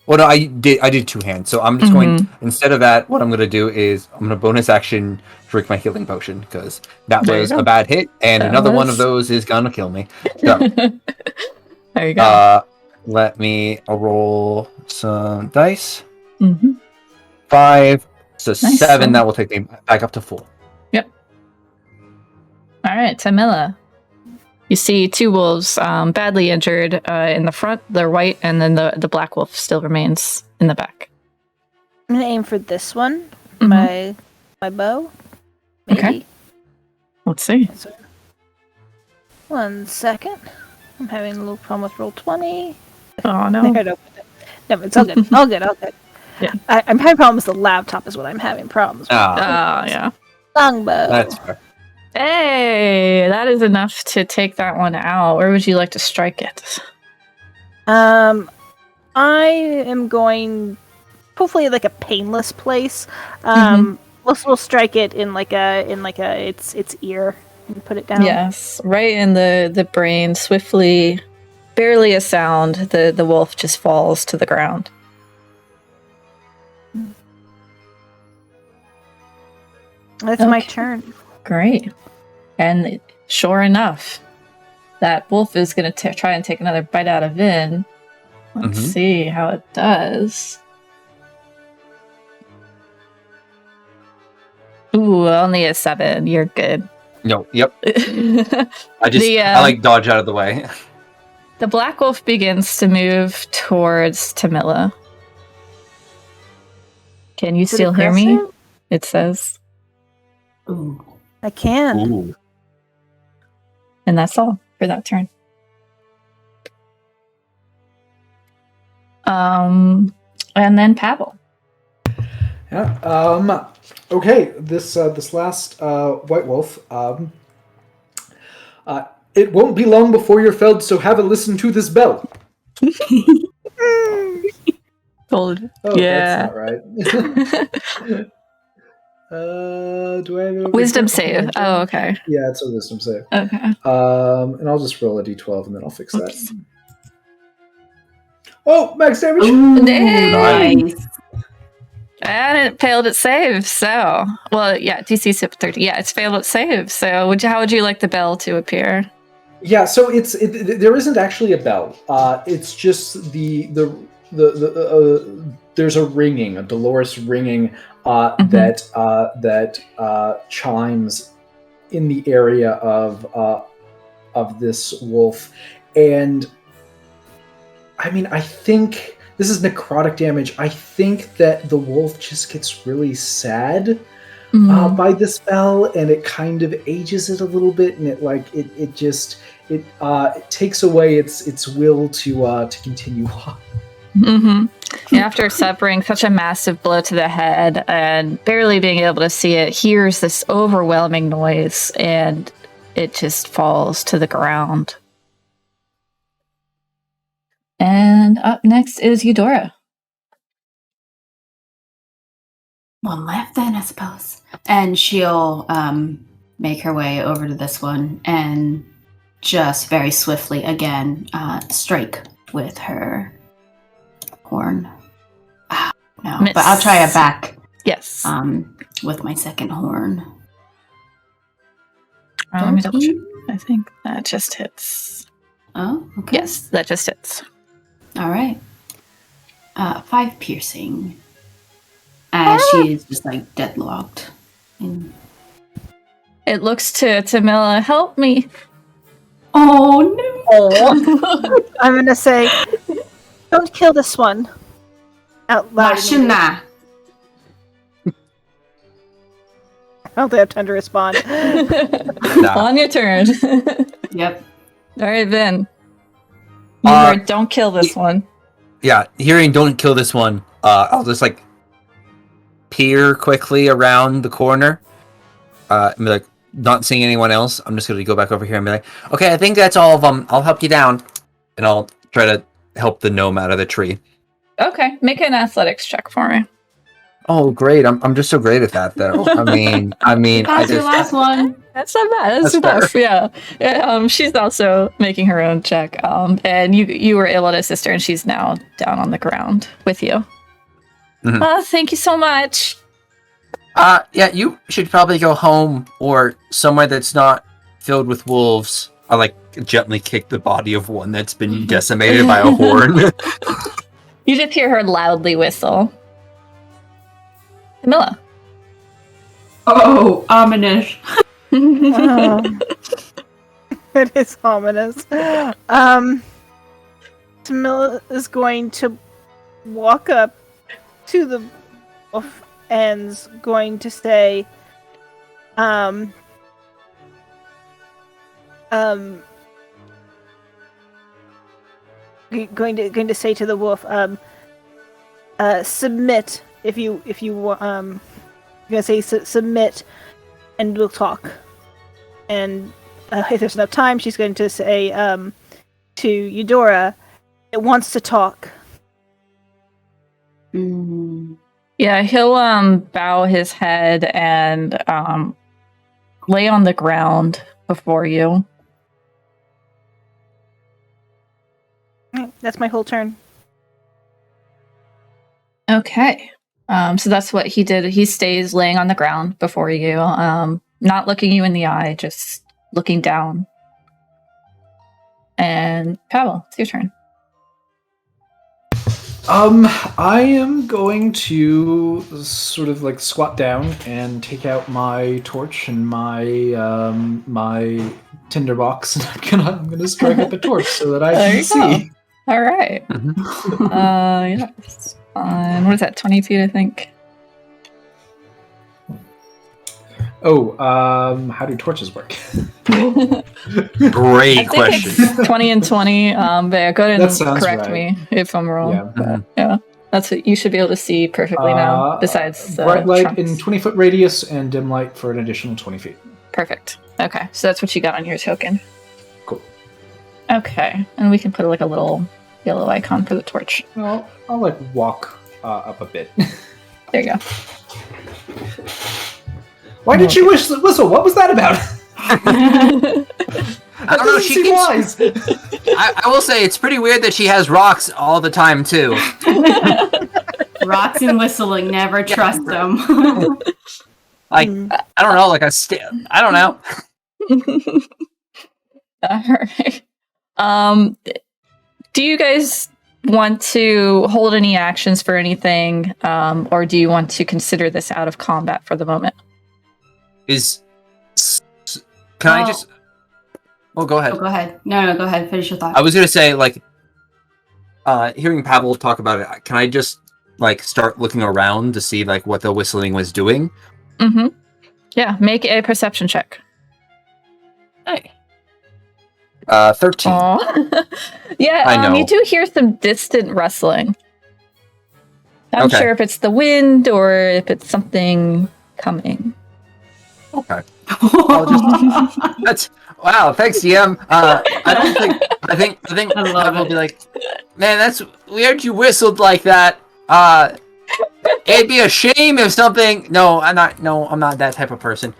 Well, no, I did two hands, so I'm just going. Instead of that, what I'm gonna do is I'm gonna bonus action drink my healing potion because that There you was go. a bad hit, and That another one was. of those is gonna kill me. So, There you go. let me roll some dice. Mm-hmm. 5, so Nice. 7. That will take me back up to full. All right, Tamila. You see two wolves badly injured in the front. They're white, and then the black wolf still remains in the back. I'm gonna aim for this one. Mhm. My bow. Maybe. Okay. Let's see. 1 second. I'm having a little problem with roll 20. Oh, no. There, no, it's all good. all good. Yeah. I'm having problems with the laptop is what I'm having problems with. Yeah. Longbow. That's fair. Hey, that is enough to take that one out. Where would you like to strike it? I am going hopefully like a painless place. We'll strike it in its ear and put it down. Yes, right in the brain, swiftly, barely a sound. The wolf just falls to the ground. That's my turn. Great. And sure enough, that wolf is going to try and take another bite out of Vin. Let's see how it does. Ooh, only a 7. You're good. No, yep. The I like dodge out of the way. black wolf begins to move towards Tamila. Can you still hear me? aggressive? It says. Ooh. I can. Ooh. And that's all for that turn. And then Pavel. Yeah. Okay. This last white wolf. It won't be long before you're felled, so have a listen to this bell. Gold. Oh, Yeah. that's not right. Do I have a Wisdom save. Oh, okay. Yeah, it's a wisdom save. Okay. And I'll just roll a d12 and then I'll fix that. Oops. Oh, max damage! Ooh, Hey! nice. And it failed its save, so... Well, yeah, DC 30. Yeah, it's failed its save, so how would you like the bell to appear? Yeah, so there isn't actually a bell. It's just the there's a ringing, a dolorous ringing that chimes in the area of this wolf, and I mean, I think this is necrotic damage. I think that the wolf just gets really sad by this bell, and it kind of ages it a little bit, and it takes away its will to continue on. And after suffering such a massive blow to the head and barely being able to see it, hears this overwhelming noise, and it just falls to the ground. And up next is Eudora. One left then, I suppose. And she'll make her way over to this one and just very swiftly again strike with her horn. No, Miss. but I'll try it back. Yes. With my second horn. Let me double check. I think that just hits. Oh, okay. Yes, that just hits. All right. 5 piercing. As she is just like deadlocked. It looks to Tamila, help me. Oh no! I'm gonna say, don't kill this one. Out loud. Mashina. I don't think I have time to respond. On your turn. Yep. All right, Vin. You heard, don't kill this one. Yeah, hearing "don't kill this one," I'll just like peer quickly around the corner. And be like, not seeing anyone else. I'm just gonna go back over here and be like, "Okay, I think that's all of them. I'll help you down," and I'll try to help the gnome out of the tree. Okay, make an athletics check for me. Oh, great! I'm just so great at that, though. I mean, That's your last one. That's not bad. That's enough. Yeah. She's also making her own check. And you were able to assist her, and she's now down on the ground with you. Mhm. Thank you so much. Yeah, you should probably go home or somewhere that's not filled with wolves. I like gently kick the body of one that's been decimated by a horn. You just hear her loudly whistle. Camilla. Oh, ominous. It is ominous. Camilla is going to walk up to the wolf and is going to say, going to say to the wolf, submit if you gonna say submit, and we'll talk. And if there's enough time, she's going to say to Eudora, it wants to talk. Yeah, he'll bow his head and lay on the ground before you. That's my whole turn. Okay. So that's what he did. He stays laying on the ground before you, not looking you in the eye, just looking down. And Pavel, it's your turn. I am going to sort of like squat down and take out my torch and my my tinderbox, and I'm gonna strike up a torch so that I can see. All right. Yes. What is that? 20 feet, I think. Oh, how do torches work? Great question. It's 20 and 20. But yeah, go ahead and correct right. me if I'm wrong. Yeah. But, yeah, that's what you should be able to see perfectly now. Besides bright light trunks. in 20-foot radius and dim light for an additional 20 feet. Perfect. Okay, so that's what you got on your token. Cool. Okay, and we can put like a little yellow icon for the torch. Well, I'll like walk up a bit. There you go. Why did she whistle? What was that about? I don't know. She seem keeps, wise. I will say it's pretty weird that she has rocks all the time too. Rocks and whistling, never trust them. Like I don't know, like I don't know. All right. Do you guys want to hold any actions for anything, or do you want to consider this out of combat for the moment? Can I just? Oh, go ahead. Oh, go ahead. No, go ahead. Finish your thought. I was gonna say, like, hearing Pavel talk about it, can I just like start looking around to see like what the whistling was doing? Mm-hmm. Yeah, make a perception check. Hey. 13. Yeah, I know. you do hear some distant rustling. I'm Okay. sure if it's the wind or if it's something coming. Okay. That's wow. Thanks, DM. I think I love Pavel will it. be like, man, that's weird. You whistled like that. It'd be a shame if something. No, I'm not that type of person.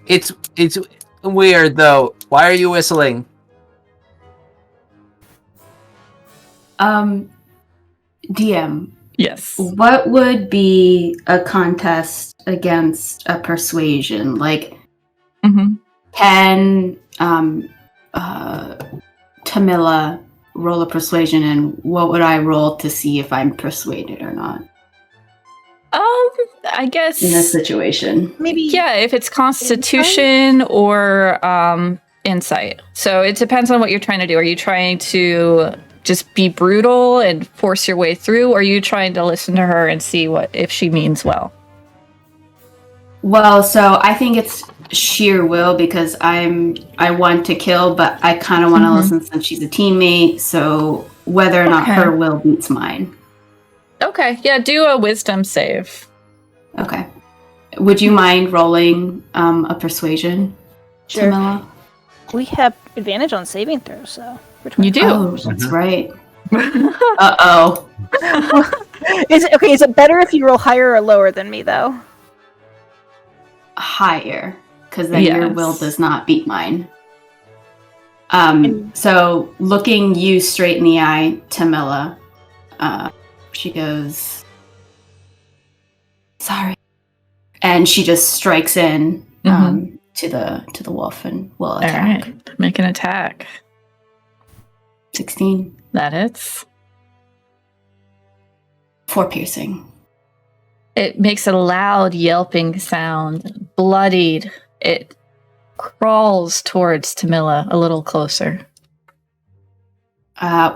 It's weird though. Why are you whistling? DM, Yes. what would be a contest against a persuasion? Like, Mm-hmm. can Tamila roll a persuasion, and what would I roll to see if I'm persuaded or not I guess. in this situation? Maybe. Yeah, if it's Constitution or Insight. So it depends on what you're trying to do. Are you trying to just be brutal and force your way through, or are you trying to listen to her and see if she means well? Well, so I think it's sheer will, because I want to kill, but I kind of want to listen since she's a teammate. So whether or not Okay. her will beats mine. Okay, yeah, do a wisdom save. Okay. Would you mind rolling a persuasion, Sure. Tamila? We have advantage on saving throws, so You do. Oh, that's right. Uh-oh. Is it better if you roll higher or lower than me, though? Higher, because then your will does not beat mine. So looking you straight in the eye, Tamila, she goes, sorry. And she just strikes in to the wolf and will attack. All right. Make an attack. 16. That hits. 4 piercing. It makes a loud yelping sound. Bloodied. It crawls towards Tamila a little closer.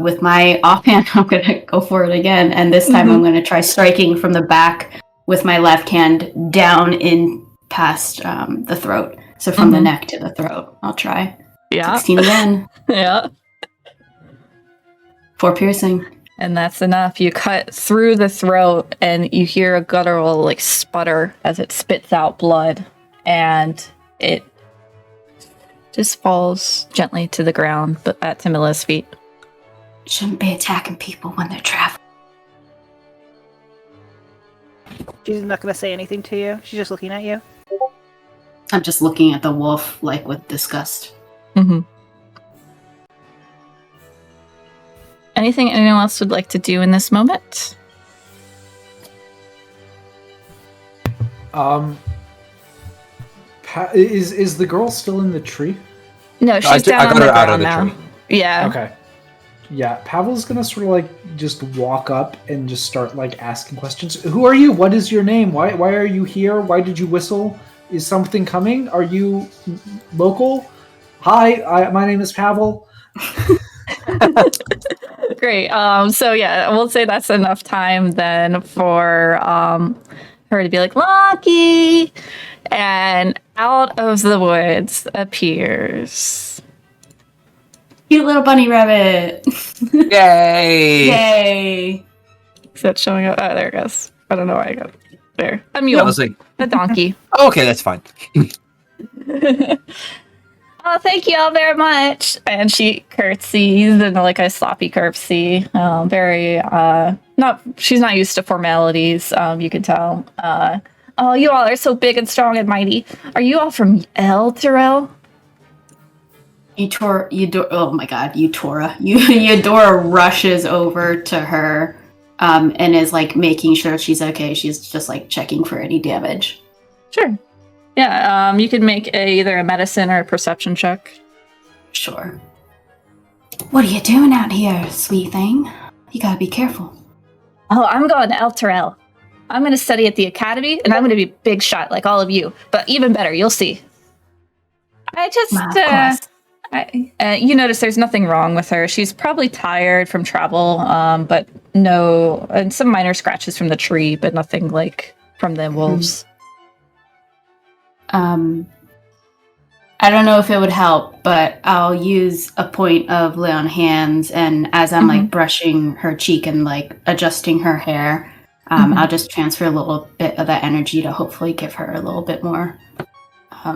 With my offhand, I'm going to go for it again. And this time I'm going to try striking from the back with my left hand down in past the throat. So from the neck to the throat. I'll try. Yeah. 16 again. Yeah. 4 piercing. And that's enough. You cut through the throat and you hear a guttural like sputter as it spits out blood. And it just falls gently to the ground, but at Tamila's feet. Shouldn't be attacking people when they're traveling. She's not going to say anything to you. She's just looking at you. I'm just looking at the wolf, like, with disgust. Mm-hmm. Anything anyone else would like to do in this moment? Is the girl still in the tree? No, she's down on the ground now. Yeah. Okay. Yeah, Pavel's gonna sort of like just walk up and just start like asking questions. Who are you? What is your name? Why are you here? Why did you whistle? Is something coming? Are you local? Hi, my name is Pavel. Great. So yeah, we'll say that's enough time then for her to be like, Lucky! And out of the woods appears Cute little bunny rabbit. Yay! Yay. Is that showing up? Oh, there it goes. I don't know why I got it. There. A mule. I was like, A donkey. oh, okay, that's fine. Oh, thank you all very much. And she curtsies in like a sloppy curtsy. Very she's not used to formalities, you can tell. Oh, you all are so big and strong and mighty. Are you all from Elturgard? Oh my god, Eudora rushes over to her and is like making sure she's okay. She's just like checking for any damage. Sure. Yeah, you can make either a medicine or a perception check. Sure. What are you doing out here, sweet thing? You gotta be careful. Oh, I'm going to Elturgard. I'm going to study at the academy, and I'm going to be big shot like all of you. But even better, you'll see. I just, you notice there's nothing wrong with her. She's probably tired from travel, but no, and some minor scratches from the tree, but nothing like from the wolves. I don't know if it would help, but I'll use a point of lay on hands, and as I'm like brushing her cheek and like adjusting her hair, I'll just transfer a little bit of that energy to hopefully give her a little bit more.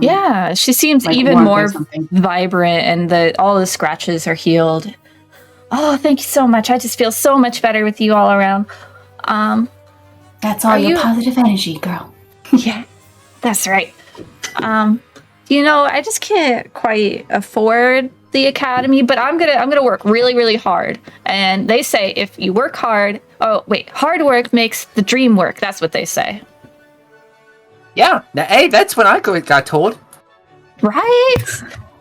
Yeah, she seems like even warmth more or something. vibrant, and all the scratches are healed. Oh, thank you so much. I just feel so much better with you all around. That's all your positive energy, girl. Yeah, that's right. I just can't quite afford the academy, but I'm gonna work really, really hard. And they say if you work hard, hard work makes the dream work. That's what they say. Yeah, hey, that's what I got told. Right?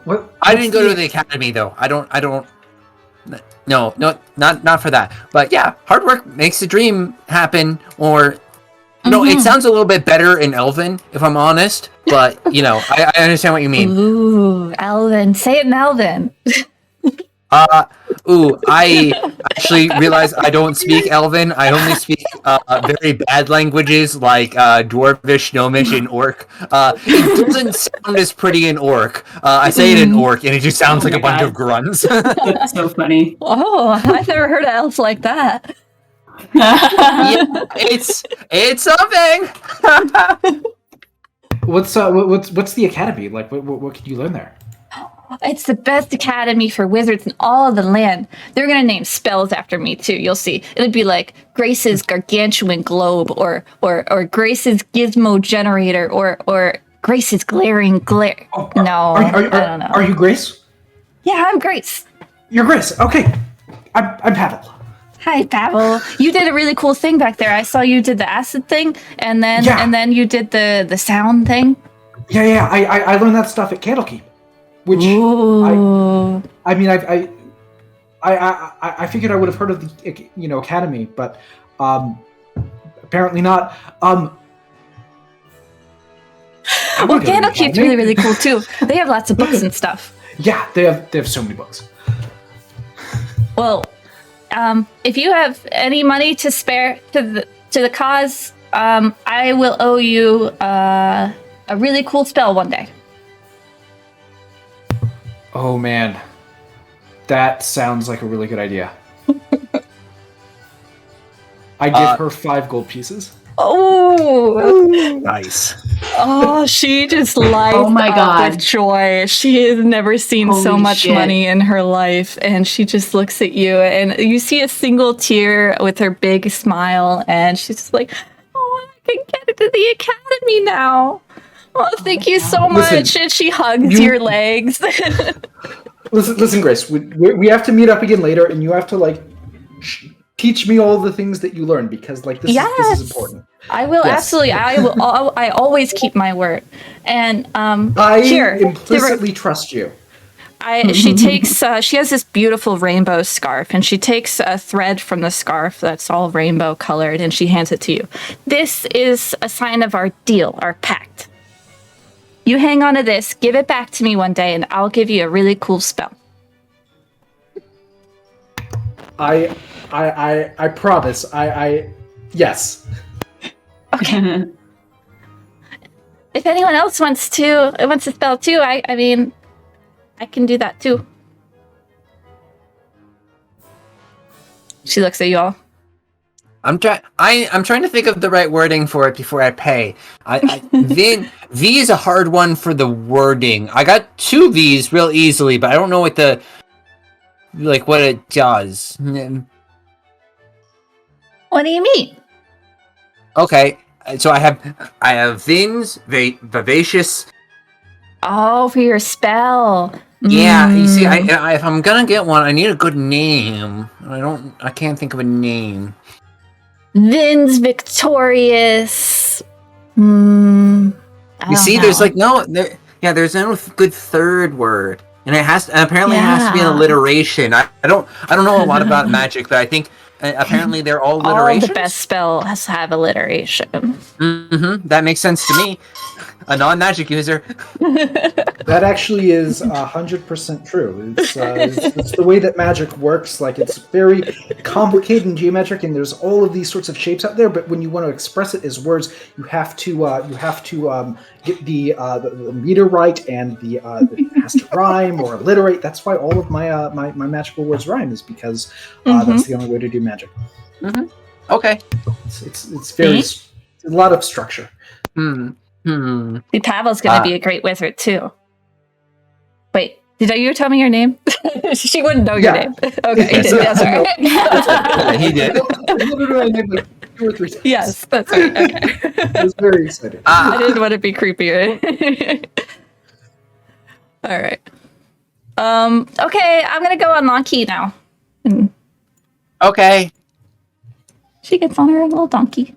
What? I didn't go to the academy though. I don't. No, not for that. But yeah, hard work makes the dream happen. Or, it sounds a little bit better in Elven, if I'm honest. But I understand what you mean. Ooh, Elven. Say it in Elven. I actually realize I don't speak Elven. I only speak very bad languages like Dwarvish, Gnomish, and Orc. It doesn't sound as pretty in Orc. I say it in Orc, and it just sounds like a bunch of grunts. That's so funny. Oh, I've never heard of elves like that. Yeah, it's something. What's the academy like? What can you learn there? It's the best academy for wizards in all of the land. They're gonna name spells after me too. You'll see. It'll be like Grace's gargantuan globe, or Grace's gizmo generator, or Grace's glaring glare. Oh, No, I don't know. Are you Grace? Yeah, I'm Grace. You're Grace. Okay. I'm Pavel. Hi, Pavel. You did a really cool thing back there. I saw you did the acid thing, and then you did the sound thing. Yeah. I learned that stuff at Candlekeep, which Ooh. I mean I figured I would have heard of the academy, but apparently not. Well, Candlekeep's really cool too. They have lots of books and stuff. Yeah, they have so many books. Well, if you have any money to spare to the cause, I will owe you a really cool spell one day. Oh man, that sounds like a really good idea. I give her 5 gold pieces. Oh, Nice. oh, she just lights Oh my up God. with joy. She has never seen so Holy much shit. money in her life, and she just looks at you, and you see a single tear with her big smile, and she's just like, "Oh, I can get into the academy now. Oh, thank you so much." Listen, and she hugs your legs. Listen, Grace. We have to meet up again later, and you have to teach me all the things that you learned, because this is important. I will Yes. absolutely. I will. I always keep my word. And I here, implicitly trust you. she takes. She has this beautiful rainbow scarf, and she takes a thread from the scarf that's all rainbow colored, and she hands it to you. This is a sign of our deal, our pact. You hang on to this, give it back to me one day, and I'll give you a really cool spell. I promise. Yes. Okay. If anyone else wants to spell too, I mean, I can do that too. She looks at you all. I'm trying to think of the right wording for it before I pay. V is a hard one for the wording. I got 2 V's real easily, but I don't know what what it does. What do you mean? Okay, so I have Vins, vivacious. Oh, for your spell. Yeah, you see, if I'm gonna get one, I need a good name. I can't think of a name. Vin's victorious. You see, there's there's no good third word, and apparently it has to be an alliteration. I don't know a lot about magic, but I think apparently they're all alliterations. All the best spells have alliteration. Mm-hmm. That makes sense to me. A non-magic user. That actually is 100% true. It's the way that magic works. It's very complicated and geometric, and there's all of these sorts of shapes out there. But when you want to express it as words, you have to get the meter right, and it has to rhyme or alliterate. That's why all of my my magical words rhyme, is because that's the only way to do magic. Mm-hmm. Okay. It's very a lot of structure. See, Pavel's going to be a great wizard too. Wait, did you tell me your name? She wouldn't know your name. Okay, Yes. that's right. Yeah, he did. Literally, I named 2 or 3 times. Yes, that's right. Okay. I was very excited. I didn't want to be creepy. All right. Okay, I'm gonna go on Monkey now. And Okay. she gets on her little donkey.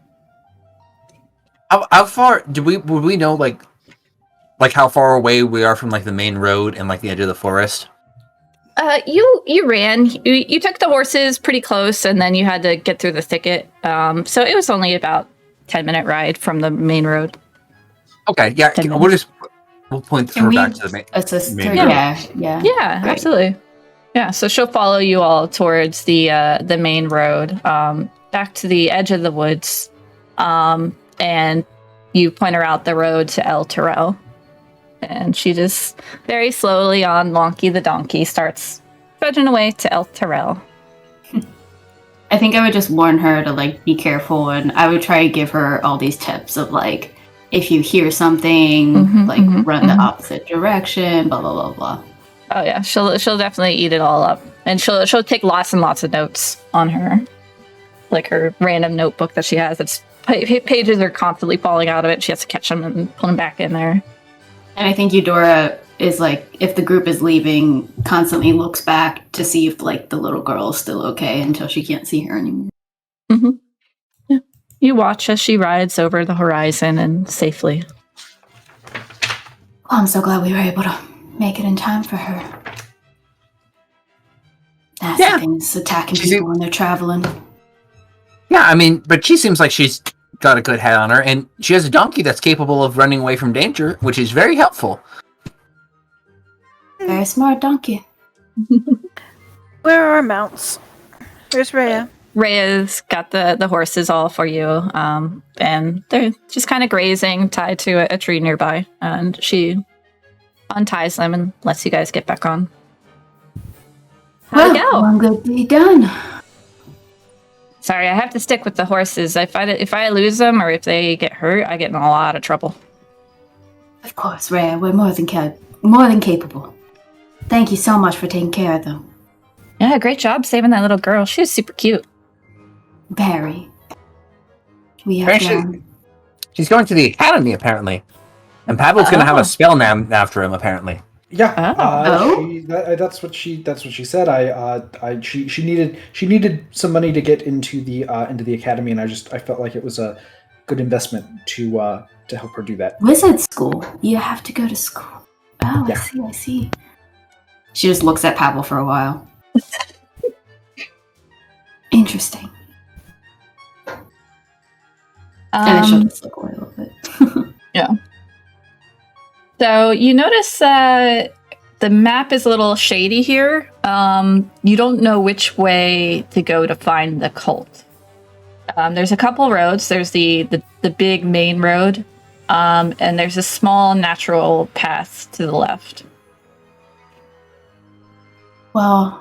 How far would we know like how far away we are from the main road and the edge of the forest? You ran. You took the horses pretty close, and then you had to get through the thicket. So it was only about 10-minute ride from the main road. Okay, yeah, 10 we'll point her back to the main. Assist main her? road. Yeah. Yeah, Great. absolutely. Yeah, so she'll follow you all towards the main road, back to the edge of the woods, and you point her out the road to Elturgard. And she just very slowly on Lonky the donkey starts trudging away to Elturgard. I think I would just warn her to be careful, and I would try to give her all these tips of if you hear something, run the opposite direction, blah blah blah blah. Oh yeah, she'll definitely eat it all up, and she'll take lots and lots of notes on her, like her random notebook that she has. It's pages are constantly falling out of it. She has to catch them and put them back in there. And I think Eudora is like, if the group is leaving, constantly looks back to see if like the little girl is still okay until she can't see her anymore. Mm-hmm. Yeah, you watch as she rides over the horizon and safely. Oh, I'm so glad we were able to make it in time for her. Nasty things attacking people when they're traveling. Yeah, I mean, but she seems like she's got a good head on her, and she has a donkey that's capable of running away from danger, which is very helpful. Very smart donkey. Where are our mounts? Where's Rhea? Rhea's got the horses all for you, and they're just kind of grazing, tied to a tree nearby, and she unties them and lets you guys get back on. How'd it go? I'm good to be done. Sorry, I have to stick with the horses. If I lose them or if they get hurt, I get in a lot of trouble. Of course, Rhea, we're more than capable. Thank you so much for taking care of them. Yeah, great job saving that little girl. She was super cute. Very. We have She's going to the academy, apparently. And Pavel's going to have a spell named after him, apparently. Yeah. Oh. That's what she said. She needed some money to get into the academy, and I felt like it was a good investment to help her do that. Wizard school. You have to go to school. Oh, yeah. I see. She just looks at Pavel for a while. Interesting. And then she'll just look away a little bit. Yeah. So you notice the map is a little shady here. You don't know which way to go to find the cult. There's a couple roads. There's the big main road, and there's a small natural path to the left. Well,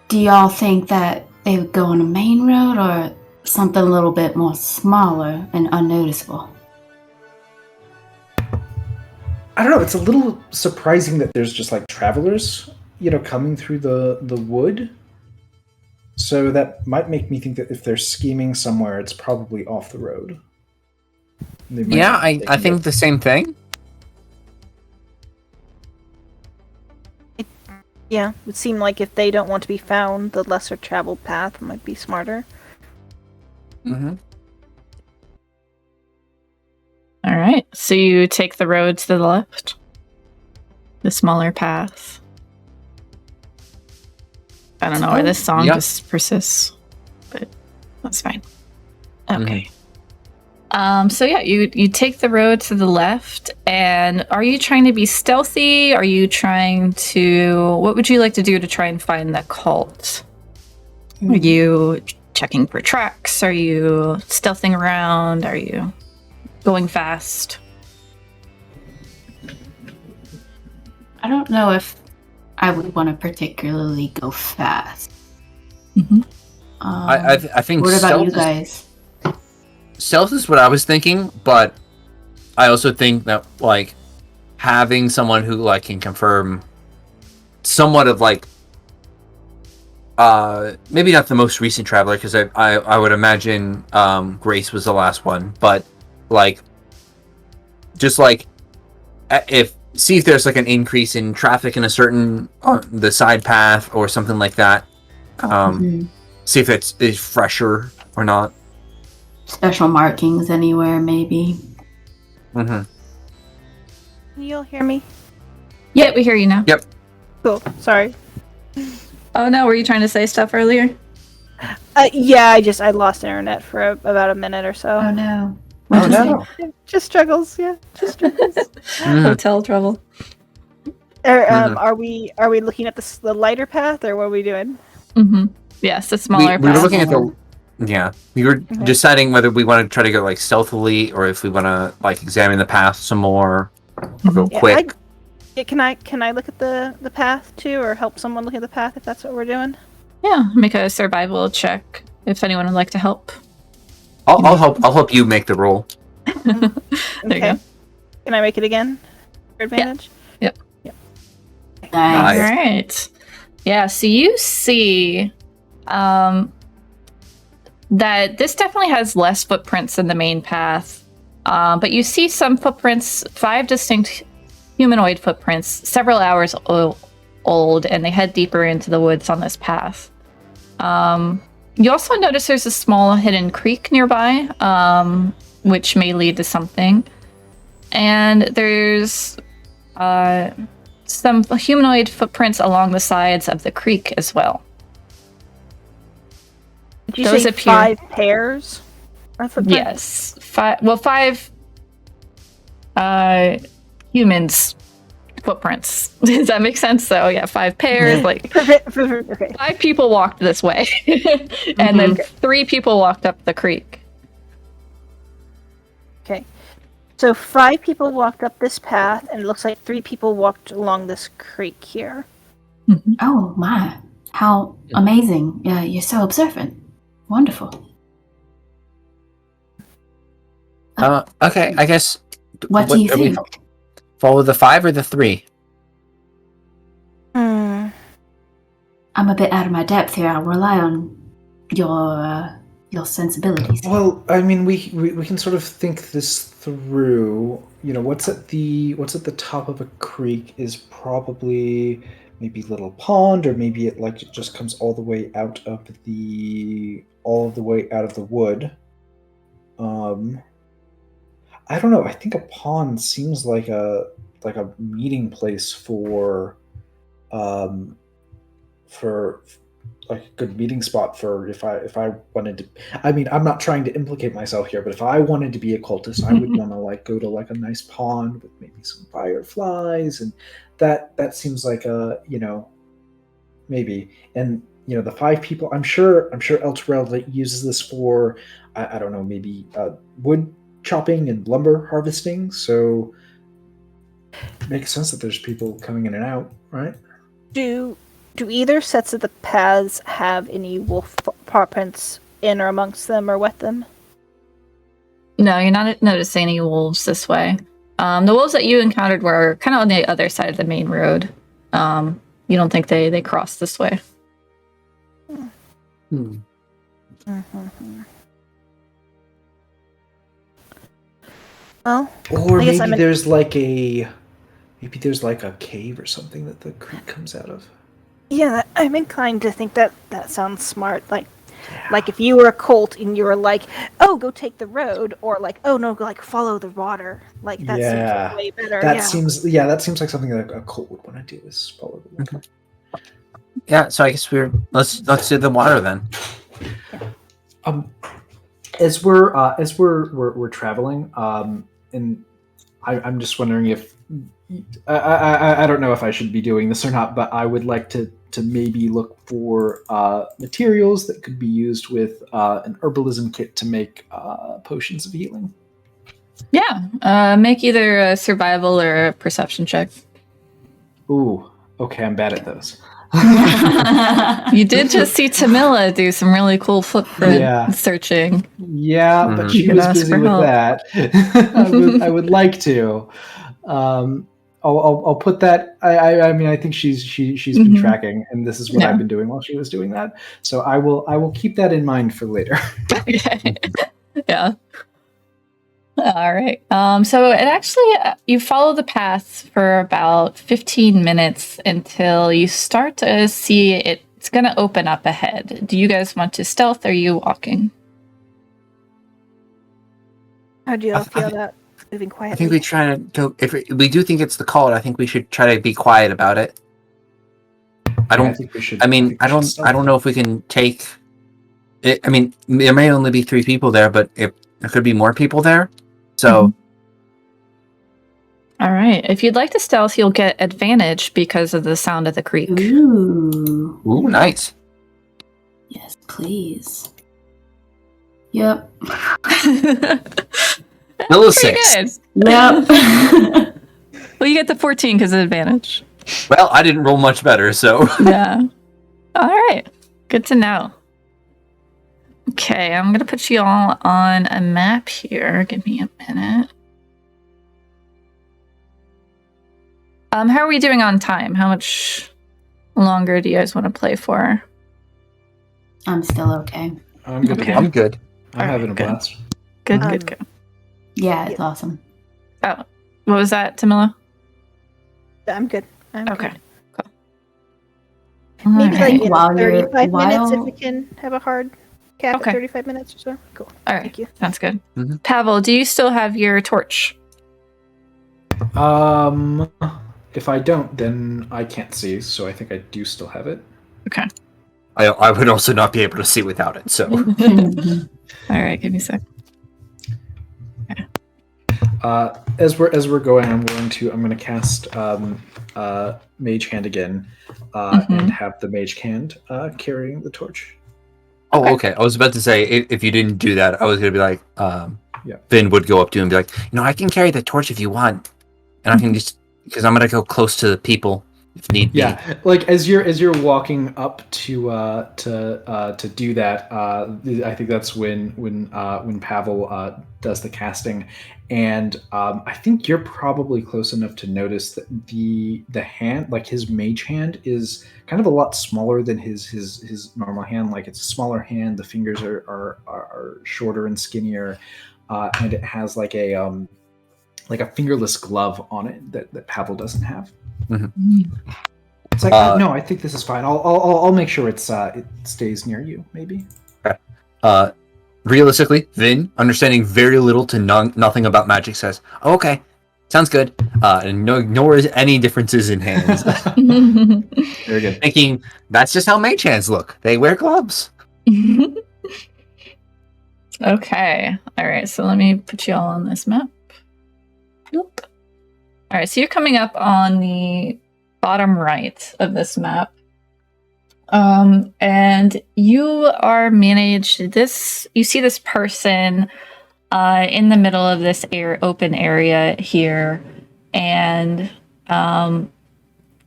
do y'all think that they would go on a main road or something a little bit more smaller and unnoticeable? I don't know. It's a little surprising that there's just like travelers, coming through the wood. So that might make me think that if they're scheming somewhere, it's probably off the road. Yeah, I think the same thing. Yeah, it would seem like if they don't want to be found, the lesser traveled path might be smarter. Mm-hmm. All right, so you take the road to the left, the smaller path. I don't know why this song just persists, but that's fine. Okay. So yeah, you take the road to the left, and are you trying to be stealthy? Are you trying to... What would you like to do to try and find the cult? Are you checking for tracks? Are you stealthing around? Are you going fast? I don't know if I would want to particularly go fast. Mm-hmm. I think what about you guys? Stealth is what I was thinking, but I also think that like having someone who like can confirm somewhat of like maybe not the most recent traveler, because I would imagine Grace was the last one, but like just like see if there's like an increase in traffic in a certain the side path or something like that. See if it's fresher or not. Special markings anywhere, maybe. Mm-hmm. Can you all hear me? Yeah, we hear you now. Yep. Cool. Sorry. Oh no, were you trying to say stuff earlier? Yeah, I lost internet for about a minute or so. Oh no. Oh no. Just struggles. Yeah, just struggles. Hotel trouble. Are we looking at the lighter path, or what are we doing? Mm-hmm. Yes, the smaller We were path. looking at the... Yeah, we were deciding whether we want to try to go like stealthily or if we want to like examine the path some more or go quick. Can I look at the path too, or help someone look at the path if that's what we're doing? Yeah, make a survival check if anyone would like to help. I'll help you make the roll. There you go. Can I make it again? For advantage? Yep. Okay. Nice. All right. Yeah, so you see that this definitely has less footprints than the main path. But you see some footprints, 5 distinct humanoid footprints, several hours old, and they head deeper into the woods on this path. You also notice there's a small hidden creek nearby, which may lead to something. And there's some humanoid footprints along the sides of the creek as well. Did you Those say appear- 5 pairs of footprints? Yes. 5 humans footprints. Does that make sense? So yeah, 5 pairs, like Okay. 5 people walked this way. And then 3 people walked up the creek. Okay. So 5 people walked up this path, and it looks like 3 people walked along this creek here. Oh my! How amazing! Yeah, you're so observant. Wonderful. Okay, I guess. What do you are we think? follow the 5 or the 3? I'm a bit out of my depth here. I'll rely on your sensibilities. Well, I mean, we can sort of think this through. You know, what's at the top of a creek is probably maybe little pond, or maybe it just comes all the way out of the wood. I don't know. I think a pond seems like a meeting place for like a good meeting spot for if I wanted to. I mean, I'm not trying to implicate myself here, but if I wanted to be a cultist, I would want to go to a nice pond with maybe some fireflies, and that seems like a maybe. And the 5 people. I'm sure Elturgard uses this for I don't know, maybe wood chopping and lumber harvesting. So it makes sense that there's people coming in and out, right? Do either sets of the paths have any wolf paw prints in or amongst them or with them? No, you're not noticing any wolves this way. The wolves that you encountered were kind of on the other side of the main road. You don't think they crossed this way. Well, Or I guess maybe I'm in- there's like a cave or something that the creek comes out of. yeah, I'm inclined to think that sounds smart. Like if you were a cult and you were like, oh, go take the road, or like, oh no, go follow the water. That seems like way better. That seems like something that a cult would want to do, is follow the water. Yeah, so I guess let's do the water then. As we're traveling, and I'm just wondering if I don't know if I should be doing this or not, but I would like to maybe look for materials that could be used with an herbalism kit to make potions of healing. Yeah. Make either a survival or a perception check. Ooh, okay, I'm bad at those. You did just see Tamila do some really cool footprint searching. Yeah, but she You was can ask busy for with help. that. I would like to. I'll put that. I mean, I think she's been tracking, and this is what I've been doing while she was doing that. So I will keep that in mind for later. Okay. Yeah. All right. So it actually, you follow the path for about 15 minutes until you start to see it's going to open up ahead. Do you guys want to stealth, or are you walking? How do you all feel about moving quietly? I think we try to go. If we do think it's the cult, I think we should try to be quiet about it. I think we should. I mean, I don't know if we can take it. I mean, there may only be 3 people there, but there could be more people there. So, All right. If you'd like to stealth, you'll get advantage because of the sound of the creek. Ooh. ooh, nice. Yes, please. Yep. Still a Pretty 6. good. Yep. Well, you get the 14 because of advantage. Well, I didn't roll much better, so. Yeah. All right. Good to know. Okay, I'm going to put you all on a map here. Give me a minute. How are we doing on time? How much longer do you guys want to play for? I'm still okay. I'm good. Okay. I'm good. I'm having a good. blast. Good, Um, good, good. Yeah, it's awesome. Oh, what was that, Tamila? I'm good. I'm Okay. good. All Maybe right. like in While you're- 35 minutes if while- we can have a hard cap Okay. at 35 minutes or so. Cool. All right. Thank you. Sounds good. Mhm. Pavel, do you still have your torch? If I don't, then I can't see. So I think I do still have it. Okay. I would also not be able to see without it. So All right. Give me a sec. As we're going, I'm going to cast Mage Hand again, and have the Mage Hand carrying the torch. Oh, okay. I was about to say, if you didn't do that, I was going to be like, Yeah. Finn would go up to him and be like, I can carry the torch if you want. And I can just, because I'm going to go close to the people if need be. Yeah, like as you're walking up to do that, I think that's when Pavel does the casting, and I think you're probably close enough to notice that the hand, like his mage hand, is kind of a lot smaller than his normal hand. Like it's a smaller hand. The fingers are shorter and skinnier, and it has like a fingerless glove on it that Pavel doesn't have. It's like no, I think this is fine. I'll make sure it stays near you. Maybe. Realistically, Vin, understanding very little to nothing about magic, says, oh, "Okay, sounds good," and ignores any differences in hands. Very good. Thinking that's just how mage hands look. They wear gloves. Okay. All right. So let me put you all on this map. Nope. All right. So you're coming up on the bottom right of this map. And you are managed this, you see this person in the middle of this open area here, and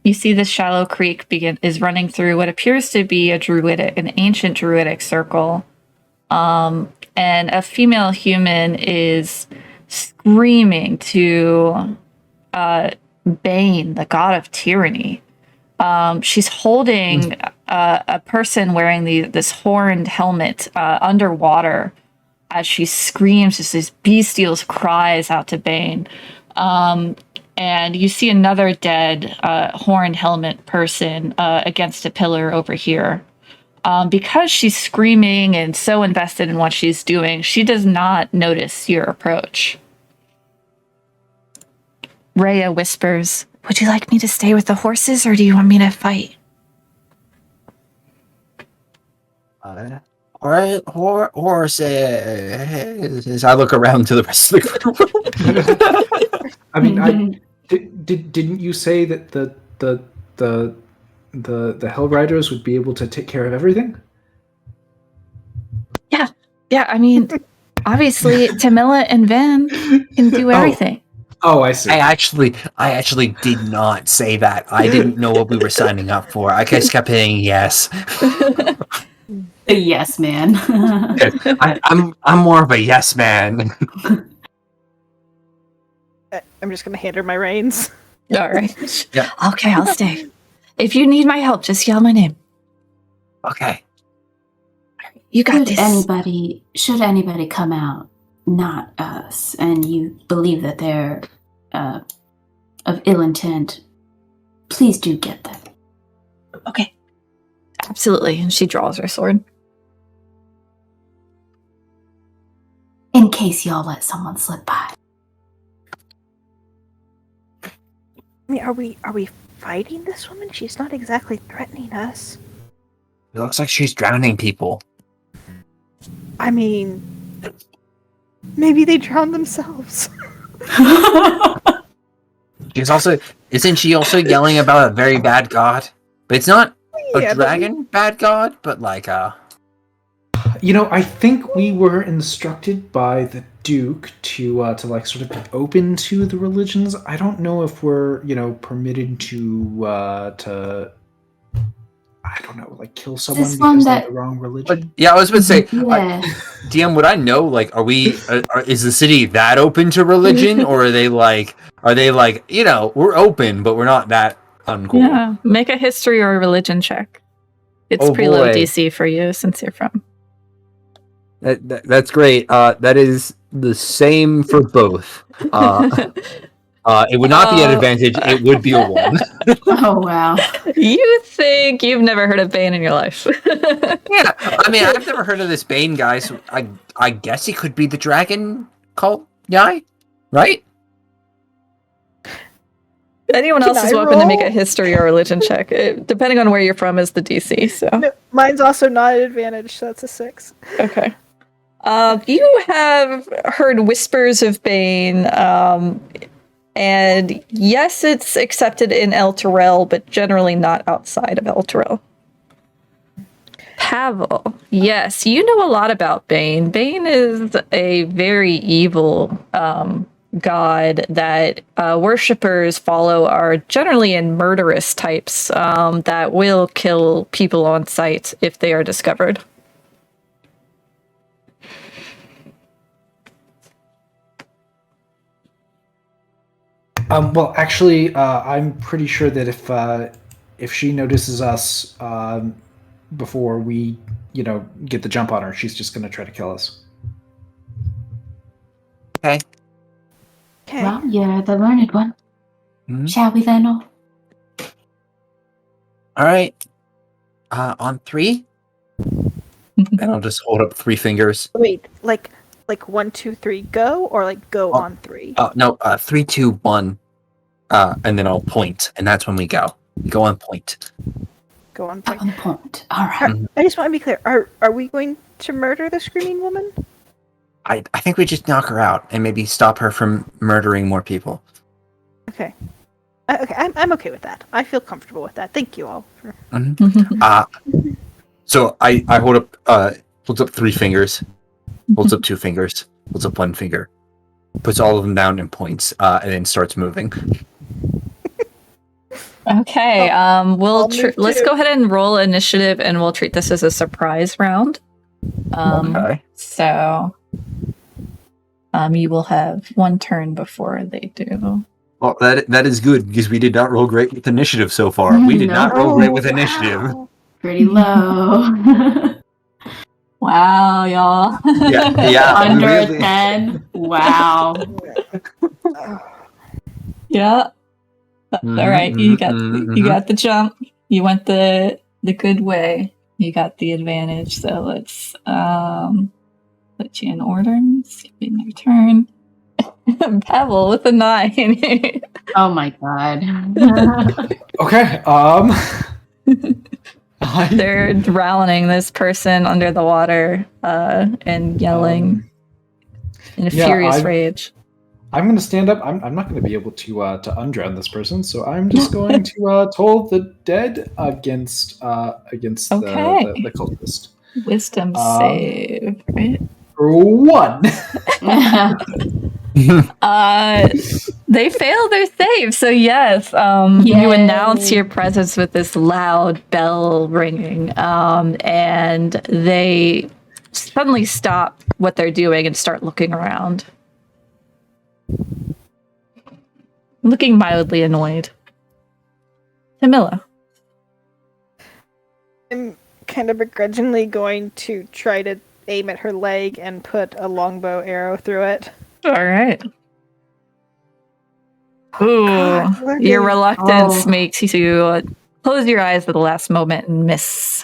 you see this shallow creek is running through what appears to be an ancient druidic circle. And a female human is screaming to Bane, the god of tyranny. She's holding a person wearing this horned helmet underwater as she screams just these bestial cries out to Bane. And you see another dead horned helmet person against a pillar over here. Because she's screaming and so invested in what she's doing, she does not notice your approach. Rhea whispers, "Would you like me to stay with the horses, or do you want me to fight?" Horses. I look around to the rest of the group. I mean, didn't you say that the Hell Riders would be able to take care of everything? Yeah, I mean, obviously, Tamila and Van can do everything. Oh, I see. I actually did not say that. I didn't know what we were signing up for. I just kept saying yes. Yes, man. I'm more of a yes man. I'm just gonna hand her my reins. All right. Yeah. Okay, I'll stay. If you need my help, just yell my name. Okay. You got Should this. should anybody come out, not us, and you believe that they're of ill intent, please do get them. Okay. Absolutely. And she draws her sword. In case y'all let someone slip by. I mean, are we fighting this woman? She's not exactly threatening us. It looks like she's drowning people. I mean, maybe they drowned themselves. Isn't she also yelling about a very bad god? But it's not a Yeah, but dragon bad god, but like I think we were instructed by the Duke to like sort of be open to the religions. I don't know if we're permitted to I don't know, like kill someone This one because they're that- the wrong religion. But yeah, I was going to say, Yeah. DM, would I know? Like, is the city that open to religion, or are they like, we're open, but we're not that uncool? Yeah, make a history or a religion check. It's Oh, pretty low boy. DC for you since you're from. That's great. That is the same for both. It would not be an advantage. It would be a 1. Oh wow. You think you've never heard of Bane in your life? Yeah, I mean, I've never heard of this Bane guy, so I guess he could be the dragon cult guy, right? Anyone Can else is I welcome to make a roll? history or religion check. Depending on where you're from is the DC. So No, mine's also not an advantage, so that's a 6. okay. You have heard whispers of Bane, and yes, it's accepted in Elturgard, but generally not outside of Elturgard. Pavel, yes, you know a lot about Bane. Bane is a very evil god that worshippers follow are generally in murderous types that will kill people on sight if they are discovered. Well, actually, I'm pretty sure that if she notices us before we, get the jump on her, she's just going to try to kill us. Okay. Okay. Well, you're the learned one. Mhm. Shall we then? All? All right. On 3, and I'll just hold up 3 fingers. Wait, like 1, 2, 3, go, or like go Oh. on 3? No, 3, 2, 1, and then I'll point, and that's when we go. We go on point. Go on point. On point. All right. I just want to be clear. Are we going to murder the screaming woman? I think we just knock her out and maybe stop her from murdering more people. Okay. Okay, I'm okay with that. I feel comfortable with that. Thank you all. For... So I hold up holds up 3 fingers, holds up 2 fingers, holds up 1 finger, puts all of them down and points, and then starts moving. Okay, I'll move let's too. go ahead and roll initiative, and we'll treat this as a surprise round. Okay. So, you will have 1 turn before they do. Well, that is good because we did not roll great with initiative so far. We did not roll great with initiative. Pretty low. Wow, y'all! Yeah. Under really- a 10. Wow. Yeah. All right, you got the jump. You went the good way. You got the advantage. So let's put you in order. Skipping your turn. Pavel with a 9. Oh my god. Okay. They're drowning this person under the water and yelling in a furious rage. I'm going to stand up. I'm not going to be able to undrown this person, so I'm just going to toll the dead against Okay. the cultist. Wisdom save, right? 1. They fail their save, so yes, you Yay. announce your presence with this loud bell ringing, and they suddenly stop what they're doing and start looking around. Looking mildly annoyed. Camilla. I'm kind of begrudgingly going to try to aim at her leg and put a longbow arrow through it. All right. Ooh, God, your reluctance Oh. makes you close your eyes at the last moment and miss.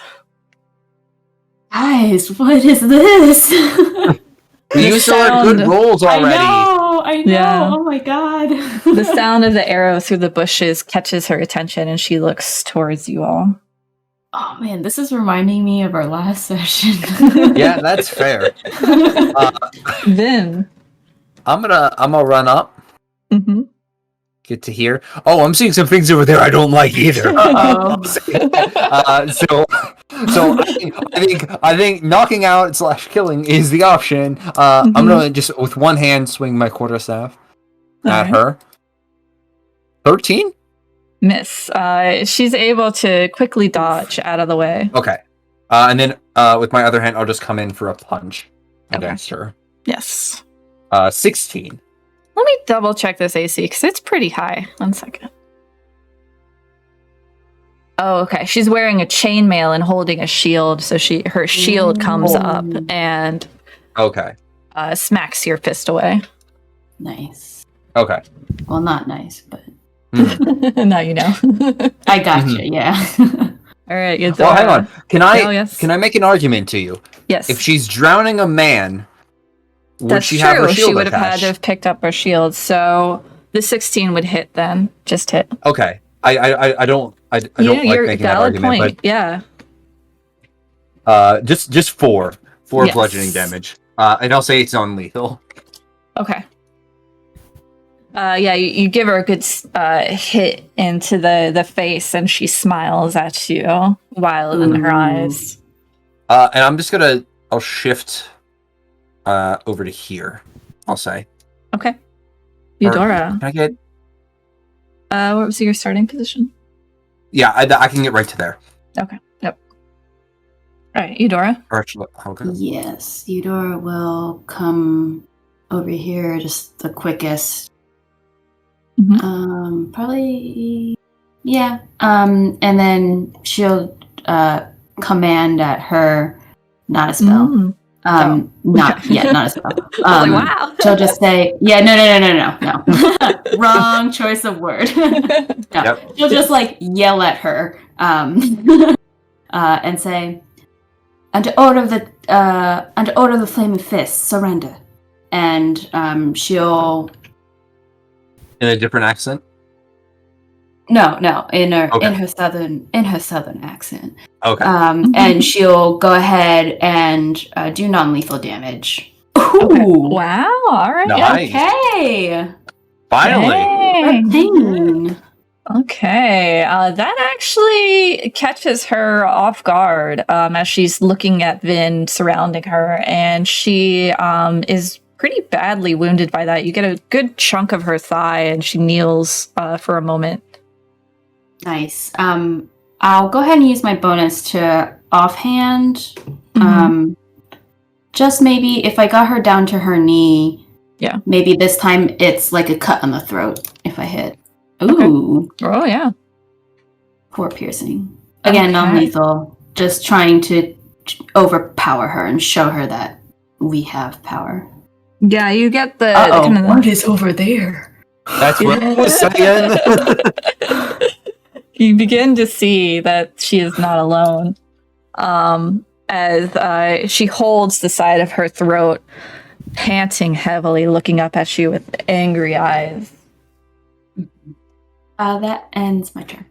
Guys, what is this? We used to have good sound- rolls already. I know. Yeah. Oh my god. The sound of the arrow through the bushes catches her attention, and she looks towards you all. Oh man, this is reminding me of our last session. Yeah, that's fair. Then, I'm gonna run up. mhm. Get to here. Oh, I'm seeing some things over there I don't like either. Uh-oh. So I think knocking out / killing is the option. I'm gonna just with one hand swing my quarterstaff at Alright. her. 13? miss. She's able to quickly dodge out of the way. Okay. And then with my other hand, I'll just come in for a punch against her. Yes. 16. Let me double check this AC because it's pretty high. 1 second. Oh, okay. She's wearing a chainmail and holding a shield, so her shield comes up and Okay. Smacks your fist away. Nice. Okay. Well, not nice, but Now you know. I got you. Yeah. All right. It's Well, hang on. Can I yes. can I make an argument to you? Yes. If she's drowning a man, would That's she true. have her shield She would have had attached? to have picked up her shield. So the 16 would hit then. Just hit. Okay. I don't like you're making that valid argument, point. Yeah. but just four Yes. bludgeoning damage. And I'll say it's non-lethal. Okay. Yeah, you give her a good hit into the face, and she smiles at you, wild in her eyes. And I'm just I'll shift over to here. I'll say. Okay. Eudora, Can I get? what was your starting position? Yeah, I can get right to there. Okay. Yep. All right, Eudora. Or actually, okay. Yes, Eudora will come over here just the quickest. Mhm. Probably, yeah. And then she'll command at her, not a spell. Mm. Not a spell. I was like, wow. She'll just say, yeah, no. Wrong choice of word. No, Yep. she'll just like yell at her, and say, under order of the Flaming Fist, surrender. And she'll In a different accent. no in Okay. her southern accent. Okay. And she'll go ahead and do non-lethal damage. Okay. Ooh. Wow. All right. Nice. Okay. Finally. Dang. 13. Okay, that actually catches her off guard as she's looking at Vin surrounding her, and she is pretty badly wounded by that. You get a good chunk of her thigh, and she kneels for a moment. Nice. I'll go ahead and use my bonus to offhand. Mhm. Just maybe if I got her down to her knee. Yeah. Maybe this time it's like a cut on the throat if I hit. Ooh. Oh yeah. 4 piercing. Again, Okay. non-lethal. Just trying to overpower her and show her that we have power. Yeah, you get the Uh-oh. kind of What is over there? That's what I was saying. you begin to see that she is not alone. As she holds the side of her throat, panting heavily, looking up at you with angry eyes. That ends my turn.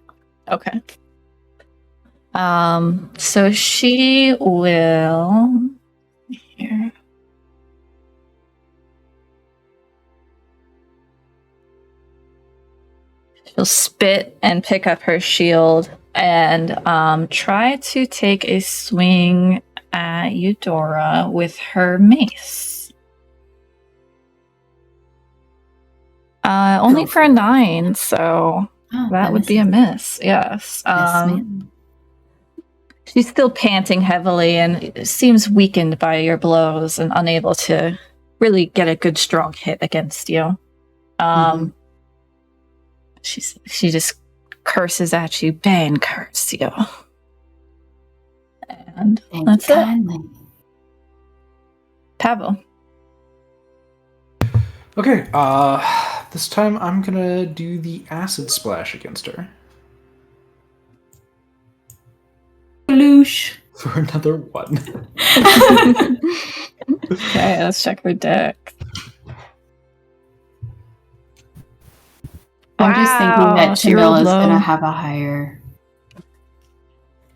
Okay. So she will here. She'll spit and pick up her shield and try to take a swing at Eudora with her mace. Only for a 9, so that would be a miss. Yes. She's still panting heavily and seems weakened by your blows and unable to really get a good strong hit against you. She just curses at you, Bane curse you. And that's it. Pavel. Okay, this time I'm gonna do the acid splash against her. Loosh. For another 1. Okay, let's check her deck. I'm just thinking that she rolled Chamilla's low. gonna have a higher.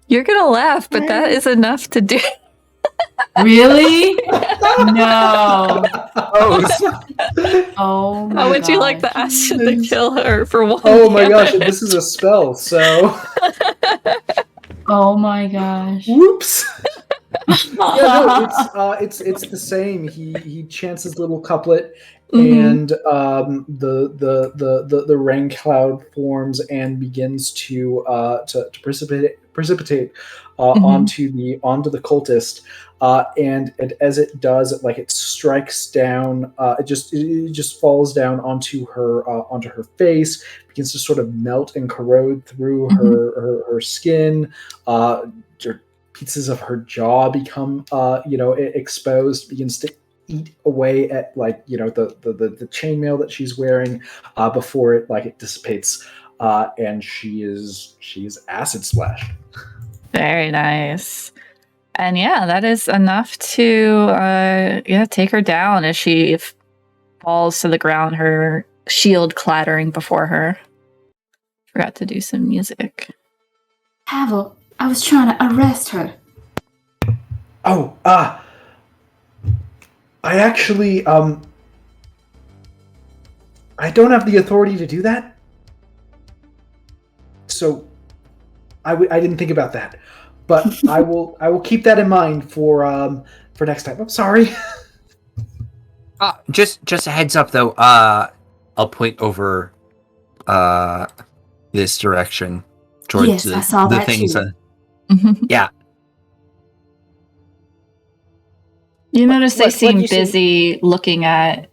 You're gonna laugh, but that is enough to do. Really? No. Oh my How would you like gosh. the acid to kill her for 1? Oh my gosh, damage? this is a spell, so Oh my gosh. whoops. no, it's the same. He chants his little couplet, and the rain cloud forms and begins to precipitate onto the cultist. And as it does, it strikes down. It just falls down onto her face, begins to sort of melt and corrode through her skin. Pieces of her jaw become exposed, begins to eat away at the chainmail that she's wearing before it dissipates, and she's acid splashed. Very nice. And yeah, that is enough to take her down as she falls to the ground, her shield clattering before her. Forgot to do some music. Pavel, I was trying to arrest her. Oh, I actually, I don't have the authority to do that. So, I didn't think about that, but I will keep that in mind for next time. I'm sorry. Just a heads up though. I'll point over, this direction towards I saw the that things. too. Yeah. You notice they What'd seem you see? busy looking at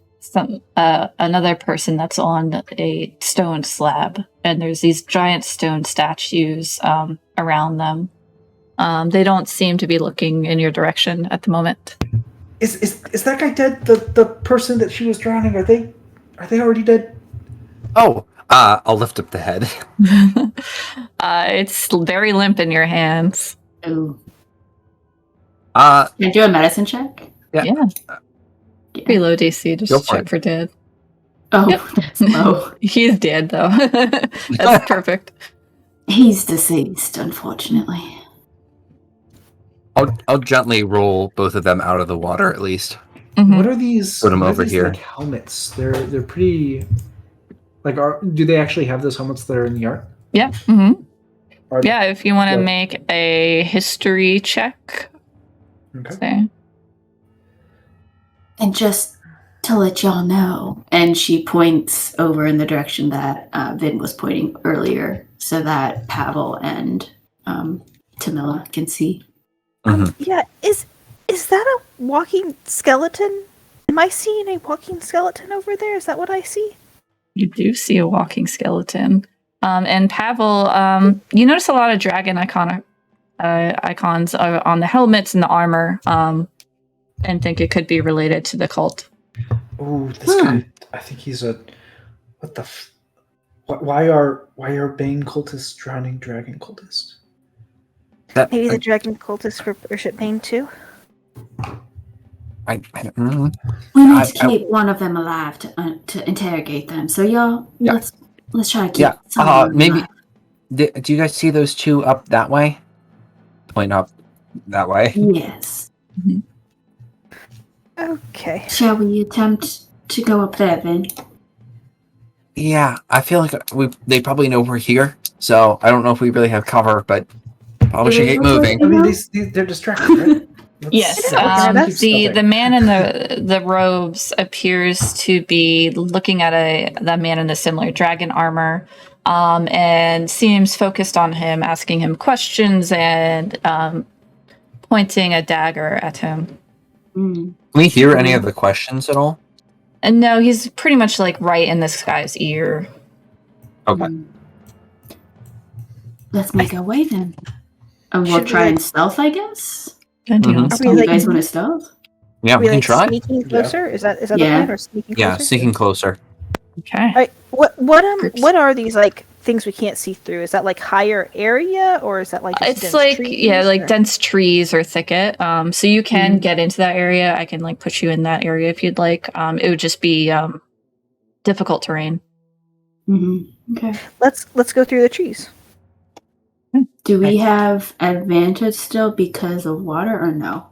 another person that's on a stone slab, and there's these giant stone statues around them. They don't seem to be looking in your direction at the moment. Is that guy dead? The person that she was drowning, are they already dead? Oh, I'll lift up the head. It's very limp in your hands. Ooh. Can I do a medicine check? Yeah. Pretty low DC, Go just for check it. for dead. Oh, Yep. that's low. He's dead, though. That's perfect. He's deceased, unfortunately. I'll gently roll both of them out of the water at least. What are these? Put 'em what are over these, here. Like, helmets. They're pretty. Do they actually have those helmets that are in the art? Yeah. Yeah, if you want to Yep. make a history check. Okay. Say. And just to let y'all know, and she points over in the direction that Vin was pointing earlier, so that Pavel and Tamila can see. Yeah, is that a walking skeleton? Am I seeing a walking skeleton over there? Is that what I see? You do see a walking skeleton. And Pavel, you notice a lot of dragon icons on the helmets and the armor, and think it could be related to the cult. Oh, this guy. I think he's a. What the? Why are Bane cultists drowning dragon cultists? Maybe the dragon cultists worship Bane too? I don't know. We need to keep one of them alive to interrogate them. So y'all, Yeah. let's try to keep some of them maybe. alive. Do you guys see those two up that way? Point up that way. Yes. Okay. Shall we attempt to go up there, Vin? Yeah, I feel like they probably know we're here, so I don't know if we really have cover, but probably should get moving. I mean, they're distracted, right? Yes, Let's keep the stepping. man in the robes appears to be looking at the man in the similar dragon armor, and seems focused on him, asking him questions and pointing a dagger at him. Mm. Can we hear any of the questions at all? And no, he's pretty much like right in this guy's ear. Okay. Let's make our way then. And we'll Should we, try like- and stealth, I guess. And he Mhm. wants Are to- we, You like- guys want to stealth? Yeah, we can like try. sneaking closer? Is that the Yeah. plan, or sneaking closer? Yeah, sneaking closer. Okay. All right. Groups. What are these like things we can't see through? Is that like higher area, or is that like just It's dense like trees, like or- dense trees or thicket. So you can Mhm. get into that area. I can like put you in that area if you'd like. It would just be difficult terrain. Mm-hmm. Okay. Let's go through the trees. Do we Okay. have advantage still because of water or no?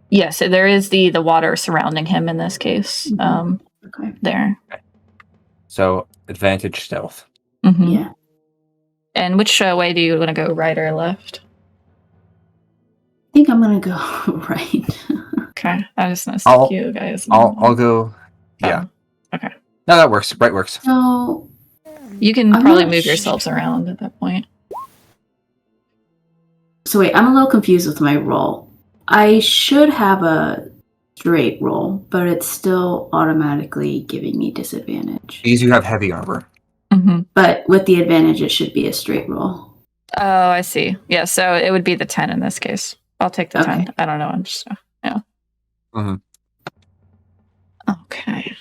Yes, there is the water surrounding him in this case. Mhm. Okay. There. So advantage stealth. Mhm. Yeah. And which way do you want to go, right or left? think I'm gonna go right. Okay, I just gonna stick you guys. I'll go. Yeah. Okay. No, that works. Right works. So You can I'm probably not move sure. yourselves around at that point. So wait, I'm a little confused with my roll. I should have a straight roll, but it's still automatically giving me disadvantage. Because you have heavy armor. Mm-hmm. But with the advantage, it should be a straight roll. Oh, I see. Yeah, so it would be the 10 in this case. I'll take the Okay. 10. I don't know. I'm just, yeah. Mhm. Okay.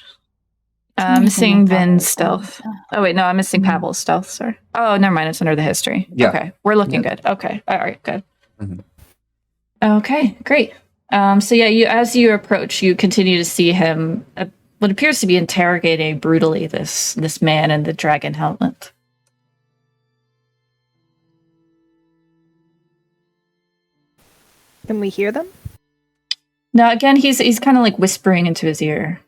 I'm missing Vin's stealth. Oh, wait, no, I'm missing Pavel's stealth, sorry. Oh, never mind. It's under the history. Yeah. Okay, we're looking good. Okay, all right, good. Mhm. Okay, great. So yeah, as you approach, you continue to see him, what appears to be interrogating brutally this man in the dragon helmet. Can we hear them? Now, again, he's kind of like whispering into his ear.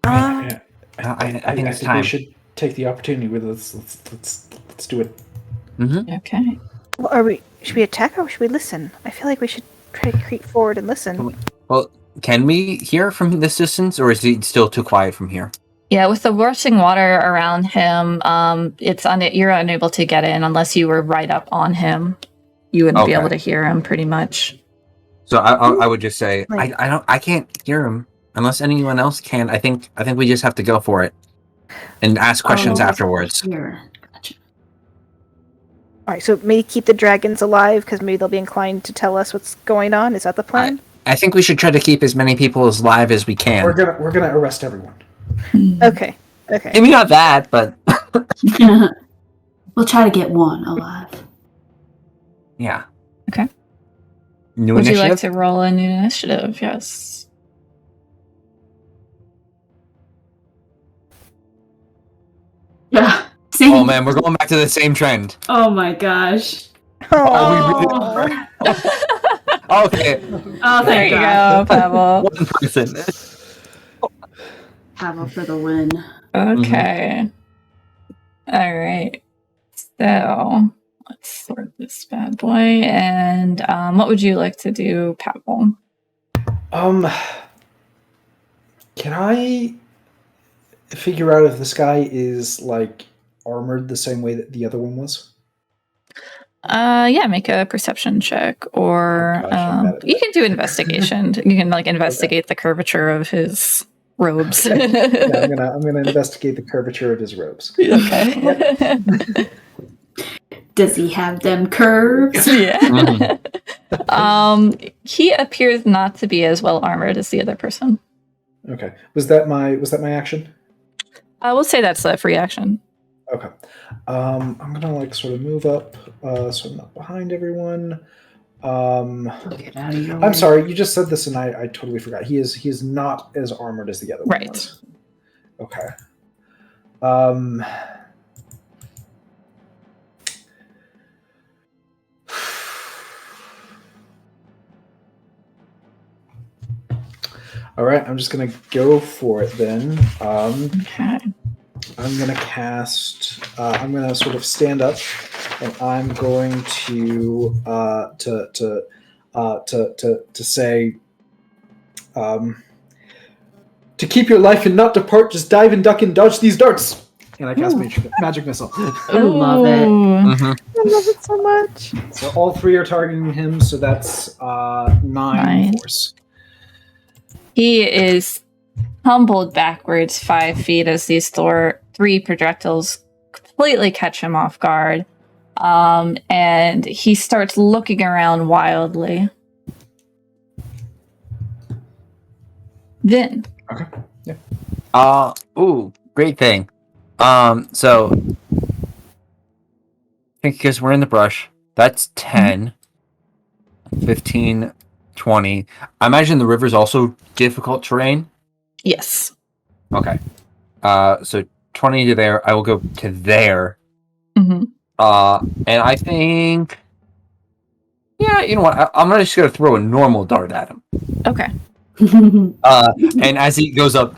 Yeah. I think it's time. We should take the opportunity with us. Let's do it. Mm-hmm. Okay. Well, should we attack or should we listen? I feel like we should try to creep forward and listen. Well, can we hear from this distance, or is he still too quiet from here? Yeah, with the rushing water around him, you're unable to get in unless you were right up on him. You wouldn't be Okay. able to hear him, pretty much. So I would just say Right. I can't hear him unless anyone else can. I think we just have to go for it and ask questions Oh, afterwards. Here. Gotcha. All right, so maybe keep the dragons alive because maybe they'll be inclined to tell us what's going on. Is that the plan? I think we should try to keep as many people as alive as we can. We're gonna arrest everyone. Okay. Okay. Maybe not that, but We'll try to get one alive. yeah. Okay. New Would initiative. you like to roll a new initiative? Yes. Yeah. Same. Oh man, we're going back to the same trend. Oh my gosh. Oh, we Okay, Oh, There thank you God. go, Pavel. one person. Pavel for the win. Okay. All right. So let's sort this bad boy. And what would you like to do, Pavel? Can I figure out if this guy is like armored the same way that the other one was? Yeah, make a perception check, or Oh, gosh, I'm bad at you that. can do investigation. You can like investigate the curvature of his robes. Yeah, I'm gonna investigate the curvature of his robes. Okay. Does he have them curves? Yeah. He appears not to be as well armored as the other person. Okay. Was that my action? I will say that's a free action. Okay. I'm gonna like sort of move up so I'm not behind everyone. Get out of your way. I'm sorry, you just said this and I totally forgot. He is not as armored as the other one Right. was. Okay. All right, I'm just gonna go for it then. Okay. I'm gonna cast. I'm gonna sort of stand up, and I'm going to say, to keep your life and not depart, just dive and duck and dodge these darts. And I cast magic missile. I love it. Ooh. Mhm. I love it so much. So all three are targeting him. So that's 9 force. He is tumbled backwards 5 feet as these three projectiles completely catch him off guard. And he starts looking around wildly. Vin. Okay. Yeah. Ooh, great thing. So I think because we're in the brush, that's 10, 15, 20. I imagine the river's also difficult terrain. Yes. Okay. So 20 to there. I will go to there. Mm-hmm. And I think, yeah, you know what? I'm just gonna throw a normal dart at him. Okay. And as he goes up,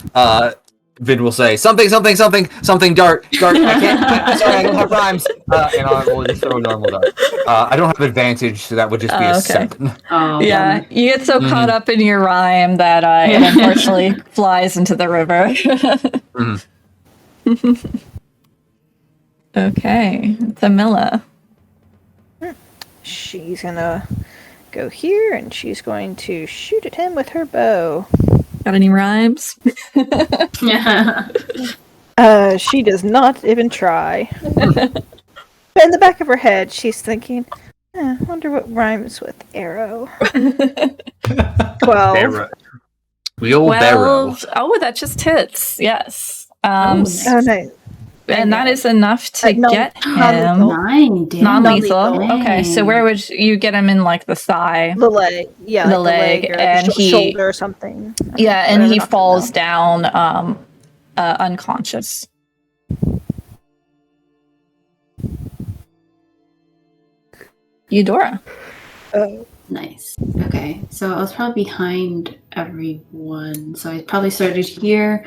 Vid will say something, dart. I can't. Sorry, I don't have rhymes. And I will just throw a normal dart. I don't have advantage, so that would just be a 7. Oh, Yeah, you get so caught up in your rhyme that it unfortunately flies into the river. Okay, Tamila. She's gonna go here, and she's going to shoot at him with her bow. Got any rhymes? She does not even try. But in the back of her head, she's thinking, wonder what rhymes with arrow. 12. Barrow. The old barrow. Oh, that just hits. Yes. Oh, nice. And that is enough to get him. 9 damage. Non-lethal. Dang. Okay, so where would you get him in, like, the thigh? The leg. Yeah, The like leg, or and the he- shoulder or something. Yeah, and he Whatever, falls down unconscious. Eudora. Oh. Nice. Okay, so I was probably behind everyone. So I probably started here.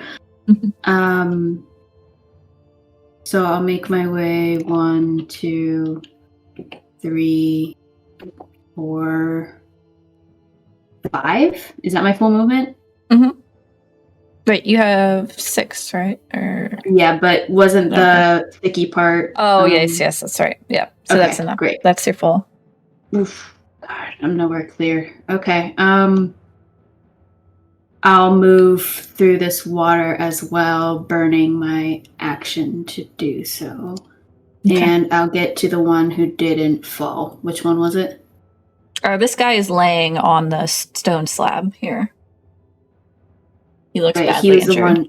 So I'll make my way 1, 2, 3, 4, 5. Is that my full movement? Wait, you have 6, right? Or Yeah, but wasn't the sticky part? yes, that's right. Yeah, so okay, that's enough. great. That's your full. Oof. God, I'm nowhere clear. Okay. I'll move through this water as well, burning my action to do so. Okay. And I'll get to the one who didn't fall. Which one was it? This guy is laying on the stone slab here. He looks Right, badly he was injured. the one.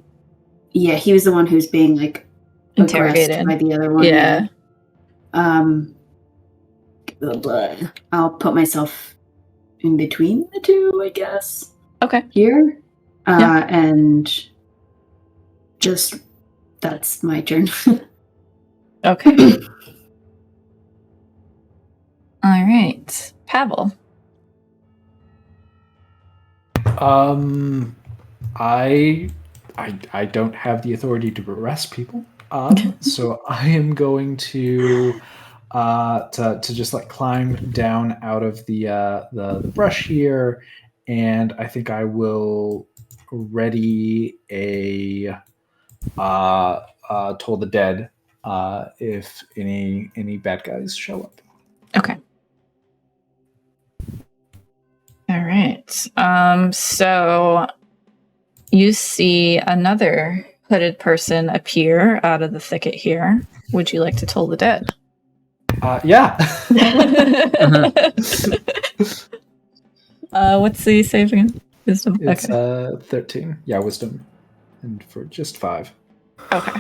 Yeah, he was the one who's being like Interrogated. aggressed by the other one. Yeah. I'll put myself in between the two, I guess. Okay. Here. Yeah. And just that's my turn. Okay. All right. Pavel. I don't have the authority to arrest people. So I am going to just like climb down out of the brush here, and I think I will ready a Toll the Dead if any bad guys show up. Okay. All right. So you see another hooded person appear out of the thicket here. Would you like to toll the dead? Yeah. What's the saving? Wisdom. It's Okay. 13. Yeah, wisdom, and for just 5. Okay.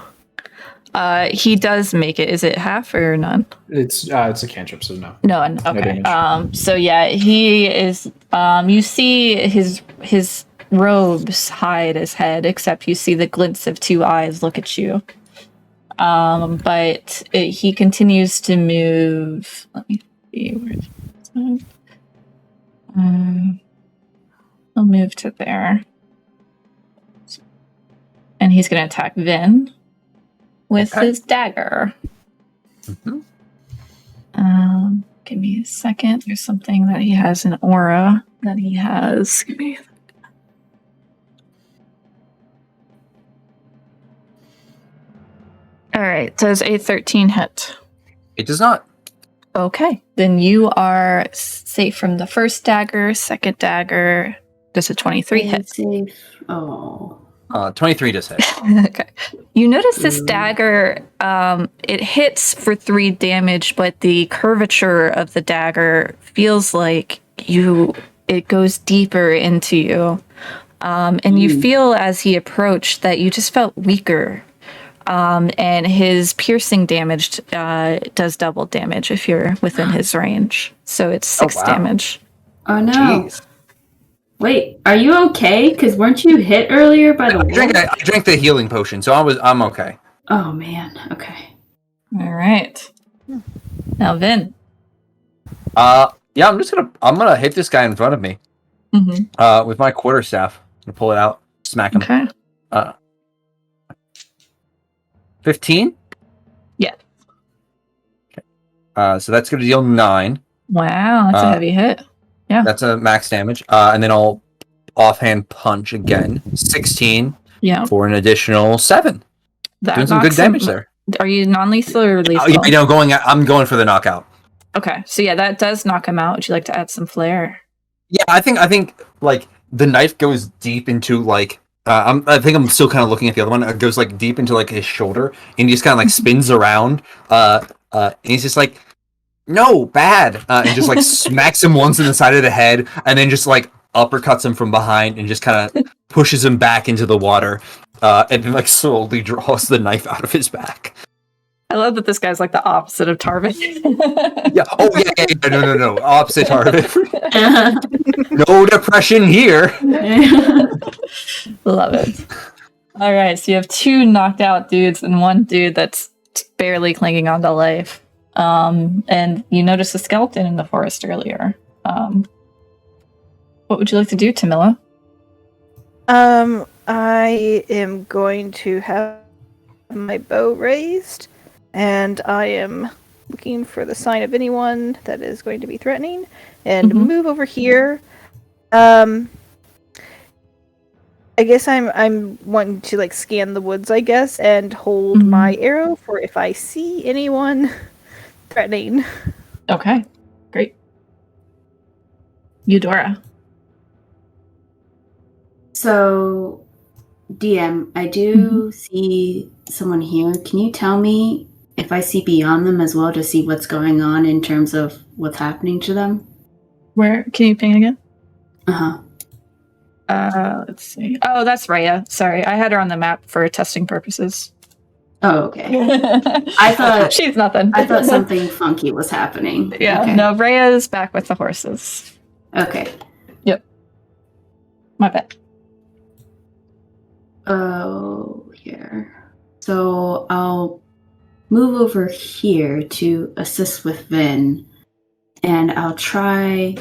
He does make it. Is it half or none? It's a cantrip, so no. None. Okay. damage. So yeah, he is. You see his robes hide his head, except you see the glints of 2 eyes look at you. But he continues to move. Let me see where. He'll move to there, and he's going to attack Vin with his dagger. Give me a second. There's something that he has an aura that he has. Give me. All right. Does a 13 hit? It does not. Okay. Then you are safe from the first dagger, second dagger. Does a 23 hit? Safe. Oh. 23 does hit. Okay. You notice this dagger, it hits for 3 damage, but the curvature of the dagger feels like it goes deeper into you. And you feel as he approached that you just felt weaker. And his piercing damage does double damage if you're within his range. So it's 6 damage. Oh no. Jeez. Wait, are you okay? Because weren't you hit earlier by the wolf? I drank the healing potion, so I'm okay. Oh man. Okay. All right. Now, Vin. Yeah, I'm gonna hit this guy in front of me. Mm-hmm. With my quarterstaff. I'm gonna pull it out, smack him. Okay. 15? Yeah. So that's going to deal 9. Wow, that's a heavy hit. Yeah. That's a max damage. And then I'll offhand punch again. 16 Yeah. for an additional 7. That Doing some good damage there. Are you non-lethal or lethal? I'm going for the knockout. Okay, so yeah, that does knock him out. Would you like to add some flair? Yeah, I think like the knife goes deep into like I think I'm still kind of looking at the other one. It goes like deep into like his shoulder, and he just kind of like spins around. And he's just like, "No, bad," and just like smacks him once in the side of the head, and then just like uppercuts him from behind, and just kind of pushes him back into the water, and then like slowly draws the knife out of his back. I love that this guy's like the opposite of Tarvin. Yeah. Oh yeah. No. Opposite Tarvin. No depression here. Love it. All right, so you have 2 knocked out dudes and 1 dude that's barely clinging on to life. And you noticed a skeleton in the forest earlier. What would you like to do, Tamila? I am going to have my bow raised, and I am looking for the sign of anyone that is going to be threatening, and move over here. I guess I'm wanting to like scan the woods, I guess, and hold my arrow for if I see anyone threatening. Okay, great. Eudora. So, DM, I do see someone here. Can you tell me if I see beyond them as well to see what's going on in terms of what's happening to them? Where can you ping again? Uh-huh. Let's see. Oh, that's Rhea. Sorry, I had her on the map for testing purposes. Oh, okay. I thought she's nothing. I thought something funky was happening. Yeah, okay. No, Rhea's back with the horses. Okay. Yep. My bad. Oh, here. So I'll move over here to assist with Vin, and I'll try.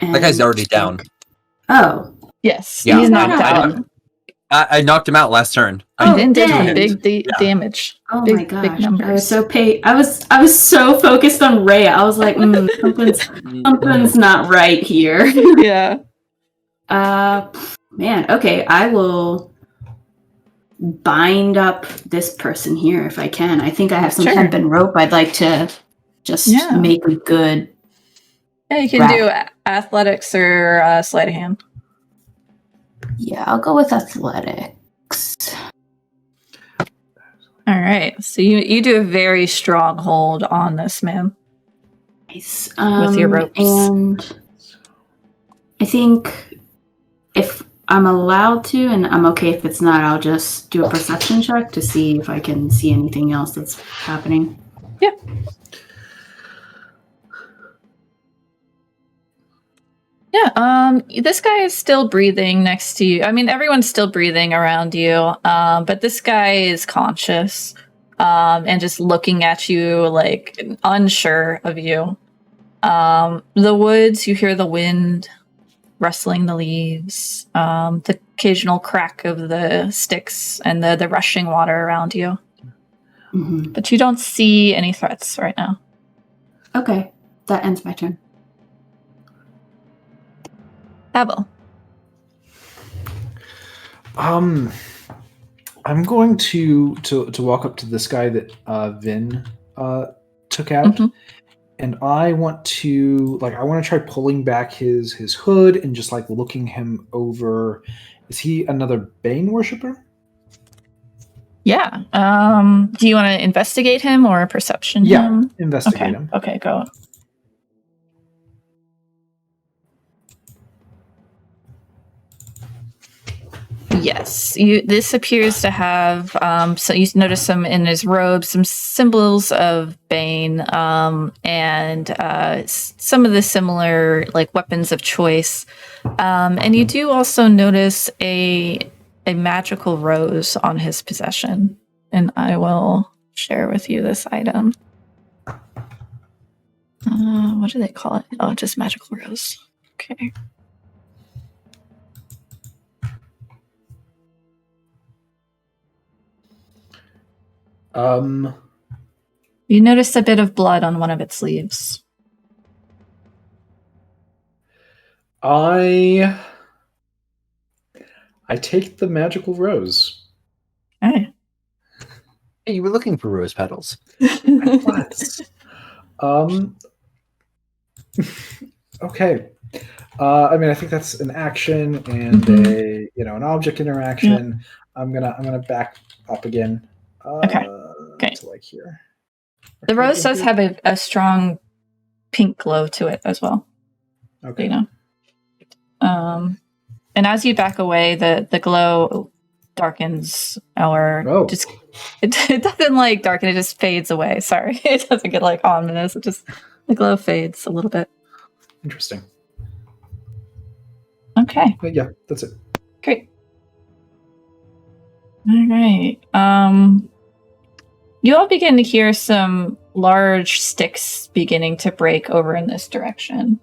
And That guy's already down. Oh. Yes, Yeah, he's knocked out. I knocked him out last turn. Vin did some dang. big damage. Oh big, my gosh! big numbers. I was so I was so focused on Rhea. I was like, something's not right here. Yeah. Man. Okay, I will bind up this person here if I can. I think I have some hemp and rope. I'd like to just make a good. Yeah, you can do athletics or sleight of hand. Yeah, I'll go with athletics. All right. So you do a very strong hold on this man. Nice. With your ropes. And I think if I'm allowed to, and I'm okay if it's not, I'll just do a perception check to see if I can see anything else that's happening. Yeah. Yeah, this guy is still breathing next to you. I mean, everyone's still breathing around you, but this guy is conscious and just looking at you, like, unsure of you. The woods, you hear the wind rustling the leaves, the occasional crack of the sticks, and the rushing water around you. Mm-hmm. But you don't see any threats right now. Okay, that ends my turn. Abel. I'm going to walk up to this guy that Vin took out, and I want to try pulling back his hood and just like looking him over. Is he another Bane worshiper? Yeah. Do you want to investigate him or perception him? Investigate him. Okay, go. Yes, this appears to have, so you notice some in his robe, some symbols of Bane, and some of the similar like weapons of choice. And you do also notice a magical rose on his possession. And I will share with you this item. What do they call it? Oh, just magical rose. Okay. You notice a bit of blood on one of its leaves. I take the magical rose. Okay. Hey, you were looking for rose petals. What? Okay. I mean, I think that's an action and an object interaction. I'm gonna back up again. Okay. To like here. The rose does have a strong pink glow to it as well. Okay. You know. And as you back away, the glow darkens, or just it doesn't like darken. It just fades away. Sorry, it doesn't get like ominous. It just the glow fades a little bit. Interesting. Okay. But yeah, that's it. Great. All right. You all begin to hear some large sticks beginning to break over in this direction.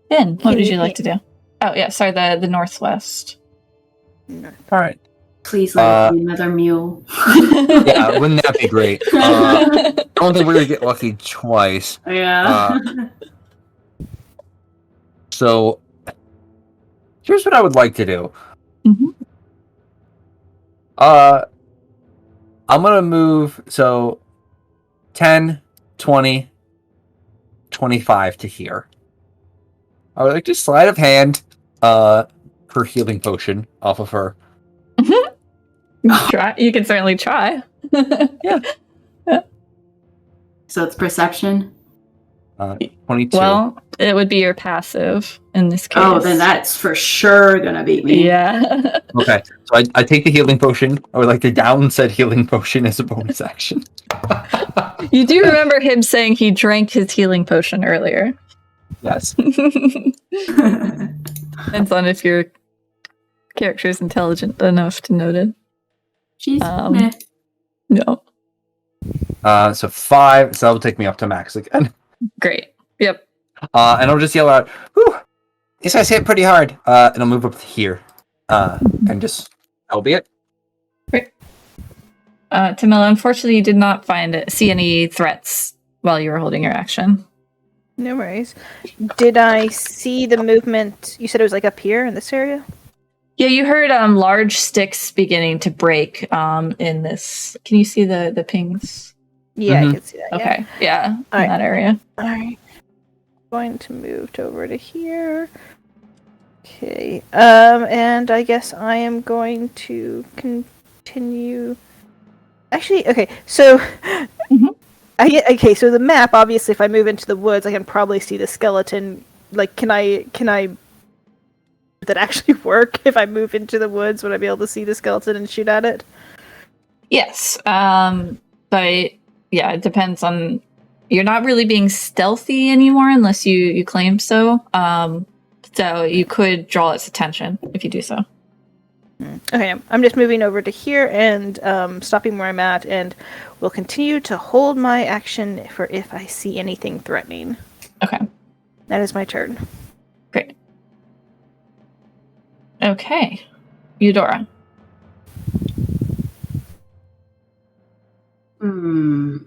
Ben, what would you like to do? Oh, yeah, sorry, the northwest. All right. Please let it be another mule. Yeah, wouldn't that be great? I don't think we're going to get lucky twice. Yeah. So, here's what I would like to do. Mm-hmm. I'm going to move, 10, 20, 25 to here. I would like to sleight of hand her healing potion off of her. Try. You can certainly try. Yeah. So it's perception? 22. Well, it would be your passive in this case. Oh, then that's for sure gonna beat me. Yeah. Okay, so I take the healing potion. I would like to down said healing potion as a bonus action. You do remember him saying he drank his healing potion earlier. Yes. Depends on if your character is intelligent enough to note it. She's No. So 5, so that will take me up to max again. Great. Yep. And I'll just yell out, "Whew, this guy's hit pretty hard." And I'll move up here. And just, that'll be it. Great. Tamila, unfortunately, you did not see any threats while you were holding your action. No worries. Did I see the movement? You said it was like up here in this area? Yeah, you heard large sticks beginning to break in this. Can you see the pings? Yeah, Mhm. I can see that. Okay. Yeah, in Alright. that area. All right. Going to move over to here. Okay. And I guess I am going to continue. Actually, okay. So, Mhm. So the map. Obviously, if I move into the woods, I can probably see the skeleton. Like, can I? Would that actually work? If I move into the woods, would I be able to see the skeleton and shoot at it? Yes. But yeah, it depends on. You're not really being stealthy anymore unless you claim so. So you could draw its attention if you do so. Okay, I'm just moving over to here and stopping where I'm at, and will continue to hold my action for if I see anything threatening. Okay. That is my turn. Great. Okay. Eudora. Do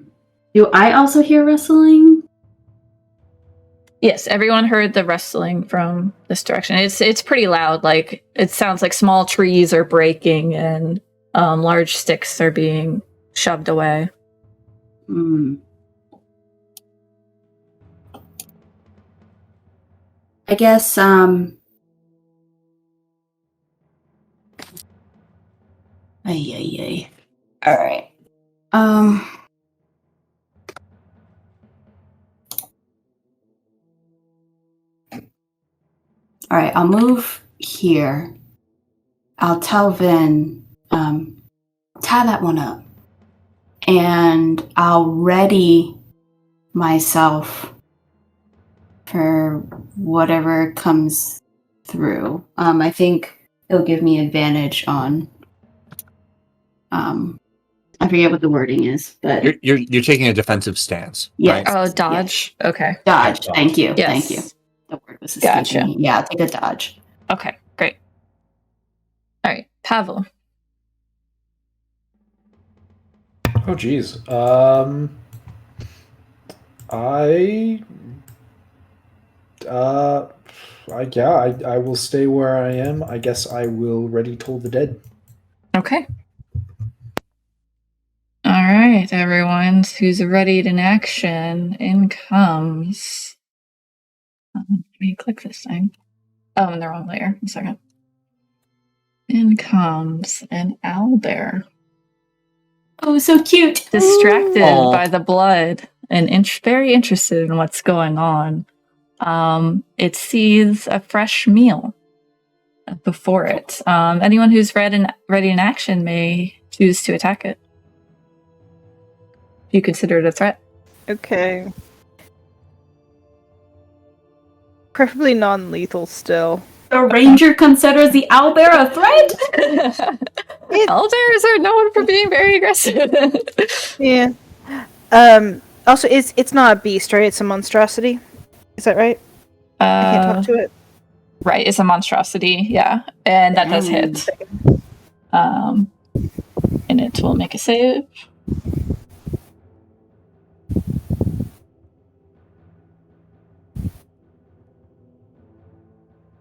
I also hear rustling? Yes, everyone heard the rustling from this direction. It's pretty loud. Like it sounds like small trees are breaking and large sticks are being shoved away. I guess Ay. All right. All right, I'll move here. I'll tell Vin, tie that one up. And I'll ready myself for whatever comes through. I think it'll give me advantage on I forget what the wording is, but You're taking a defensive stance. Yes. Right? Oh, dodge. Yes. Okay. Dodge. Dodge. Thank you. Yes. Thank you. The word was Gotcha. escaping me. Yeah, I'll take a dodge. Okay, great. All right, Pavel. Oh, geez. I will stay where I am. I guess I will ready toll the dead. Okay. All right, everyone who's readied in action, in comes. Let me click this thing. Oh, in the wrong layer. 1 second. In comes an owlbear. Oh, so cute. Distracted Aw. by the blood and very interested in what's going on. It sees a fresh meal before it. Anyone who's ready in action may choose to attack it. If you consider it a threat. Okay. Preferably non-lethal still. The ranger considers the owlbear a threat? Owlbears are known for being very aggressive. Yeah. Also, it's not a beast, right? It's a monstrosity. Is that right? I can't talk to it. Right, it's a monstrosity, yeah. And that does hit. And it will make a save.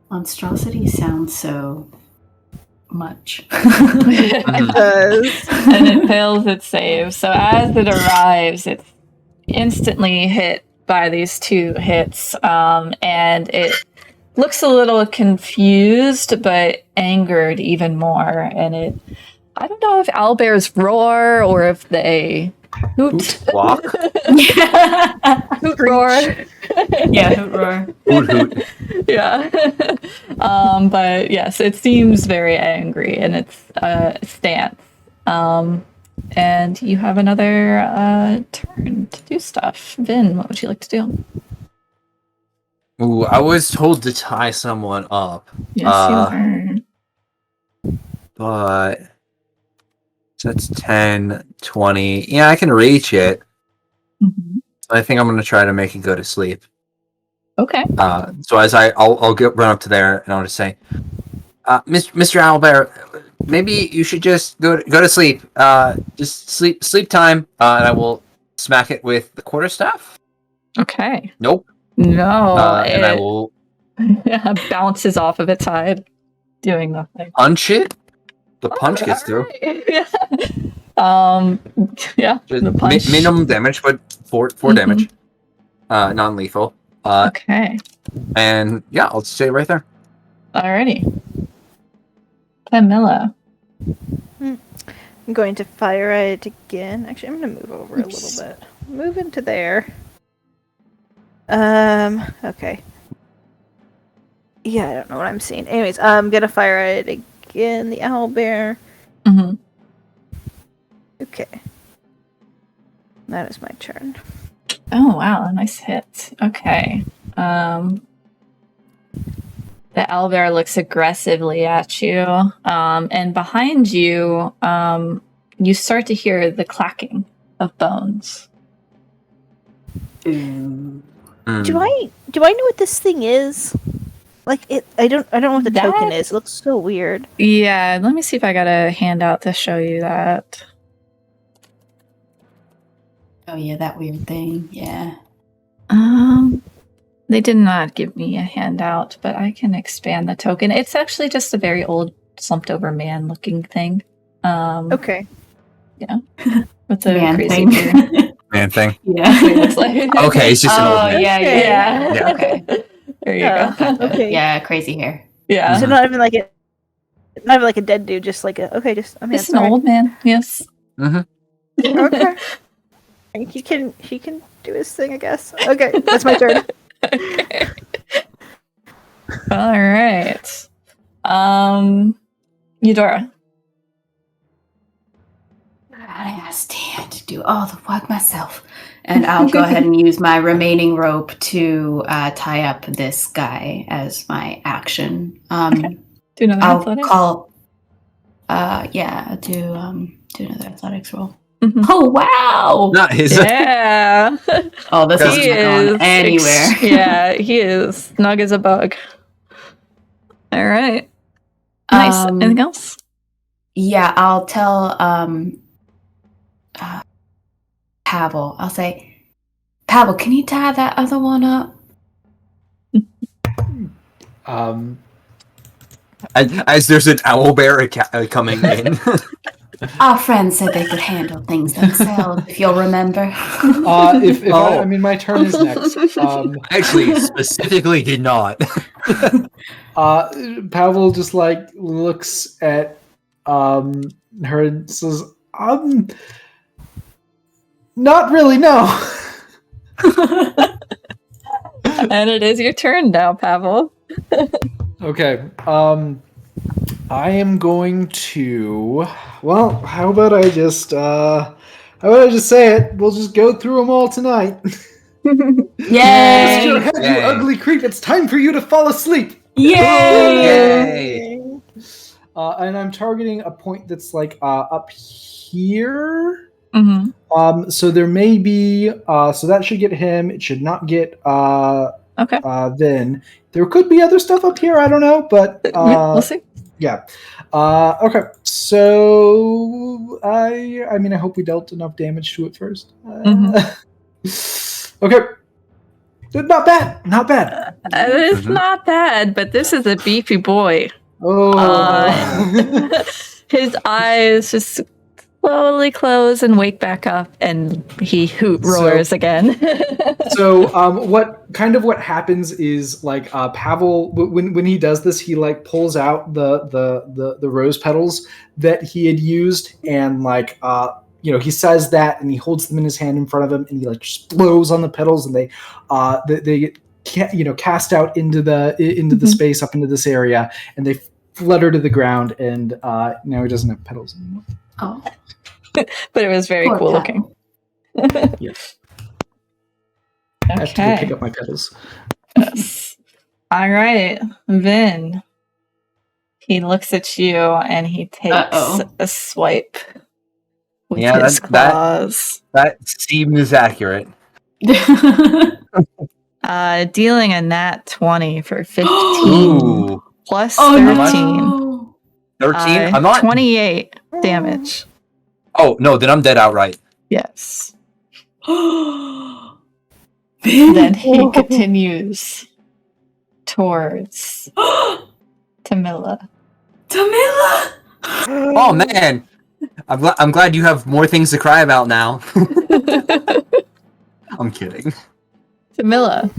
Monstrosity sounds so much. It does. And it fails its save. So as it arrives, it's instantly hit by these 2 hits. And it looks a little confused, but angered even more. And I don't know if owlbears roar or if they hoot. Walk. Hoot roar. Yeah, hoot roar. Hoot hoot. Yeah. But yes, it seems very angry in its stance. And you have another turn to do stuff. Vin, what would you like to do? Ooh, I was told to tie someone up. Yes, you are. But so that's 10, 20. Yeah, I can reach it. Mhm. I think I'm gonna try to make it go to sleep. Okay. So as I'll run up to there and I'll just say, Mr. Owlbear, maybe you should just go to sleep. Just sleep time. And I will smack it with the quarterstaff. Okay. Nope. No. And I will bounces off of its side, doing nothing. punch it. The punch gets through. Right. Yeah. Just The punch. minimum damage, but 4 damage. Non-lethal. Okay. And yeah, I'll stay right there. Alrighty. Camilla. I'm going to fire at it again. Actually, I'm going to move over a little bit. Move into there. Okay. Yeah, I don't know what I'm seeing. Anyways, I'm going to fire at it again, the owlbear. Mm-hmm. Okay. That is my turn. Oh, wow. A nice hit. Okay. The owlbear looks aggressively at you. And behind you, you start to hear the clacking of bones. Ooh. Do I know what this thing is? Like I don't know what the token is. It looks so weird. Yeah, let me see if I got a handout to show you that. Oh yeah, that weird thing. Yeah. They did not give me a handout, but I can expand the token. It's actually just a very old, slumped over man looking thing. Okay. Yeah. With a Man crazy thing. beard. Man thing. Yeah. It looks like. Okay, it's just an old Oh, man. yeah. Yeah. Okay. There you go. Okay. Yeah, crazy hair. Yeah. So not even like a dead dude, just like a just a man. It's an old man, yes. Mm-hmm. Okay. He can do his thing, I guess. Okay, that's my turn. Okay. All right. Eudora. I asked Dan to do all the work myself. And I'll go ahead and use my remaining rope to tie up this guy as my action. Do another I'll athletics? call. Do another athletics roll. Mhm. Oh wow! Not his. Yeah. Oh, this He isn't going anywhere. Yeah, he is snug as a bug. All right. Nice. Anything else? Yeah, I'll tell Pavel. I'll say, Pavel, can you tie that other one up? As there's an owlbear coming in. Our friends said they could handle things themselves, if you'll remember. I mean, my turn is next. Actually, specifically did not. Pavel just like looks at her and says, not really, no. And it is your turn now, Pavel. Okay. I am going to. Well, how about I just say it? We'll just go through them all tonight. Yay! Your head, you ugly creep! It's time for you to fall asleep. Yay! And I'm targeting a point that's like up here. Mm-hmm. So there may be. So that should get him. It should not get. Okay. Then there could be other stuff up here. I don't know, but We'll see. yeah. Okay. So I mean, I hope we dealt enough damage to it first. Okay. Not bad. Not bad. It's not bad, but this is a beefy boy. Oh. His eyes just slowly close and wake back up, and he roars again. So what happens is like Pavel when he does this, he like pulls out the rose petals that he had used, and like he says that, and he holds them in his hand in front of him, and he like just blows on the petals, and they cast out into the space up into this area, and they flutter to the ground, and now he doesn't have petals anymore. Oh. But it was very cool looking. Yes. I have to go pick up my petals. Yes. All right, Vin. He looks at you and he takes a swipe with his claws. That seems accurate. Dealing a nat 20 for 15 Ooh. plus 13. No. 13? I'm not 28 damage. Oh, no, then I'm dead outright. Yes. Then he continues towards Tamila. Tamila! Oh, man. I'm glad you have more things to cry about now. I'm kidding. Tamila.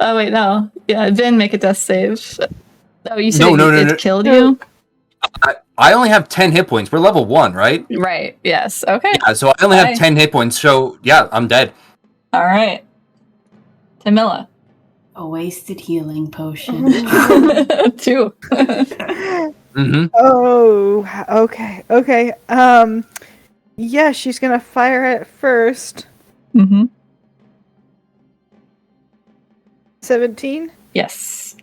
Oh, wait, no. Yeah, Vin, make a death save. Oh, you said it killed you? I only have 10 hit points. We're level 1, right? Right, yes. Okay. Yeah, so I only have 10 hit points, so yeah, I'm dead. All right. Tamila. A wasted healing potion. 2. Mm-hmm. Oh, okay. Yeah, she's gonna fire it first. Mm-hmm. 17? Yes.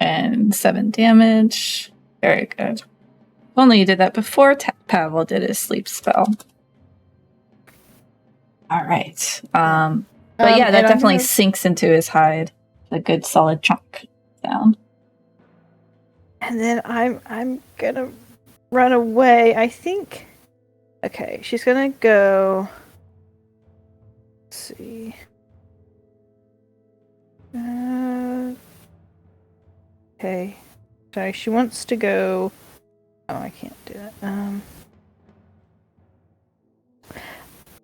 And 7 damage. Very good. If only you did that before Pavel did his sleep spell. All right. But yeah, that definitely sinks into his hide. A good solid chunk down. And then I'm gonna run away. I think. Okay, she's gonna go. Let's see. Okay. Sorry, she wants to go. Oh, I can't do that.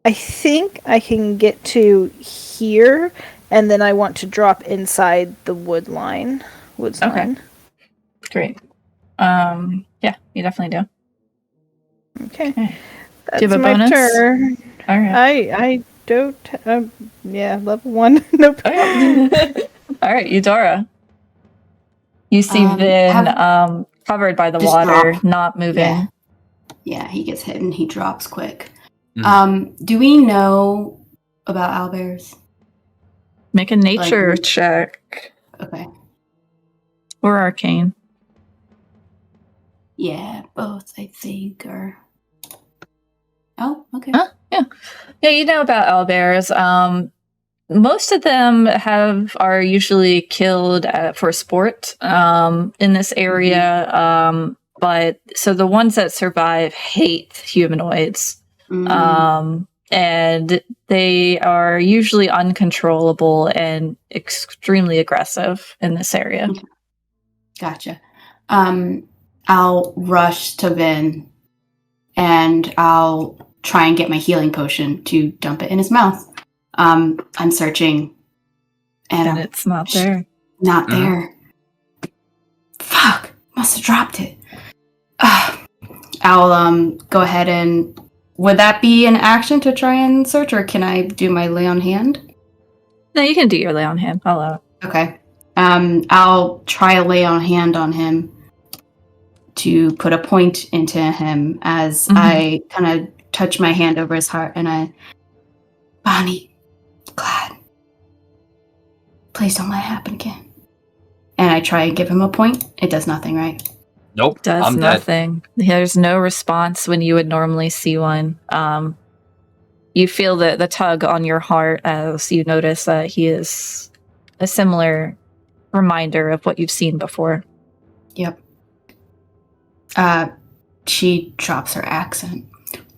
I think I can get to here, and then I want to drop inside the woods line. Great. Yeah, you definitely do. Okay. That's do you have a my bonus? turn. All right. I don't. Yeah, level 1. Nope. Okay. All right, Eudora. You see Vin covered by the water, not moving. Yeah, he gets hit and he drops quick. Do we know about owlbears? Make a nature check. Okay. Or arcane. Yeah, both, I think, or... Oh, okay. Yeah. Yeah, you know about owlbears. Most of them are usually killed for sport in this area. But so the ones that survive hate humanoids. And they are usually uncontrollable and extremely aggressive in this area. Gotcha. I'll rush to Vin and I'll try and get my healing potion to dump it in his mouth. I'm searching And it's not there. Not there. Fuck! Must have dropped it. I'll go ahead and... Would that be an action to try and search, or can I do my lay on hand? No, you can do your lay on hand. I'll allow it. Okay. I'll try a lay on hand on him to put a point into him as I kind of touch my hand over his heart and I... Bonnie, glad. Please don't let it happen again. And I try and give him a point. It does nothing, right? Nope. Does I'm nothing. There's no response when you would normally see one. You feel the tug on your heart as you notice that he is a similar reminder of what you've seen before. Yep. She drops her accent.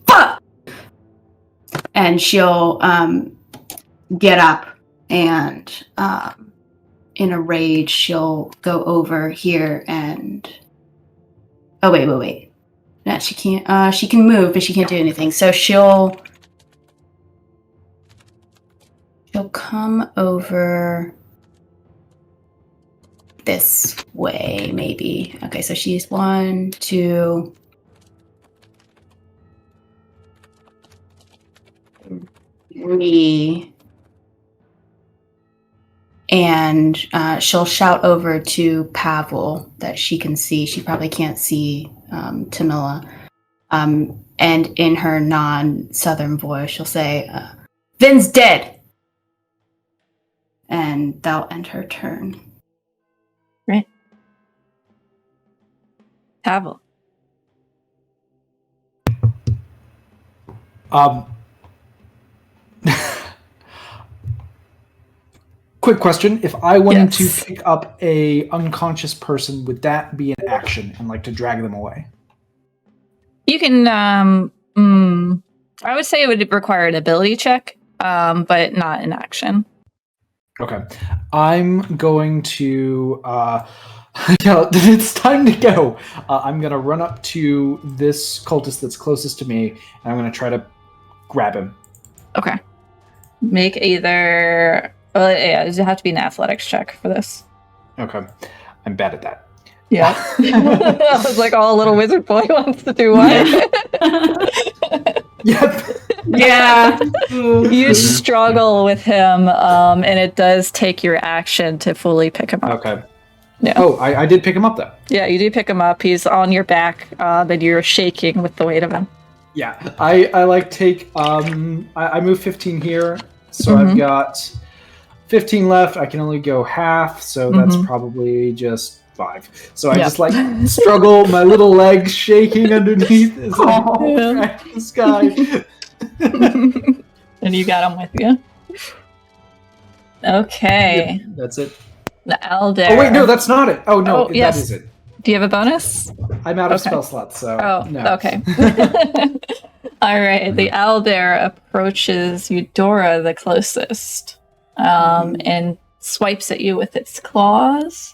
Fuck! And she'll get up and in a rage she'll go over here and... Oh, wait. No, she can't. She can move, but she can't do anything. So she'll come over this way, maybe. Okay, so she's 1, 2, 3. And she'll shout over to Pavel that she can see. She probably can't see Tamila. And in her non-Southern voice, she'll say, Vin's dead! And that'll end her turn. Right. Pavel. Quick question. If I wanted Yes. to pick up a unconscious person, would that be an action and like to drag them away? You can, I would say it would require an ability check, but not an action. Okay. I'm going to, yeah, it's time to go. I'm going to run up to this cultist that's closest to me, and I'm going to try to grab him. Okay. Make either... Well, yeah, it have to be an athletics check for this. Okay. I'm bad at that. Yeah. I was like, oh, little wizard boy wants to do what? Yep. Yeah. You struggle with him, and it does take your action to fully pick him up. Okay. Yeah. Oh, I did pick him up, though. Yeah, you do pick him up. He's on your back, and you're shaking with the weight of him. Yeah. I like take, I move 15 here, so I've got 15 left. I can only go half, so that's probably just 5. So I just like struggle, my little legs shaking underneath as I track this guy. And you got him with you. Okay. Yep, that's it. The Alder. Oh wait, no, that's not it. Oh no, Oh, yes. that is it. Do you have a bonus? I'm out of Okay. spell slots, so Oh, no. okay. All right. The Alder approaches Eudora the closest, and swipes at you with its claws,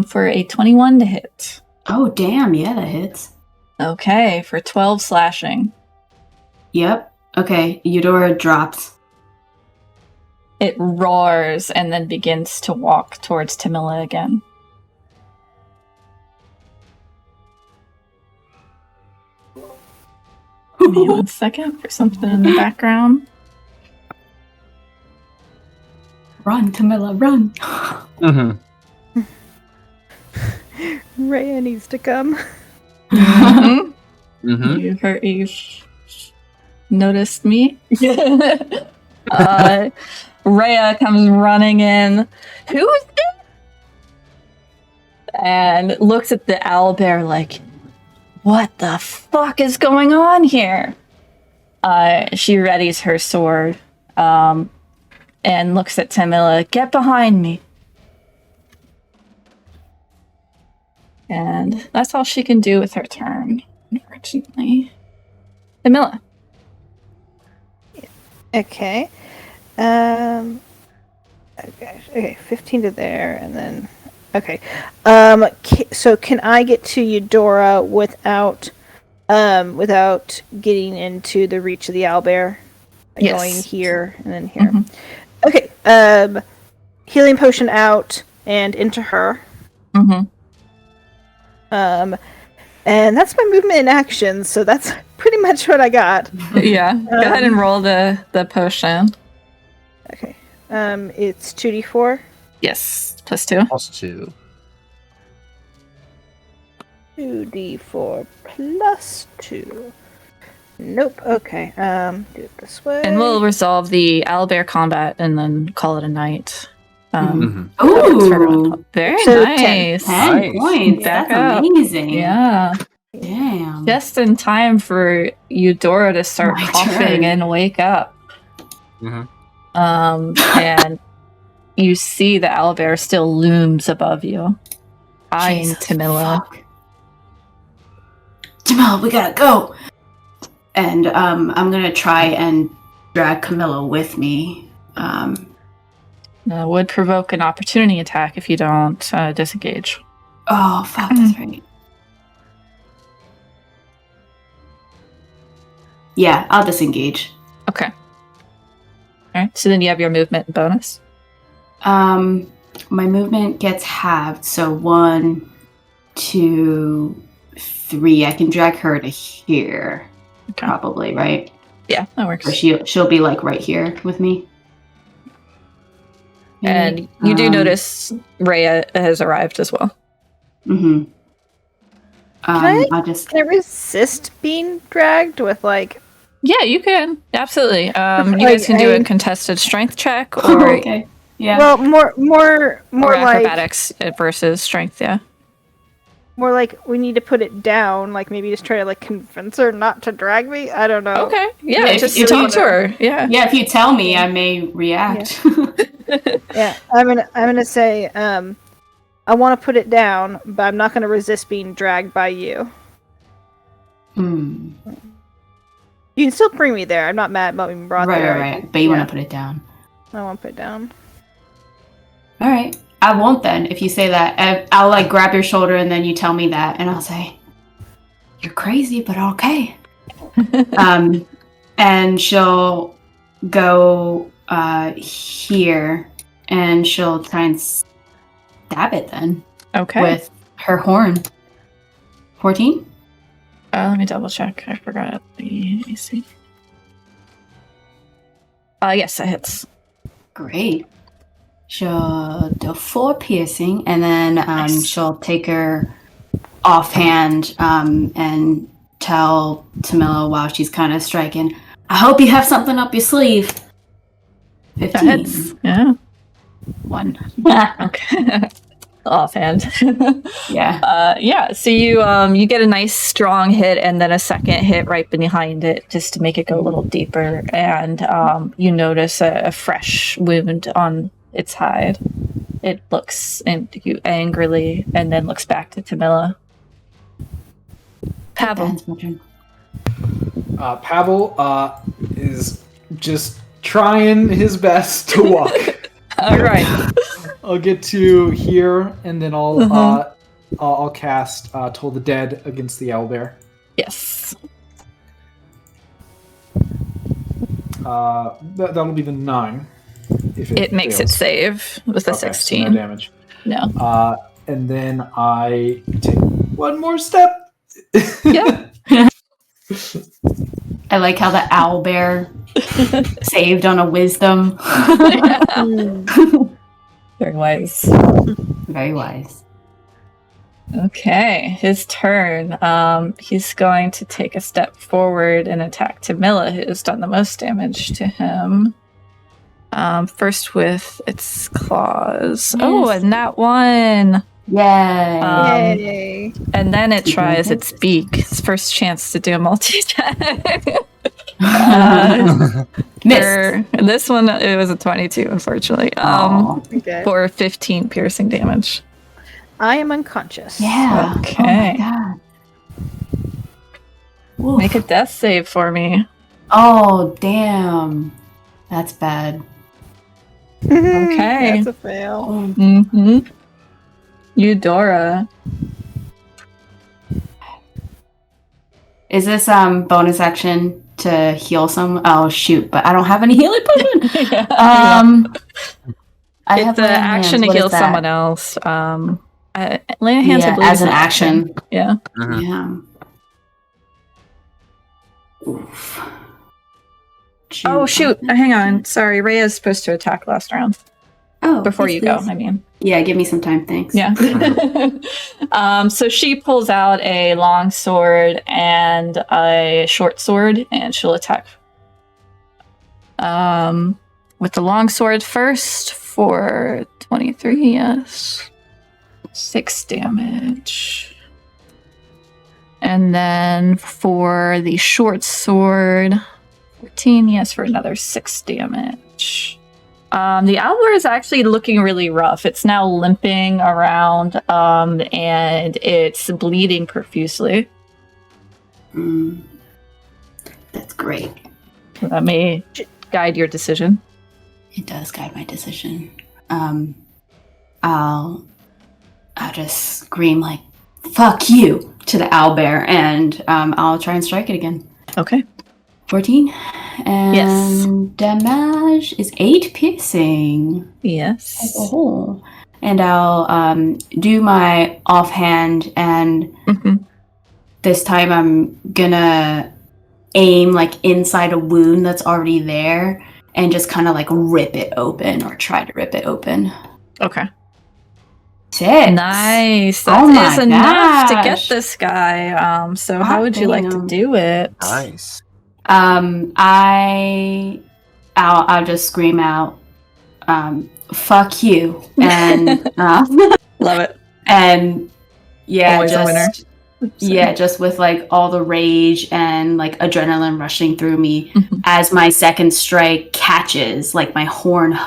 for a 21 to hit. Oh, damn. Yeah, that hits. Okay, for 12 slashing. Yep. Okay, Eudora drops. It roars and then begins to walk towards Tamila again. Give me 1 second for something in the background. Run, Tamila, run. Rhea needs to come. You've noticed me. Rhea comes running in. Who's this? And looks at the owlbear like, what the fuck is going on here? She readies her sword. and looks at Tamila. Get behind me. And that's all she can do with her turn, unfortunately. Tamila. Okay. Okay, 15 to there, and then... Okay. So can I get to Eudora without getting into the reach of the owlbear? Yes. Going here and then here. Okay. Healing potion out and into her. And that's my movement in action, so that's pretty much what I got. Yeah. Go ahead and roll the potion. Okay. It's 2d4. Yes. +2. +2. 2d4 +2. Nope. Okay. Do it this way. And we'll resolve the owlbear combat and then call it a night. Ooh, Very So nice. 10 Nice. points. Back That's up. amazing. Yeah. Damn. Just in time for Eudora to start My coughing turn. and wake up. Mhm. And you see the owlbear still looms above you, eyeing Jesus, Tamila. fuck. Tamila, we gotta go. And I'm gonna try and drag Camilla with me. Would provoke an opportunity attack if you don't disengage. Oh fuck, that's right. Yeah, I'll disengage. Okay. All right. So then you have your movement bonus. My movement gets halved, so 1, 2, 3. I can drag her to here, Okay. probably, right? Yeah, that works. Or she'll be like right here with me. And you do notice Rhea has arrived as well. Mm-hmm. I'll just. Can I resist being dragged with like? Yeah, you can. Absolutely. You guys can do a contested strength check or, Okay. Yeah. Well, more or like acrobatics versus strength, yeah. more like we need to put it down. Like maybe just try to like convince her not to drag me. I don't know. Okay. Yeah, Yeah, just if talk you- to her. Yeah. Yeah, if you tell me, I may react. Yeah, I'm gonna say I want to put it down, but I'm not gonna resist being dragged by you. Hmm. You can still bring me there. I'm not mad about being brought Right, there. right. But you want to put it down. I want to put it down. All right. I won't then. If you say that, I'll like grab your shoulder and then you tell me that, and I'll say, "You're crazy, but okay." And she'll go here, and she'll try and stab it then Okay. with her horn. 14. Let me double check. I forgot the AC. Yes, that hits. Great. She'll do 4 piercing, and then Nice. she'll take her offhand and tell Tamila while she's kind of striking, "I hope you have something up your sleeve." That 15. hits. Yeah. 1. Okay. Offhand. Yeah. Yeah. So you get a nice strong hit and then a second hit right behind it just to make it go a little deeper, and you notice a fresh wound on its hide. It looks at you angrily and then looks back to Tamila. Pavel. That's my turn. Pavel is just trying his best to walk. All right. I'll get to here, and then I'll cast Toll the Dead against the owlbear. Yes. That'll be the 9. If It makes it fails. save with a Okay, so 16. no damage. No. And then I take one more step. Yeah. I like how the owl bear saved on a wisdom. Very wise. Very wise. Okay, his turn. He's going to take a step forward and attack Tamila, who's done the most damage to him. First with its claws. Oh, Yes. and that one. Yay. Yay! And then it tries its beak. Its first chance to do a multi-attack. Missed. For this one, it was a 22, unfortunately. Okay. For 15 piercing damage. I am unconscious. Yeah. Okay. Oh my god. Oof. Make a death save for me. Oh damn. That's bad. Okay. That's a fail. Mm-hmm. Eudora. Is this bonus action to heal some? Oh shoot! But I don't have any healing potion. Yeah. I It's have an lay on action hands. to What heal is that? someone else. Lay on hands, I Yeah, believe, as is an action. Yeah. Mhm. Yeah. Oof. Oh shoot! Hang on. Sorry, Rhea is supposed to attack last round. Oh, Before yes, you go, please. I mean. Yeah, give me some time, thanks. Yeah. So she pulls out a long sword and a short sword, and she'll attack. With the long sword first for 23, yes. 6 damage. And then for the short sword, 14, yes, for another 6 damage. The owler is actually looking really rough. It's now limping around, and it's bleeding profusely. That's great. That may guide your decision. It does guide my decision. I'll just scream like "fuck you" to the owlbear, and I'll try and strike it again. Okay. 14, and Yes. damage is 8 piercing. Yes. Oh, and I'll do my offhand, and Mhm. this time I'm gonna aim like inside a wound that's already there, and just kind of like rip it open, or try to rip it open. Okay. 6. Nice. Oh That my is enough to get gosh. this guy. So how Hot would you like to damn. do it? Nice. I'll just scream out, "fuck you," and Love it. and yeah, Always a winner. just with like all the rage and like adrenaline rushing through me Mhm. as my second strike catches, like my horn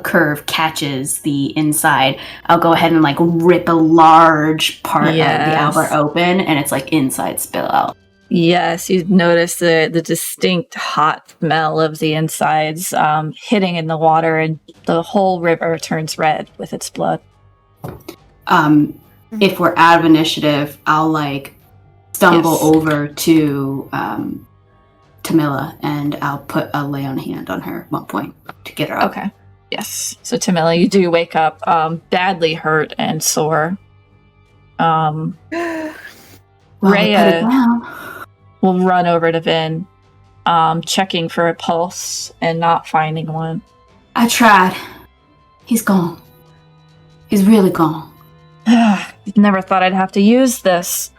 curve catches the inside. I'll go ahead and like rip a large part of the Yes. owlbear open, and it's like inside spill out. Yes, you notice the distinct hot smell of the insides hitting in the water, and the whole river turns red with its blood. If we're out of initiative, I'll like stumble Yes. over to Tamila, and I'll put a lay on hand on her at one point to get her up. Okay. Yes. So Tamila, you do wake up badly hurt and sore. Well, I put it Rhea down. will run over to Vin, checking for a pulse and not finding one. I tried. He's gone. He's really gone. Never thought I'd have to use this.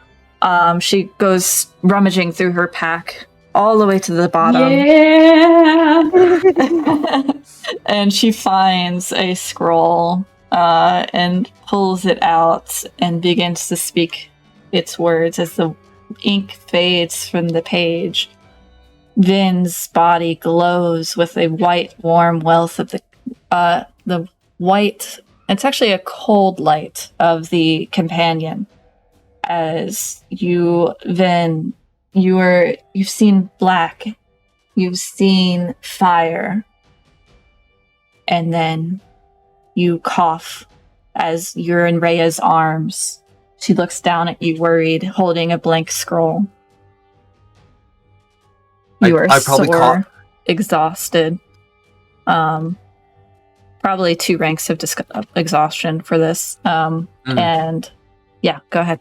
She goes rummaging through her pack all the way to the bottom. Yeah. And she finds a scroll and pulls it out and begins to speak its words as the ink fades from the page. Vin's body glows with a white, warm wealth of the white. It's actually a cold light of the companion. As you, Vin, you've seen black, you've seen fire, and then you cough as you're in Rhea's arms. She looks down at you, worried, holding a blank scroll. You are I probably sore, exhausted. Probably 2 ranks of exhaustion for this. And yeah, go ahead.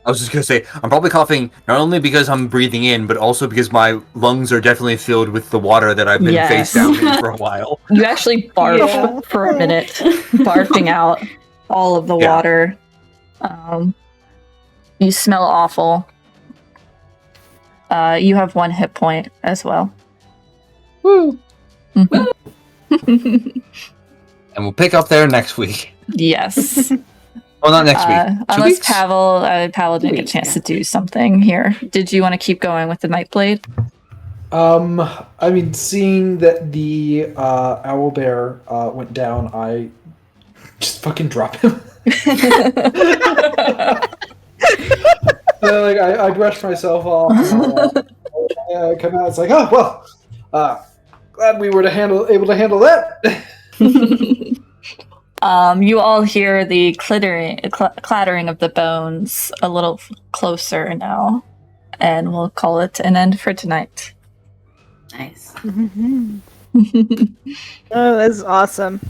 I was just gonna say, I'm probably coughing not only because I'm breathing in, but also because my lungs are definitely filled with the water that I've been Yes. face down in for a while. You actually barf Yeah. for a minute, barfing out all of the Yeah. water. You smell awful. You have 1 hit point as well. Woo! Mhm. And we'll pick up there next week. Yes. Well, not next week. 2 Unless weeks? Pavel didn't get a weeks, chance yeah. to do something here. Did you want to keep going with the Nightblade? I mean, seeing that the owlbear went down, I just fucking drop him. So, like, I brush myself off. And I come out. It's like, oh well, glad we were able to handle that. You all hear the clattering of the bones a little closer now, and we'll call it an end for tonight. Nice. Oh, that's awesome.